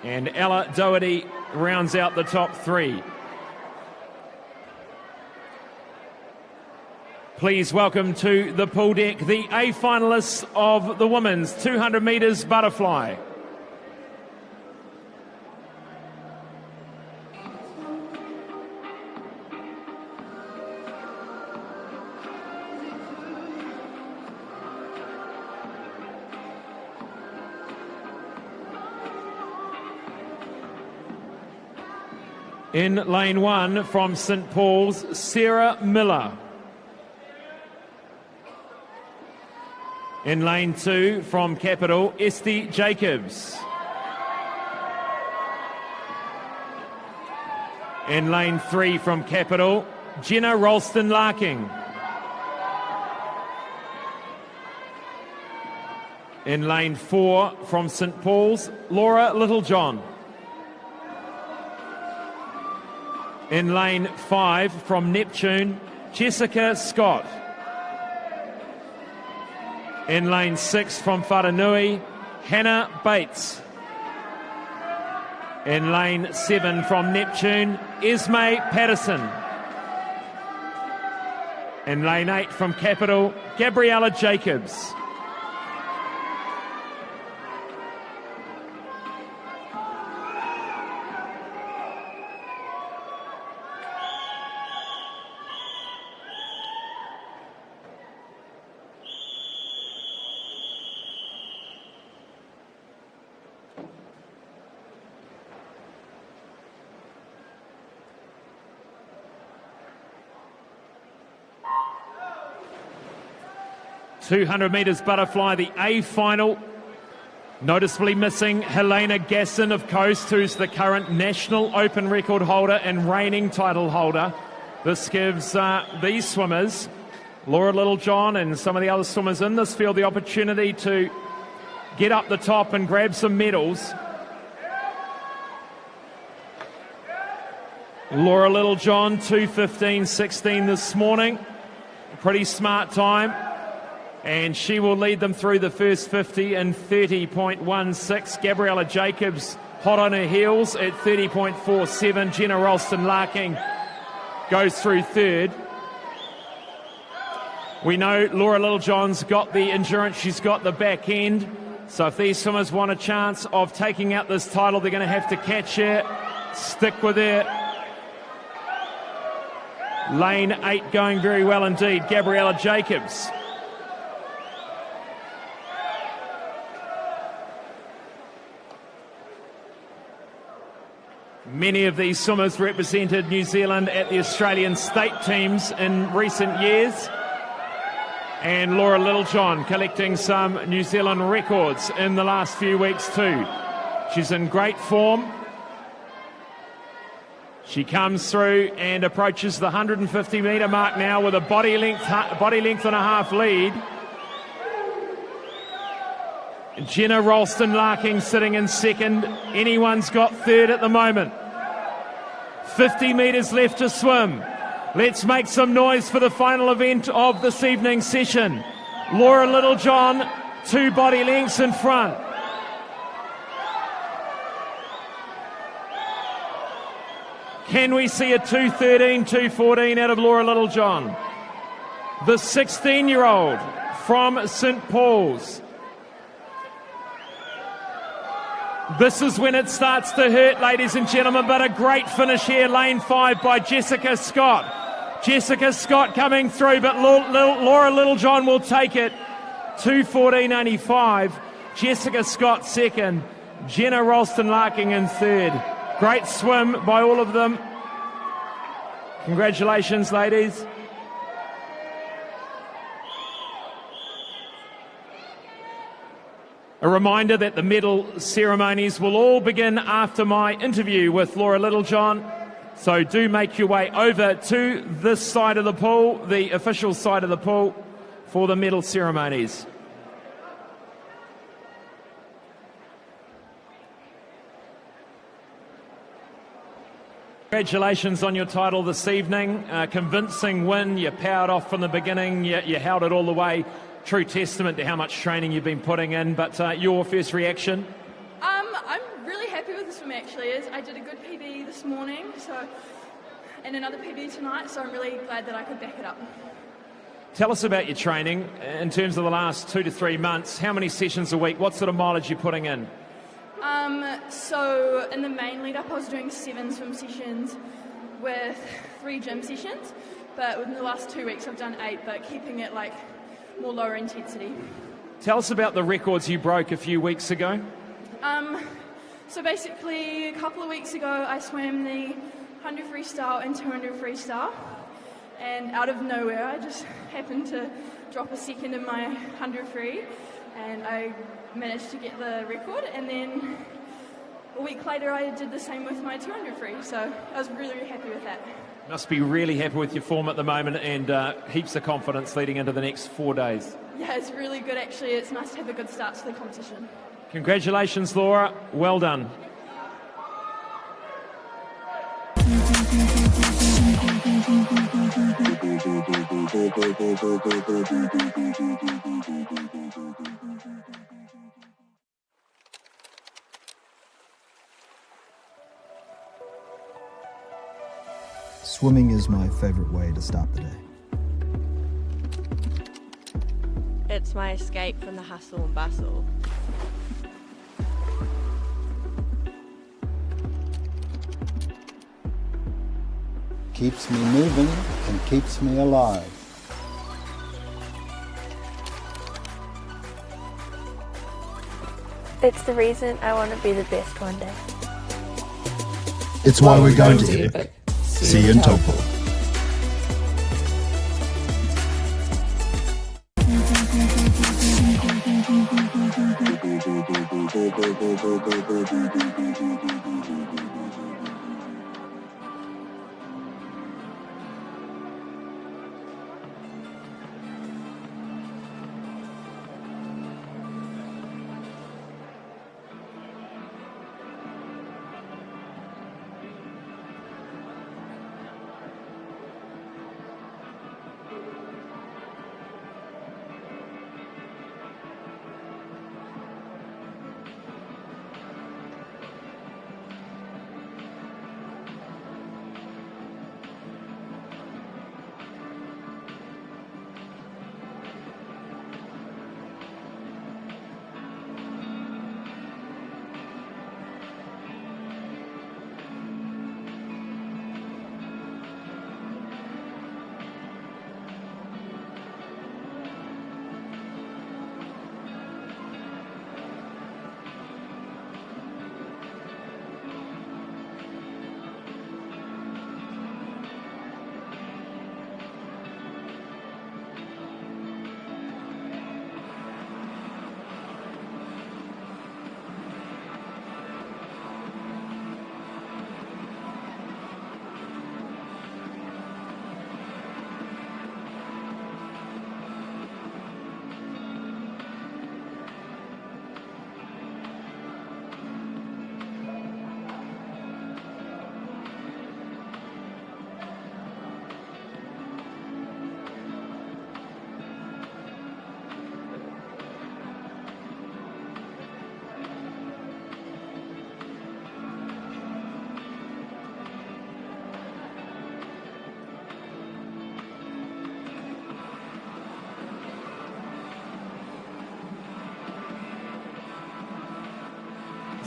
And Ella Doherty rounds out the top 3. Please welcome to the pool deck the A finalists of the women's 200 metres butterfly. In lane 1 from St Paul's, Sarah Miller. In lane 2 from Capital, Esty Jacobs. In lane 3 from Capital, Jenna Ralston-Larking. In lane 4 from St Paul's, Laura Littlejohn. In lane 5 from Neptune, Jessica Scott. In lane 6 from Wharanui, Hannah Bates. In lane 7 from Neptune, Esme Patterson. In lane 8 from Capital, Gabriella Jacobs. .200 metres butterfly, the A final. Noticeably missing Helena Gasson of Coast, who's the current National Open record holder and reigning title holder. This gives these swimmers, Laura Littlejohn and some of the other swimmers in this field, the opportunity to get up the top and grab some medals. Laura Littlejohn, 2:15.16 this morning. Pretty smart time. And she will lead them through the first 50 in 30.16. Gabriella Jacobs hot on her heels at 30.47. Jenna Ralston-Larking goes through third. We know Laura Littlejohn's got the endurance, she's got the back end. So if these swimmers want a chance of taking out this title, they're going to have to catch her, stick with her. Lane 8 going very well indeed. Gabriella Jacobs. Many of these swimmers represented New Zealand at the Australian state teams in recent years. And Laura Littlejohn collecting some New Zealand records in the last few weeks too. She's in great form. She comes through and approaches the 150 metre mark now with a body length and a half lead. Jenna Ralston-Larking sitting in second. Anyone's got third at the moment. 50 metres left to swim. Let's make some noise for the final event of this evening's session. Laura Littlejohn, 2 body lengths in front. Can we see a 2:13, 2:14 out of Laura Littlejohn? The 16-year-old from St Paul's. This is when it starts to hurt, ladies and gentlemen, but a great finish here, lane 5 by Jessica Scott. Jessica Scott coming through, but Laura Littlejohn will take it. 2:14.85. Jessica Scott second. Jenna Ralston-Larking in third. Great swim by all of them. Congratulations, ladies. A reminder that the medal ceremonies will all begin after my interview with Laura Littlejohn. So do make your way over to this side of the pool, the official side of the pool, for the medal ceremonies. Congratulations on your title this evening. Convincing win. You powered off from the beginning. You held it all the way. True testament to how much training you've been putting in, but your first reaction? I'm really happy with this swim actually. I did a good PB this morning, and another PB tonight, so I'm really glad that I could back it up. Tell us about your training in terms of the last 2 to 3 months. How many sessions a week? What sort of mileage are you putting in? So in the main lead up, I was doing 7 swim sessions with 3 gym sessions, but within the last 2 weeks I've done 8, but keeping it like more lower intensity. Tell us about the records you broke a few weeks ago. So basically a couple of weeks ago I swam the 100 freestyle and 200 freestyle, and out of nowhere I just happened to drop a second in my 100 free, and I managed to get the record, and then a week later I did the same with my 200 free, so I was really, really happy with that. Must be really happy with your form at the moment, and heaps of confidence leading into the next 4 days. Yeah, it's really good actually. It's nice to have a good start to the competition. Congratulations, Laura. Well done. Swimming is my favourite way to start the day. It's my escape from the hustle and bustle. Keeps me moving and keeps me alive. It's the reason I want to be the best one day. It's why we're going to Epic. See you in Taupo.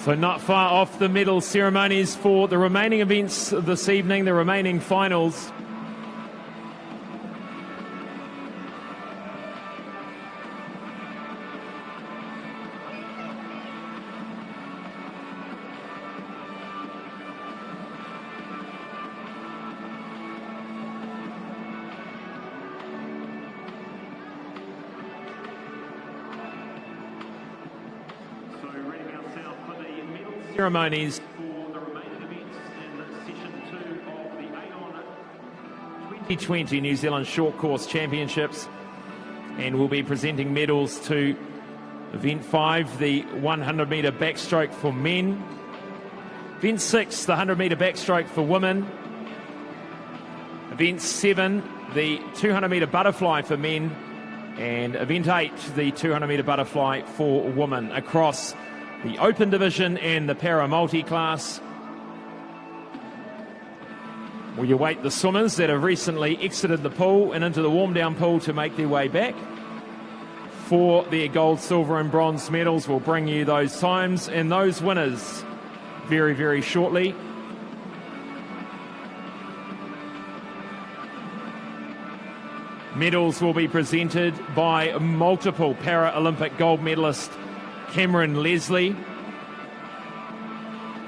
So not far off the medal ceremonies for the remaining events this evening, the remaining finals. Ceremonies for the remaining events in session 2 of the AON 2020 New Zealand Short Course Championships, and we'll be presenting medals to event 5, the 100 metre backstroke for men, event 6, the 100 metre backstroke for women, event 7, the 200 metre butterfly for men, and event 8, the 200 metre butterfly for women, across the open division and the para multi class. We await the swimmers that have recently exited the pool and into the warm-down pool to make their way back for their gold, silver and bronze medals. We'll bring you those times and those winners very, very shortly. Medals will be presented by multiple Paralympic gold medalist Cameron Leslie,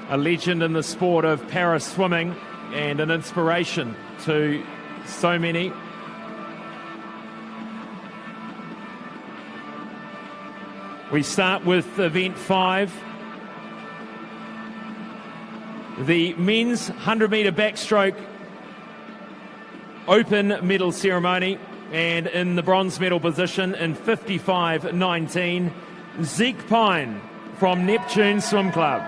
a legend in the sport of para swimming and an inspiration to so many. We start with event 5, the men's 100-metre backstroke open medal ceremony, and in the bronze medal position in 55.19, Zeke Pine from Neptune Swim Club.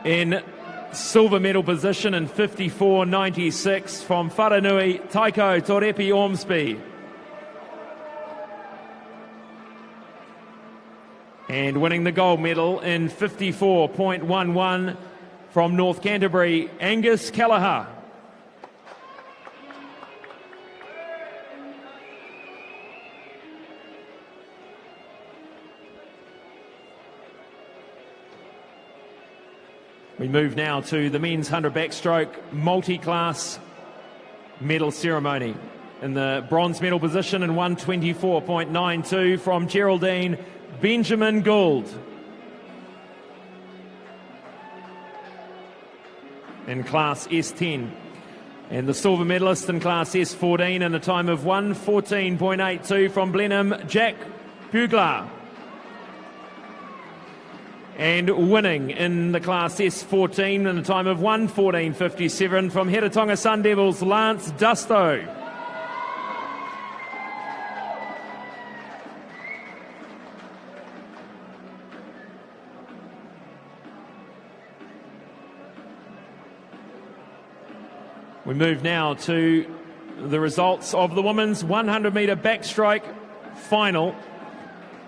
In silver medal position in 54.96 from Wharanui, Taiko Torepi Ormsby. And winning the gold medal in 54.11 from North Canterbury, Angus Keller. We move now to the men's 100 backstroke multi-class medal ceremony. In the bronze medal position in 124.92 from Geraldine Benjamin Gould. In class S10. And the silver medalist in class S14 in a time of 114.82 from Blenheim Jack Bugler. And winning in the class S14 in a time of 114.57 from Heretatonga Sun Devils Lance Dusto. We move now to the results of the women's 100-metre backstroke final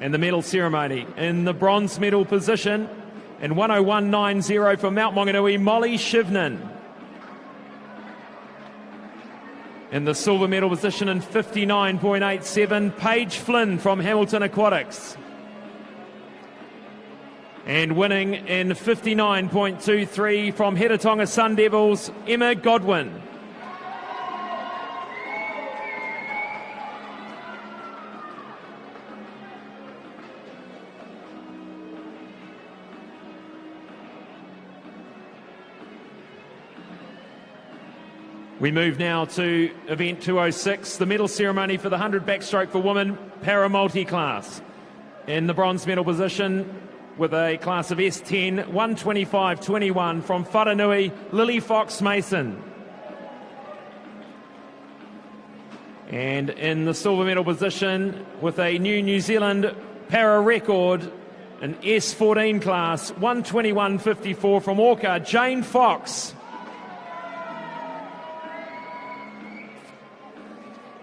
and the medal ceremony. In the bronze medal position in 101.90 from Mount Maunganui, Molly Shivnan. In the silver medal position in 59.87, Paige Flynn from Hamilton Aquatics. And winning in 59.23 from Heretatonga Sun Devils, Emma Godwin. We move now to event 206, the medal ceremony for the 100 backstroke for women para multi-class. In the bronze medal position with a class of S10, 125.21 from Wharanui, Lily Fox Mason. And in the silver medal position with a New Zealand para record, an S14 class, 121.54 from Orca, Jane Fox.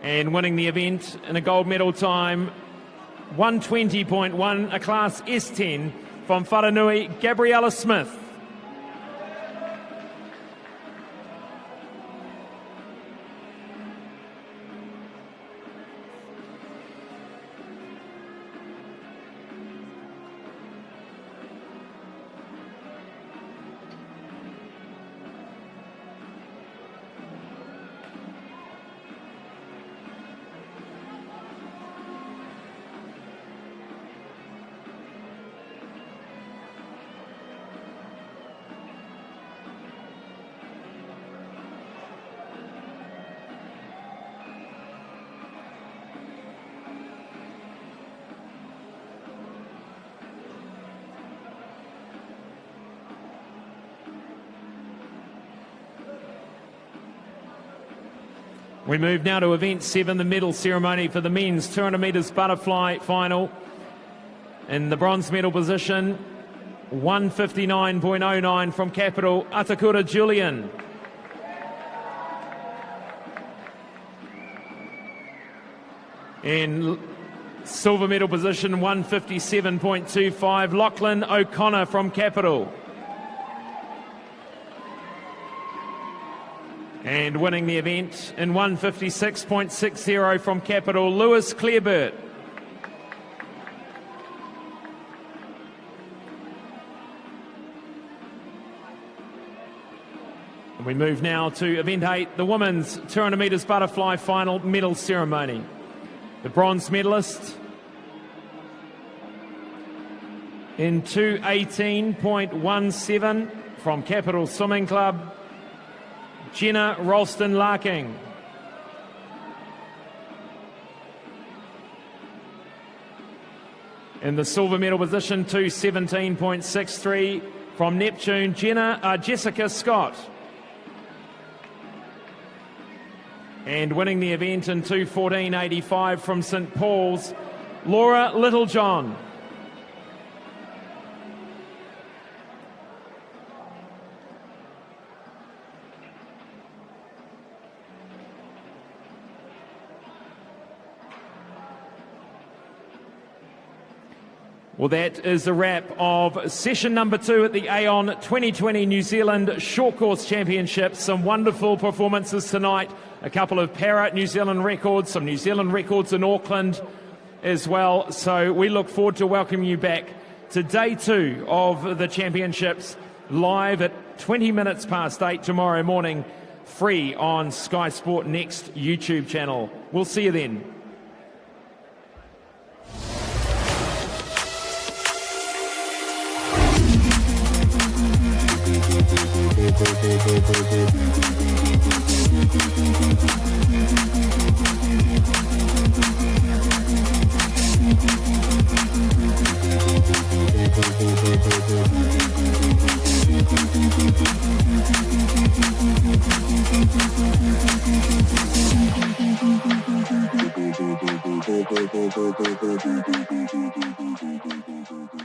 And winning the event in a gold medal time, 120.1, a class S10 from Wharanui, Gabriella Smith. We move now to event 7, the medal ceremony for the men's 200 metres butterfly final. In the bronze medal position, 159.09 from Capital, Atakura Julian. In silver medal position, 157.25, Lachlan O'Connor from Capital. And winning the event in 156.60 from Capital, Lewis Clareburt. And we move now to event 8, the women's 200 metres butterfly final medal ceremony. The bronze medalist in 2:18.17 from Capital Swimming Club, Jenna Ralston-Larking. In the silver medal position, 2:17.63 from Neptune, Jessica Scott. And winning the event in 2:14.85 from St Paul's, Laura Littlejohn. Well, that is a wrap of session number 2 at the Aon 2020 New Zealand Short Course Championships. Some wonderful performances tonight. A couple of para New Zealand records, some New Zealand records in Auckland as well. So we look forward to welcoming you back to day 2 of the championships, live at 20 minutes past 8 tomorrow morning, free on Sky Sport Next YouTube channel. We'll see you then. Thank you.